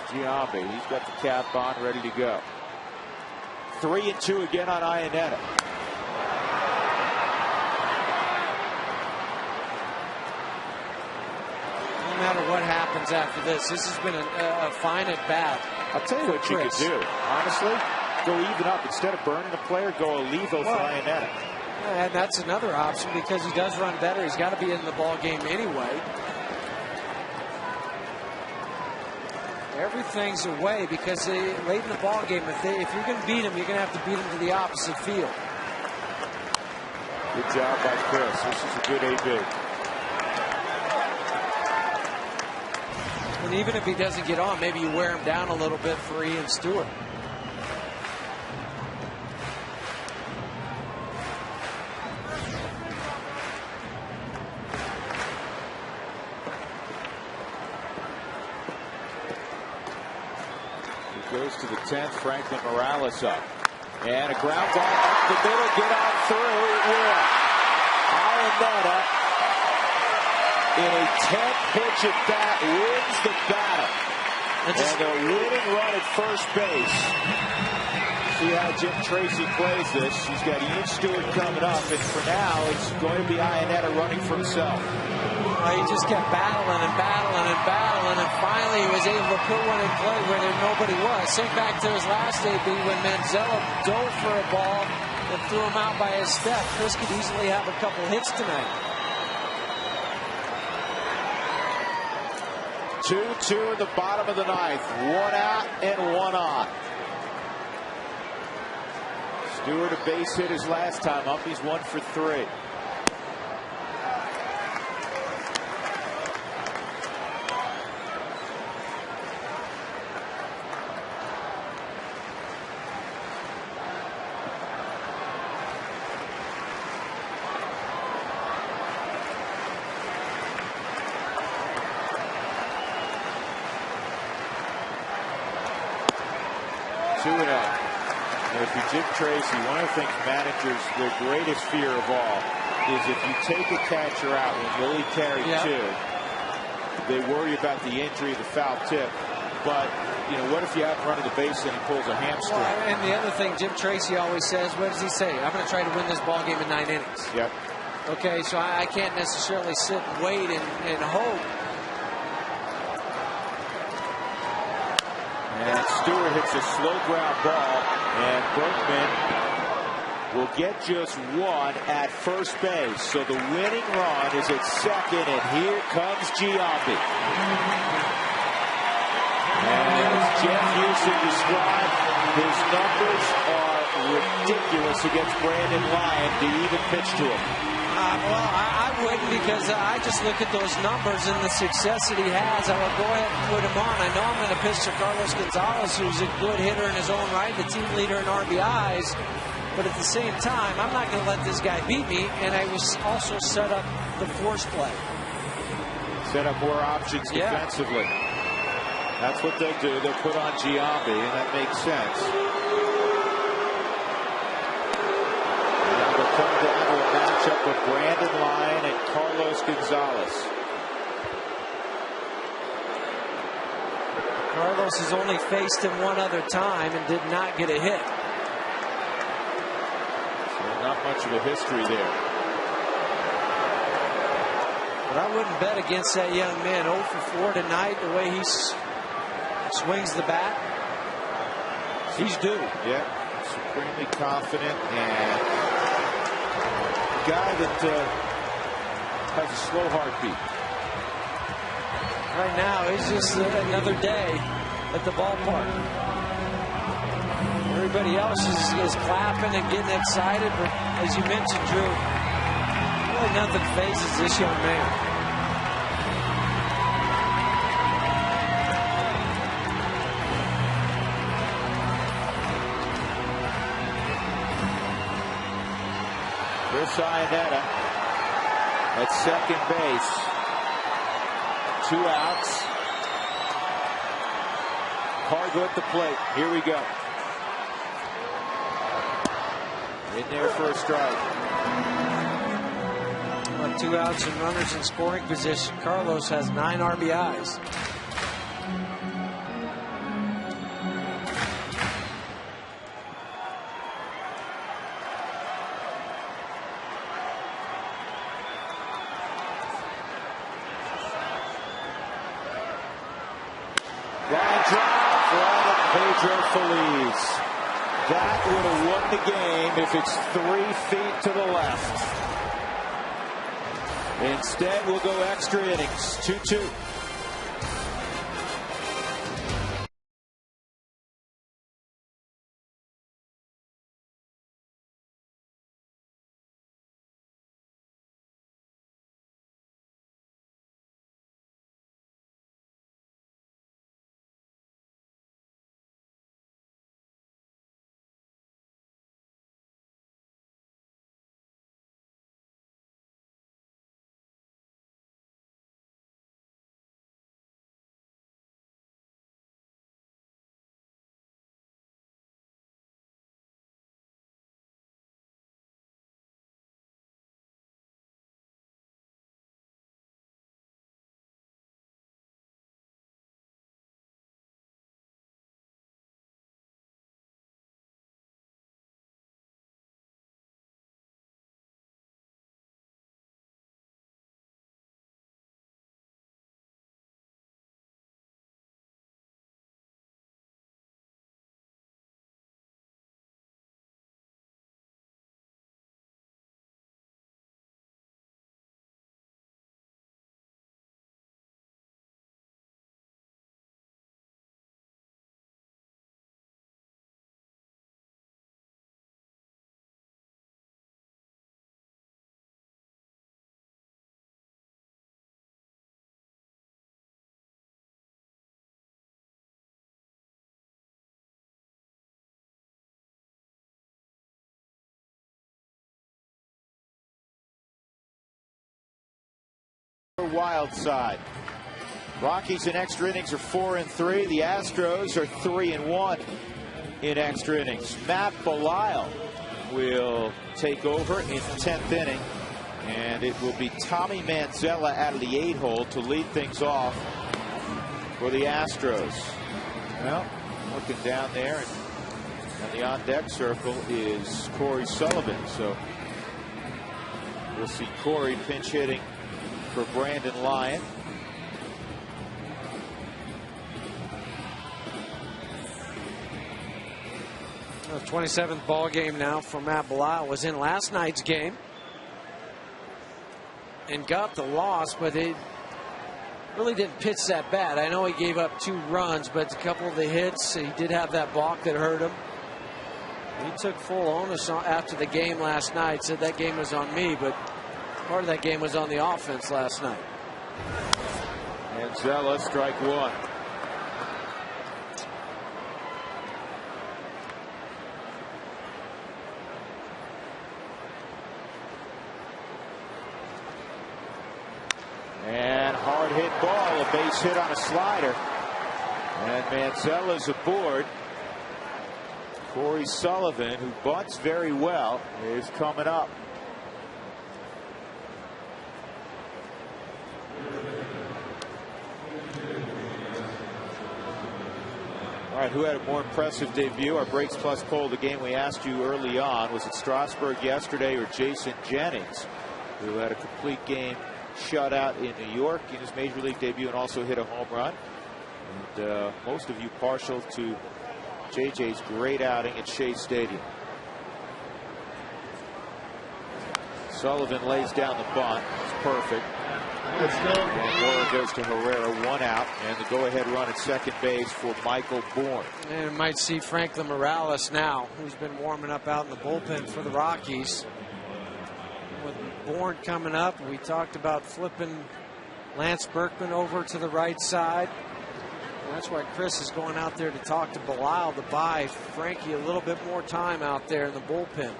Giambi, he's got the cap on, ready to go. 3-2 again on Ionetta. No matter what happens after this has been a fine at bat. I'll tell you what you could do. Honestly, go even up. Instead of burning the player, go Olivo for Ionetta. And that's another option because he does run better. He's got to be in the ball game anyway. Everything's away because late in the ball game, if you're going to beat him, you're going to have to beat him to the opposite field. Good job by Chris. This is a good AB. And even if he doesn't get on, maybe you wear him down a little bit for Ian Stewart. Goes to the 10th. Franklin Morales up. And a ground ball up the middle. Get on through. Yeah. Ayanetta in a 10th pitch at bat wins the battle. And a winning run at first base. See how Jim Tracy plays this. She's got Ian Stewart coming up. And for now, it's going to be Ayanetta running for himself. He just kept battling and battling and battling, and finally he was able to put one in play where there nobody was. Think back to his last AB when Manzella dove for a ball and threw him out by his step. Chris could easily have a couple hits tonight. 2-2 in the bottom of the ninth. One out and one on. Stewart a base hit his last time up. He's 1 for 3. If you're Jim Tracy, one of the things managers, their greatest fear of all is if you take a catcher out when Willie carried 2, they worry about the injury, the foul tip. But, you know, what if you have run of the base and he pulls a hamstring? Well, and the other thing Jim Tracy always says, what does he say? I'm going to try to win this ball game in 9 innings. Yep. Okay, so I can't necessarily sit and wait and hope. And Stewart hits a slow ground ball, and Berkman will get just 1 at first base. So the winning run is at second, and here comes Giambi. And as Jeff Houston described, his numbers are ridiculous against Brandon Lyon to even pitch to him. Well, I wouldn't, because I just look at those numbers and the success that he has. I would go ahead and put him on. I know I'm going to pitch to Carlos Gonzalez, who's a good hitter in his own right, the team leader in RBIs. But at the same time, I'm not going to let this guy beat me. And I was also set up the force play. Set up more options defensively. That's what they'll do. They'll put on Giambi, and that makes sense. They'll come down to a matchup with Brandon Lyon and Carlos Gonzalez. Carlos has only faced him one other time and did not get a hit. So not much of a history there. But I wouldn't bet against that young man. 0 for 4 tonight, the way he swings the bat. He's due. Yeah, supremely confident and a guy that has a slow heartbeat. Right now, it's just another day at the ballpark. Everybody else is clapping and getting excited, but as you mentioned, Drew, really nothing phases this young man. Chris Ayanetta at second base. 2 outs. Cargo at the plate. Here we go. In there for a strike. 2 outs and runners in scoring position. Carlos has 9 RBIs. That would have won the game if it's 3 feet to the left. Instead, we'll go extra innings. 2-2. Wild side. Rockies in extra innings are 4-3. The Astros are 3-1 in extra innings. Matt Belisle will take over in the 10th inning, and it will be Tommy Manzella out of the 8-hole to lead things off for the Astros. Well, looking down there, and the on-deck circle is Corey Sullivan. So we'll see Corey pinch hitting for Brandon Lyon. The 27th ball game now for Matt Belisle. Was in last night's game and got the loss, but it really didn't pitch that bad. I know he gave up 2 runs, but a couple of the hits, he did have that balk that hurt him. He took full onus after the game last night, said that game was on me, but part of that game was on the offense last night. Manzella, strike 1. And hard hit ball, a base hit on a slider. And Manzella's aboard. Corey Sullivan, who bunts very well, is coming up. All right, who had a more impressive debut? Our Breaks Plus poll, the game we asked you early on, was it Strasburg yesterday or Jason Jennings, who had a complete game shutout in New York in his major league debut and also hit a home run? And most of you partial to JJ's great outing at Shea Stadium. Sullivan lays down the bunt. It's perfect. And Mora goes to Herrera, 1 out, and the go-ahead run at second base for Michael Bourne. And we might see Franklin Morales now, who's been warming up out in the bullpen for the Rockies. With Bourne coming up, we talked about flipping Lance Berkman over to the right side. And that's why Chris is going out there to talk to Belisle to buy Frankie a little bit more time out there in the bullpen.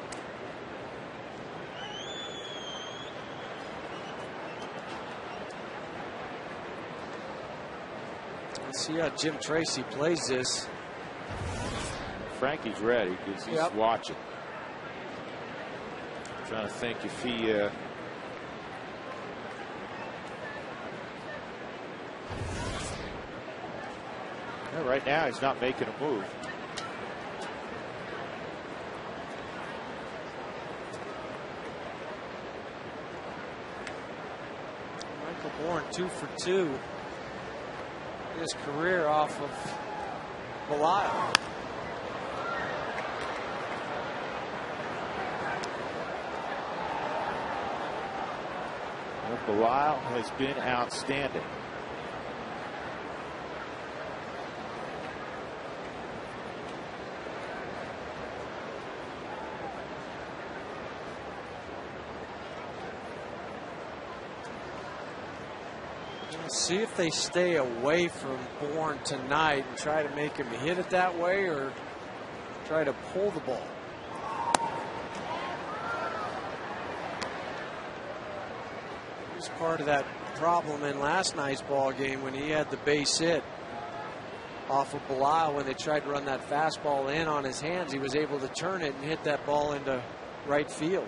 Let's see how Jim Tracy plays this. Frankie's ready because he's watching. Trying to think if he right now he's not making a move. Michael Bourne 2 for 2 in his career off of Belisle. Belial has been outstanding. See if they stay away from Bourne tonight and try to make him hit it that way or try to pull the ball. It was part of that problem in last night's ball game when he had the base hit off of Belial when they tried to run that fastball in on his hands. He was able to turn it and hit that ball into right field.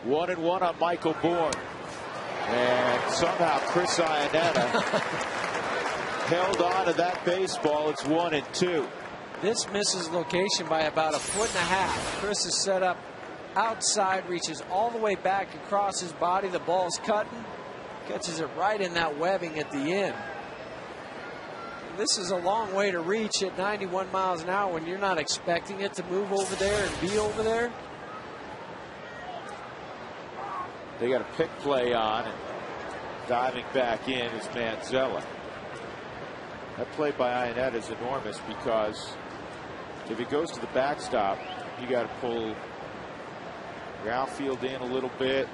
One and one on Michael Bourne. And somehow Chris Iannetta held on to that baseball. It's 1-2. This misses location by about 1.5 feet. Chris is set up outside, reaches all the way back across his body. The ball's cutting, catches it right in that webbing at the end. This is a long way to reach at 91 miles an hour when you're not expecting it to move over there and be over there. They got a pick play on, and diving back in is Manzella. That play by Iannetta is enormous because if it goes to the backstop, you got to pull your outfield in a little bit,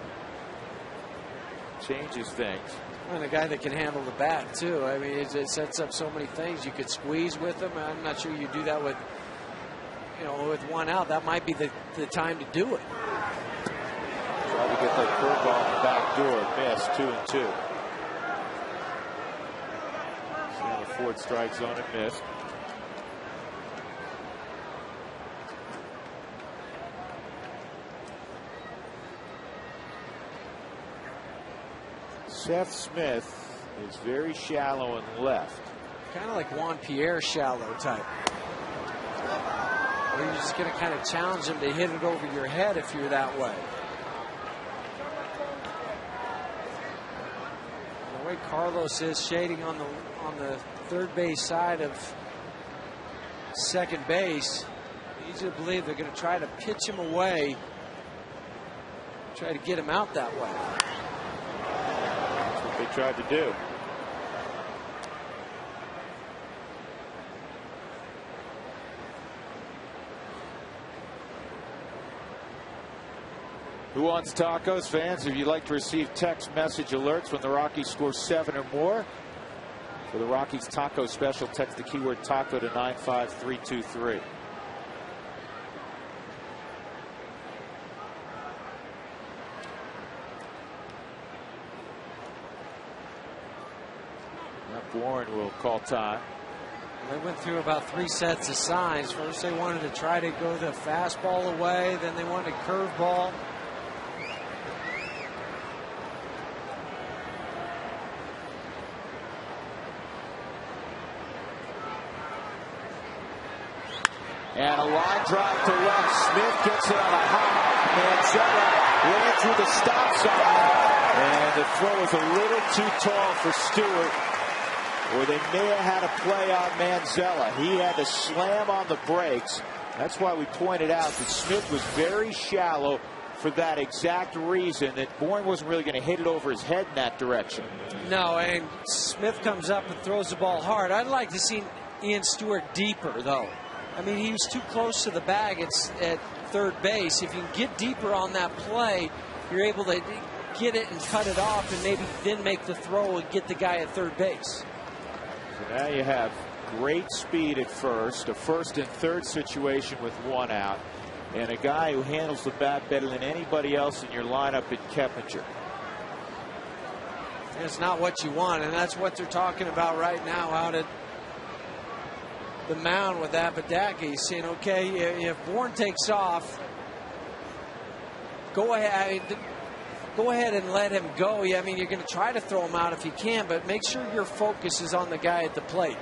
changes things. And a guy that can handle the bat too. I mean, it sets up so many things. You could squeeze with him. I'm not sure you do that with, with one out. That might be the time to do it. Tried to get that curveball in the back door. Missed. 2-2. So the fourth strike zone and missed. Seth Smith is very shallow and left. Kind of like Juan Pierre shallow type. Or you're just going to kind of challenge him to hit it over your head if you're that way. The way Carlos is shading on the third base side of second base, easy to believe they're going to try to pitch him away, try to get him out that way. That's what they tried to do. Who Wants Tacos? Fans, if you'd like to receive text message alerts when the Rockies score 7 or more, for the Rockies taco special, text the keyword taco to 95323. Bourne will call time. They went through about 3 sets of signs. First they wanted to try to go the fastball away, then they wanted curveball. And a line drive to left. Smith gets it on a hop. Manzella ran through the stop sign. And the throw is a little too tall for Stewart. Or they may have had a play on Manzella. He had to slam on the brakes. That's why we pointed out that Smith was very shallow for that exact reason, that Bourne wasn't really going to hit it over his head in that direction. No, and Smith comes up and throws the ball hard. I'd like to see Ian Stewart deeper, though. I mean, he was too close to the bag at third base. If you can get deeper on that play, you're able to get it and cut it off and maybe then make the throw and get the guy at third base. So now you have great speed at first, a first and third situation with 1 out, and a guy who handles the bat better than anybody else in your lineup in Keppinger. It's not what you want, and that's what they're talking about right now out at the mound with Apodaca. He's saying, okay, if Bourne takes off, go ahead and let him go. I mean, you're going to try to throw him out if you can, but make sure your focus is on the guy at the plate.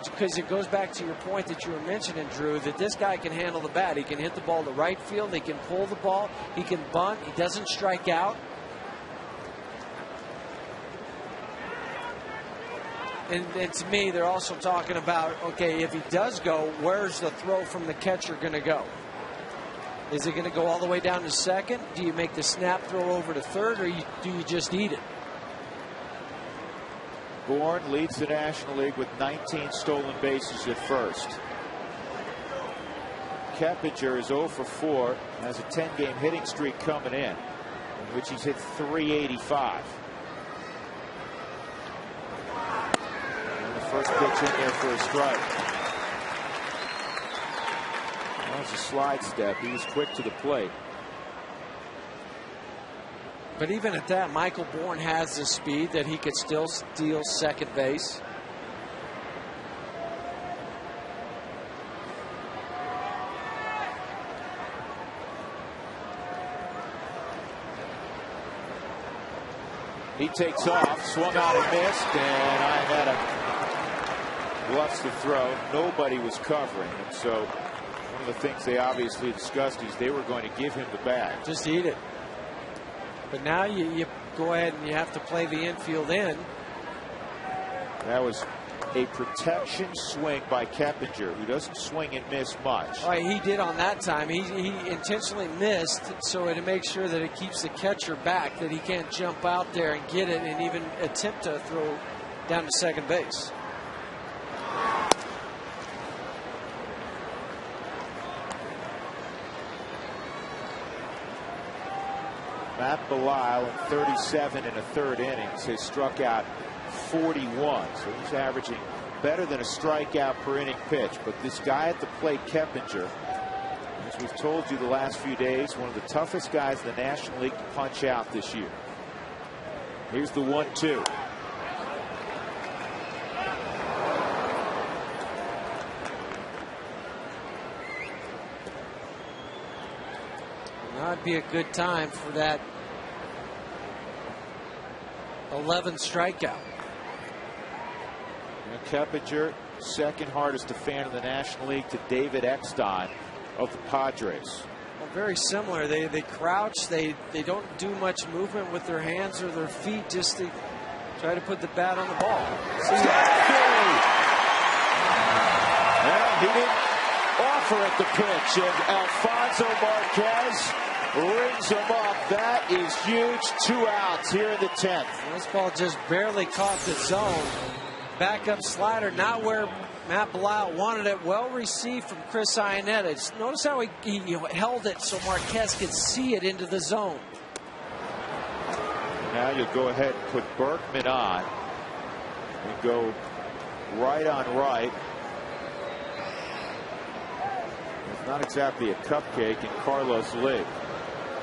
Because it goes back to your point that you were mentioning, Drew, that this guy can handle the bat. He can hit the ball to right field. He can pull the ball. He can bunt. He doesn't strike out. And to me, they're also talking about, okay, if he does go, where's the throw from the catcher going to go? Is it going to go all the way down to second? Do you make the snap throw over to third, or do you just eat it? Bourne leads the National League with 19 stolen bases at first. Keppinger is 0 for 4, has a 10-game hitting streak coming in which he's hit .385. And the first pitch in there for a strike. That was a slide step. He was quick to the plate. But even at that, Michael Bourne has the speed that he could still steal second base. He takes off, swung out and missed, and Iannetta bluffs the throw. Nobody was covering him, so one of the things they obviously discussed is they were going to give him the bag. Just eat it. But now you go ahead and you have to play the infield in. That was a protection swing by Keppinger, who doesn't swing and miss much. All right, he did on that time. He intentionally missed so to make sure that it keeps the catcher back, that he can't jump out there and get it and even attempt to throw down to second base. Matt Belisle in 37 and a third innings has struck out 41, so he's averaging better than a strikeout per inning pitch. But this guy at the plate, Keppinger, as we've told you the last few days, one of the toughest guys in the National League to punch out this year. Here's the 1-2. Now would be a good time for that 11th strikeout. Keppinger, second hardest to fan in the National League to David Eckstein of the Padres. Well, very similar. They crouch. They don't do much movement with their hands or their feet, just to try to put the bat on the ball. Well, he didn't offer at the pitch, and Alfonso Marquez rings him up. That is huge. 2 outs here in the 10th. This ball just barely caught the zone. Backup slider, not where Matt Belisle wanted it. Well received from Chris Iannetta. Notice how he held it so Marquez could see it into the zone. Now you'll go ahead and put Berkman on and go right on right. It's not exactly a cupcake in Carlos Lee.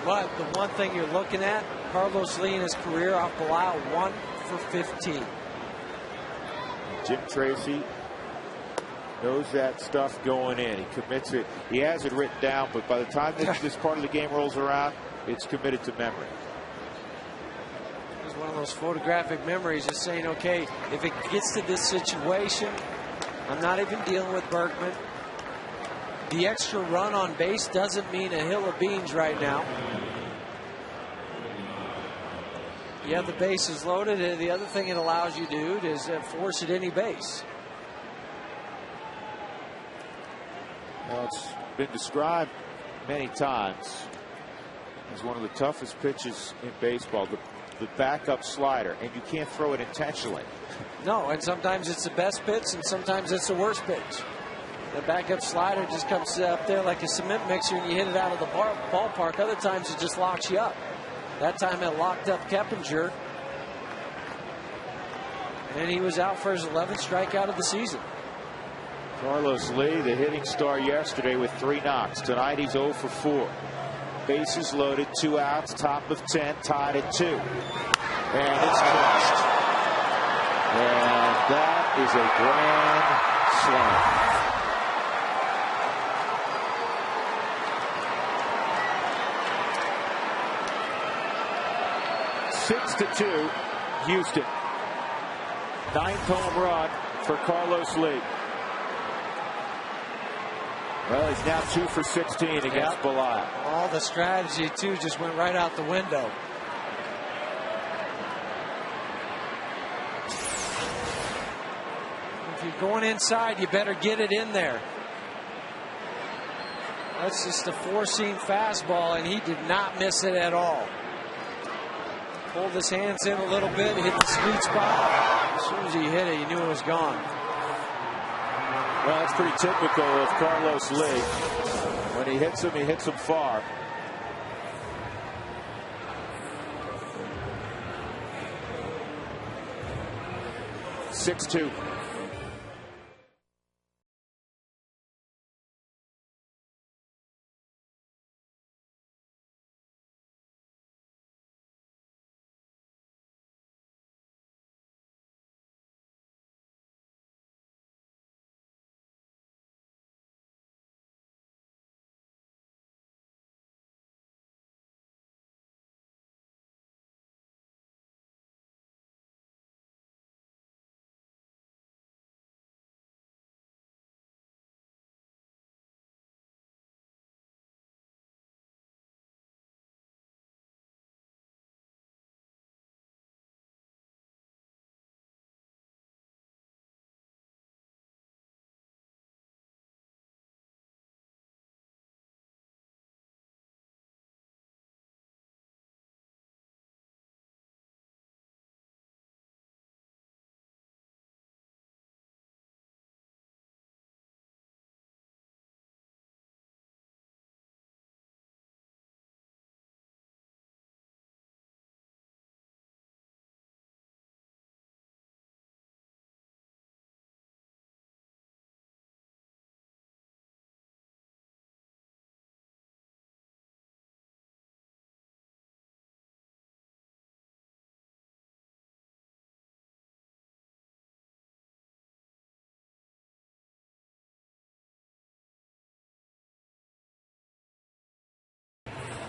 But the one thing you're looking at, Carlos Lee in his career off Belisle, 1 for 15. Jim Tracy knows that stuff going in. He commits it. He has it written down, but by the time this part of the game rolls around, it's committed to memory. It's one of those photographic memories, just saying, okay, if it gets to this situation, I'm not even dealing with Berkman. The extra run on base doesn't mean a hill of beans right now. You have the bases loaded, and the other thing it allows you to do is force at any base. Well, it's been described many times as one of the toughest pitches in baseball, the backup slider, and you can't throw it intentionally. No, and sometimes it's the best pitch, and sometimes it's the worst pitch. The backup slider just comes up there like a cement mixer, and you hit it out of the ballpark. Other times it just locks you up. That time it locked up Keppinger, and he was out for his 11th strikeout of the season. Carlos Lee, the hitting star yesterday with 3 knocks. Tonight he's 0 for 4. Bases loaded, 2 outs, top of 10, tied at 2. And it's crushed. And that is a grand slam. 6-2, Houston. 9th home run for Carlos Lee. Well, he's now 2 for 16 against Belisle. All the strategy, too, just went right out the window. If you're going inside, you better get it in there. That's just a four-seam fastball, and he did not miss it at all. Pulled his hands in a little bit, hit the sweet spot. As soon as he hit it, you knew it was gone. Well, that's pretty typical of Carlos Lee. When he hits him far. (6-2).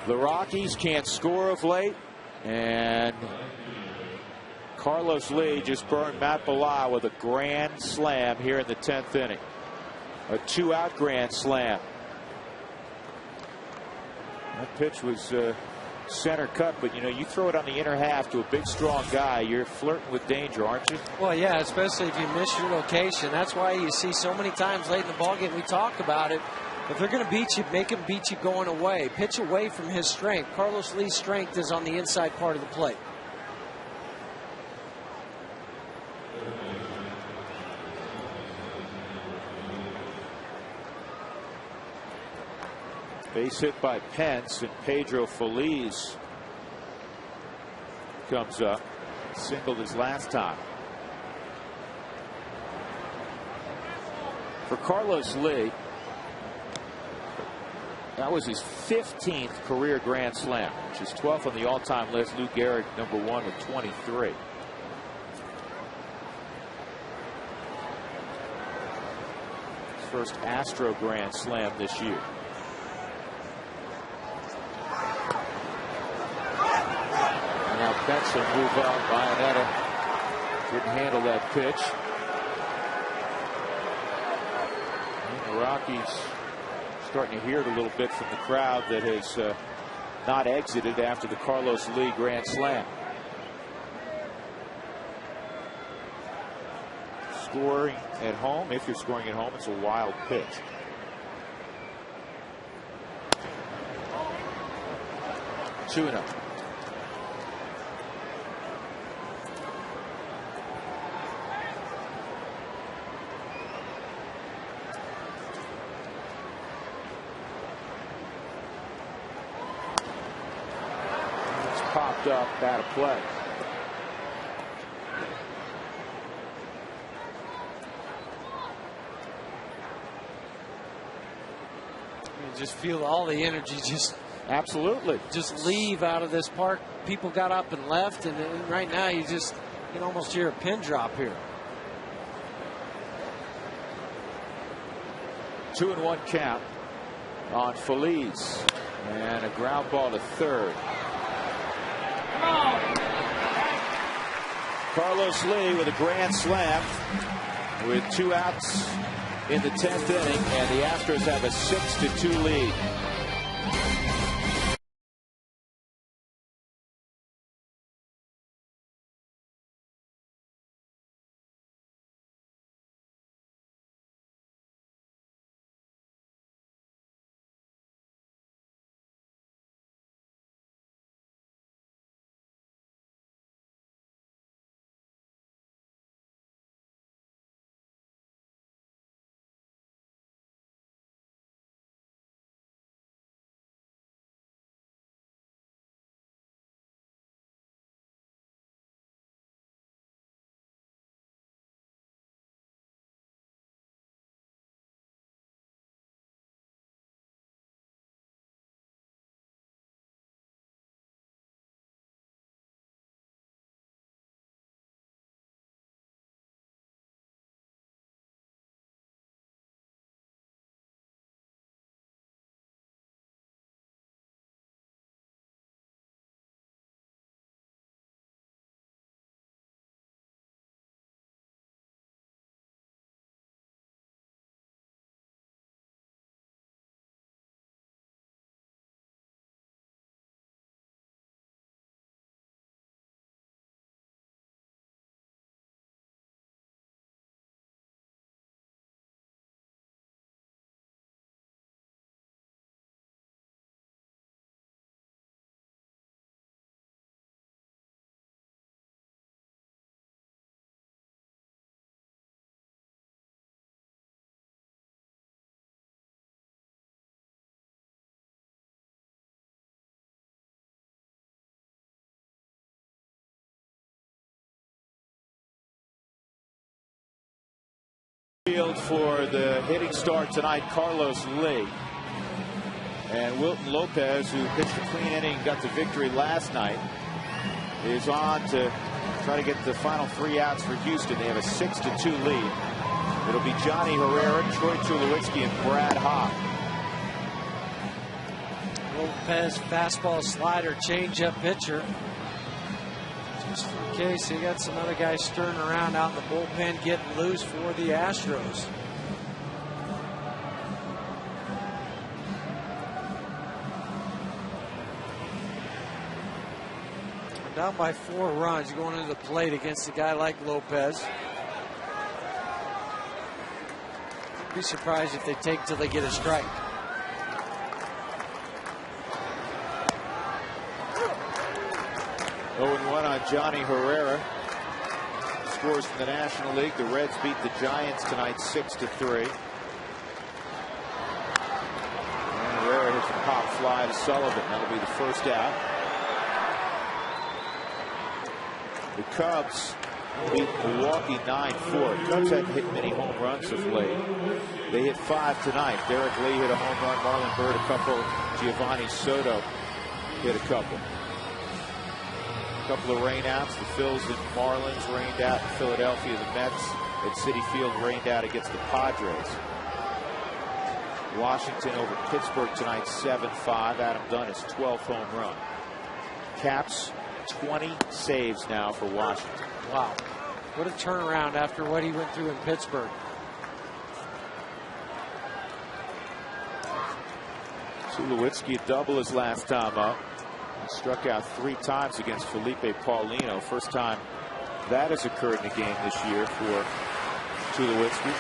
The Rockies can't score of late, and Carlos Lee just burned Matt Bilal with a grand slam here in the 10th inning. A 2-out grand slam. That pitch was center cut, but you throw it on the inner half to a big strong guy, you're flirting with danger, aren't you? Well, yeah, especially if you miss your location. That's why you see so many times late in the ballgame, we talk about it. If they're going to beat you, make them beat you going away. Pitch away from his strength. Carlos Lee's strength is on the inside part of the plate. Base hit by Pence, and Pedro Feliz comes up. Singled his last time. For Carlos Lee, that was his 15th career grand slam, which is 12th on the all-time list. Lou Gehrig, #1 with 23. His first Astro grand slam this year. And now Pence will move up. Ionetta didn't handle that pitch. And the Rockies starting to hear it a little bit from the crowd that has not exited after the Carlos Lee grand slam. Scoring at home, if you're scoring at home, it's a wild pitch. Two and 0. Popped up out of play. You just feel all the energy just absolutely just leave out of this park. People got up and left, and right now you can almost hear a pin drop here. 2-1 count on Feliz, and a ground ball to third. Carlos Lee with a grand slam with 2 outs in the 10th inning, and the Astros have a 6-2 lead. Field for the hitting start tonight, Carlos Lee. And Wilton Lopez, who pitched a clean inning, got the victory last night, is on to try to get the final 3 outs for Houston. They have a 6-2 lead. It'll be Johnny Herrera, Troy Tulowitzki, and Brad Hawk. Lopez, fastball, slider, changeup pitcher. Just in case, you got some other guys stirring around out in the bullpen, getting loose for the Astros. Down by 4 runs going into the plate against a guy like Lopez. I'd be surprised if they take till they get a strike. Oh, 1 on Johnny Herrera. Scores from the National League. The Reds beat the Giants tonight 6-3. And Herrera hits a pop fly to Sullivan. That'll be the first out. The Cubs beat Milwaukee 9-4. Cubs haven't hit many home runs of late. They hit 5 tonight. Derek Lee hit a home run. Marlon Byrd a couple. Giovanni Soto hit a couple. A couple of rainouts. The Phils and Marlins rained out in Philadelphia. The Mets at Citi Field rained out against the Padres. Washington over Pittsburgh tonight 7-5. Adam Dunn his 12th home run. Caps 20 saves now for Washington. Wow. What a turnaround after what he went through in Pittsburgh. Tulowitzki a double his last time up. He struck out 3 times against Felipe Paulino. First time that has occurred in a game this year for Tulowitzki.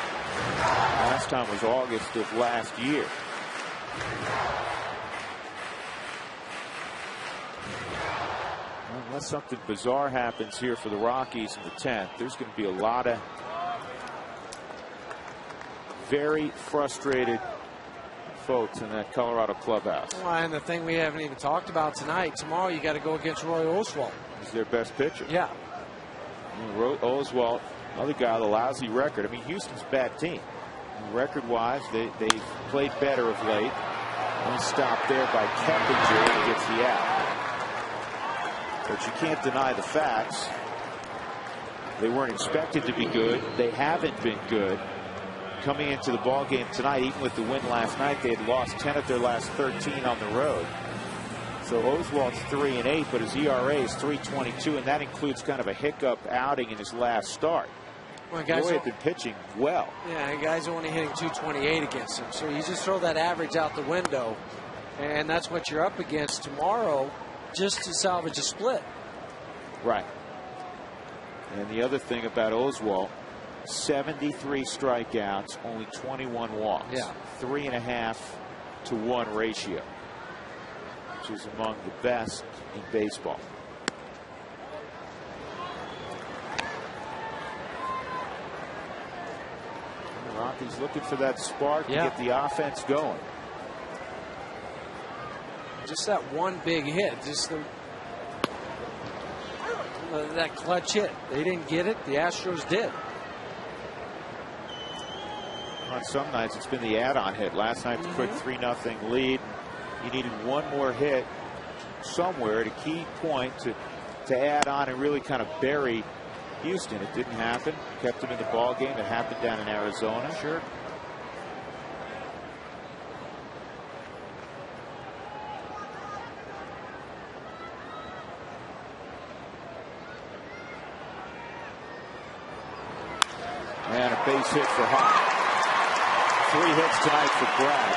Last time was August of last year. Unless something bizarre happens here for the Rockies in the 10th, there's going to be a lot of very frustrated folks in that Colorado clubhouse. Well, and the thing we haven't even talked about tonight, tomorrow you got to go against Roy Oswalt. He's their best pitcher. Yeah. Roy Oswalt, another guy with a lousy record. I mean, Houston's a bad team. Record-wise, they've played better of late. One stop there by Keppinger, and gets the out. But you can't deny the facts. They weren't expected to be good. They haven't been good. Coming into the ball game tonight, even with the win last night, they had lost 10 of their last 13 on the road. So Oswalt's 3-8, but his ERA is 3.22, and that includes kind of a hiccup outing in his last start. Well, guys Roy had been pitching well. Yeah, guys only hitting 228 against him. So you just throw that average out the window, and that's what you're up against tomorrow, just to salvage a split. Right. And the other thing about Oswalt, 73 strikeouts, only 21 walks. Yeah. 3.5 to 1 ratio, which is among the best in baseball. The Rockies looking for that spark to get the offense going. Just that one big hit, just that clutch hit. They didn't get it. The Astros did. On some nights, it's been the add-on hit. Last night, the quick 3-0 lead. You needed one more hit somewhere at a key point to add on and really kind of bury Houston. It didn't happen. Kept them in the ball game. It happened down in Arizona. Sure. And a base hit for Hawk. 3 hits tonight for Brad.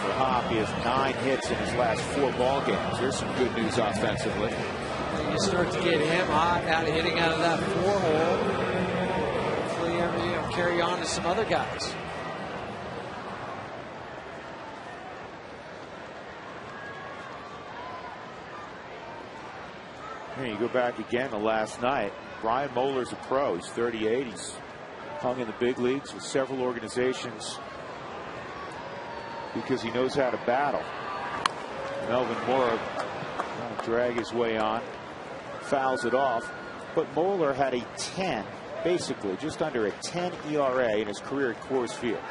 For Hawk, he has 9 hits in his last 4 ball games. There's some good news offensively. You start to get him hot out of hitting out of that 4-hole. Hopefully, carry on to some other guys. Here you go back again to last night. Brian Moeller's a pro. He's 38. He's hung in the big leagues with several organizations because he knows how to battle. Melvin Mora trying to drag his way on. Fouls it off. But Moeller had a 10, basically just under a 10 ERA in his career at Coors Field.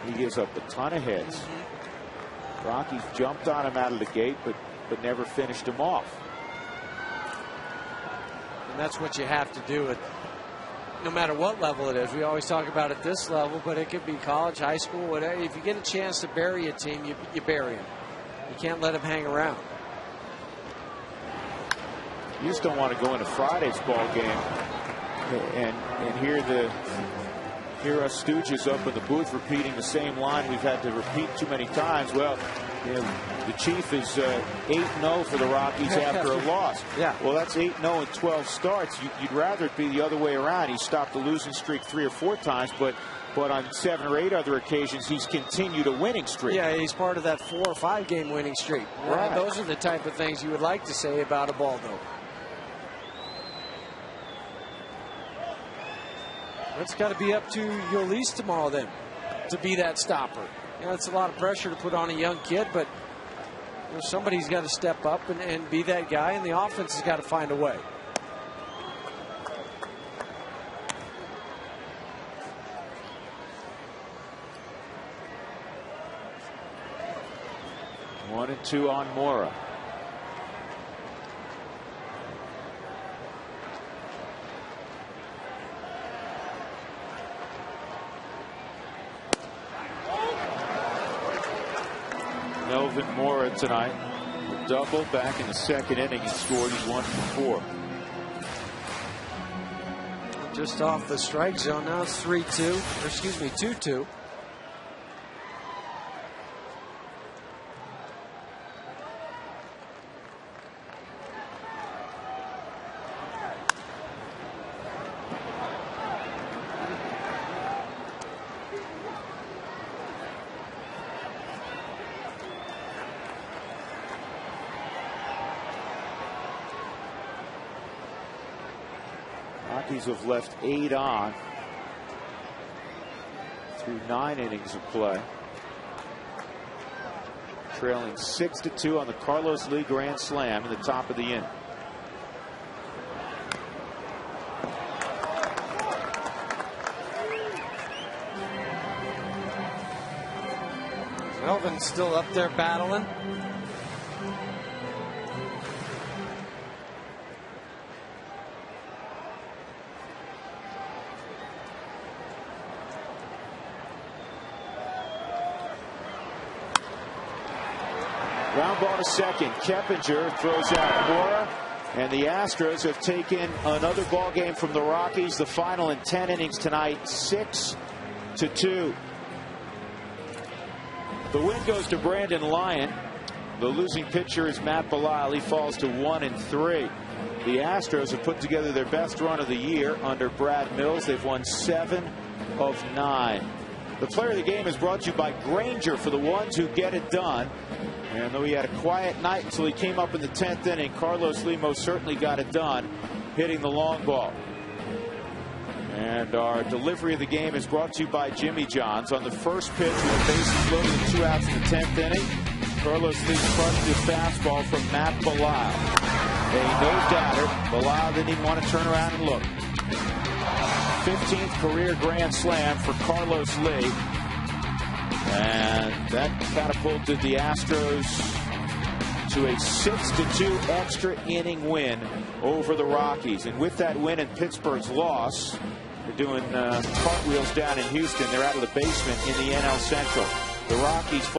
He gives up a ton of hits. Rockies jumped on him out of the gate, but never finished him off. And that's what you have to do, no matter what level it is. We always talk about at this level, but it could be college, high school, whatever. If you get a chance to bury a team, you bury them. You can't let them hang around. You just don't want to go into Friday's ball game and hear us stooges up in the booth repeating the same line we've had to repeat too many times. Well, you know, the Chief is 8-0 for the Rockies after a loss. Yeah. Well, that's 8-0 in 12 starts. You'd rather it be the other way around. He stopped the losing streak 3 or 4 times, but on 7 or 8 other occasions, he's continued a winning streak. Yeah, he's part of that 4 or 5 game winning streak. Right. Those are the type of things you would like to say about a Baldo. It's got to be up to Yolis tomorrow then to be that stopper. You know, it's a lot of pressure to put on a young kid, but you know, somebody's got to step up and be that guy, and the offense has got to find a way. One and 2 on Mora. Melvin Mora tonight, a double back in the 2nd inning. He scored. He's 1 for 4. Just off the strike zone now. It's 3-2, or excuse me, 2-2. Rockies have left 8 on through 9 innings of play. Trailing 6-2 on the Carlos Lee grand slam in the top of the inning. Melvin's still up there battling. Ground ball to second. Keppinger throws out Mora, and the Astros have taken another ball game from the Rockies. The final in 10 innings tonight, 6-2. The win goes to Brandon Lyon. The losing pitcher is Matt Belisle. He falls to 1-3. The Astros have put together their best run of the year under Brad Mills. They've won 7 of 9. The player of the game is brought to you by Granger, for the ones who get it done. And though he had a quiet night until he came up in the 10th inning, Carlos Lee most certainly got it done, hitting the long ball. And our delivery of the game is brought to you by Jimmy John's. On the first pitch, with bases loaded and 2 outs in the 10th inning, Carlos Lee crushed his fastball from Matt Belisle. A no-doubter. Belisle didn't even want to turn around and look. 15th career grand slam for Carlos Lee. And that catapulted the Astros to a 6-2 extra inning win over the Rockies. And with that win and Pittsburgh's loss, they're doing cartwheels down in Houston. They're out of the basement in the NL Central. The Rockies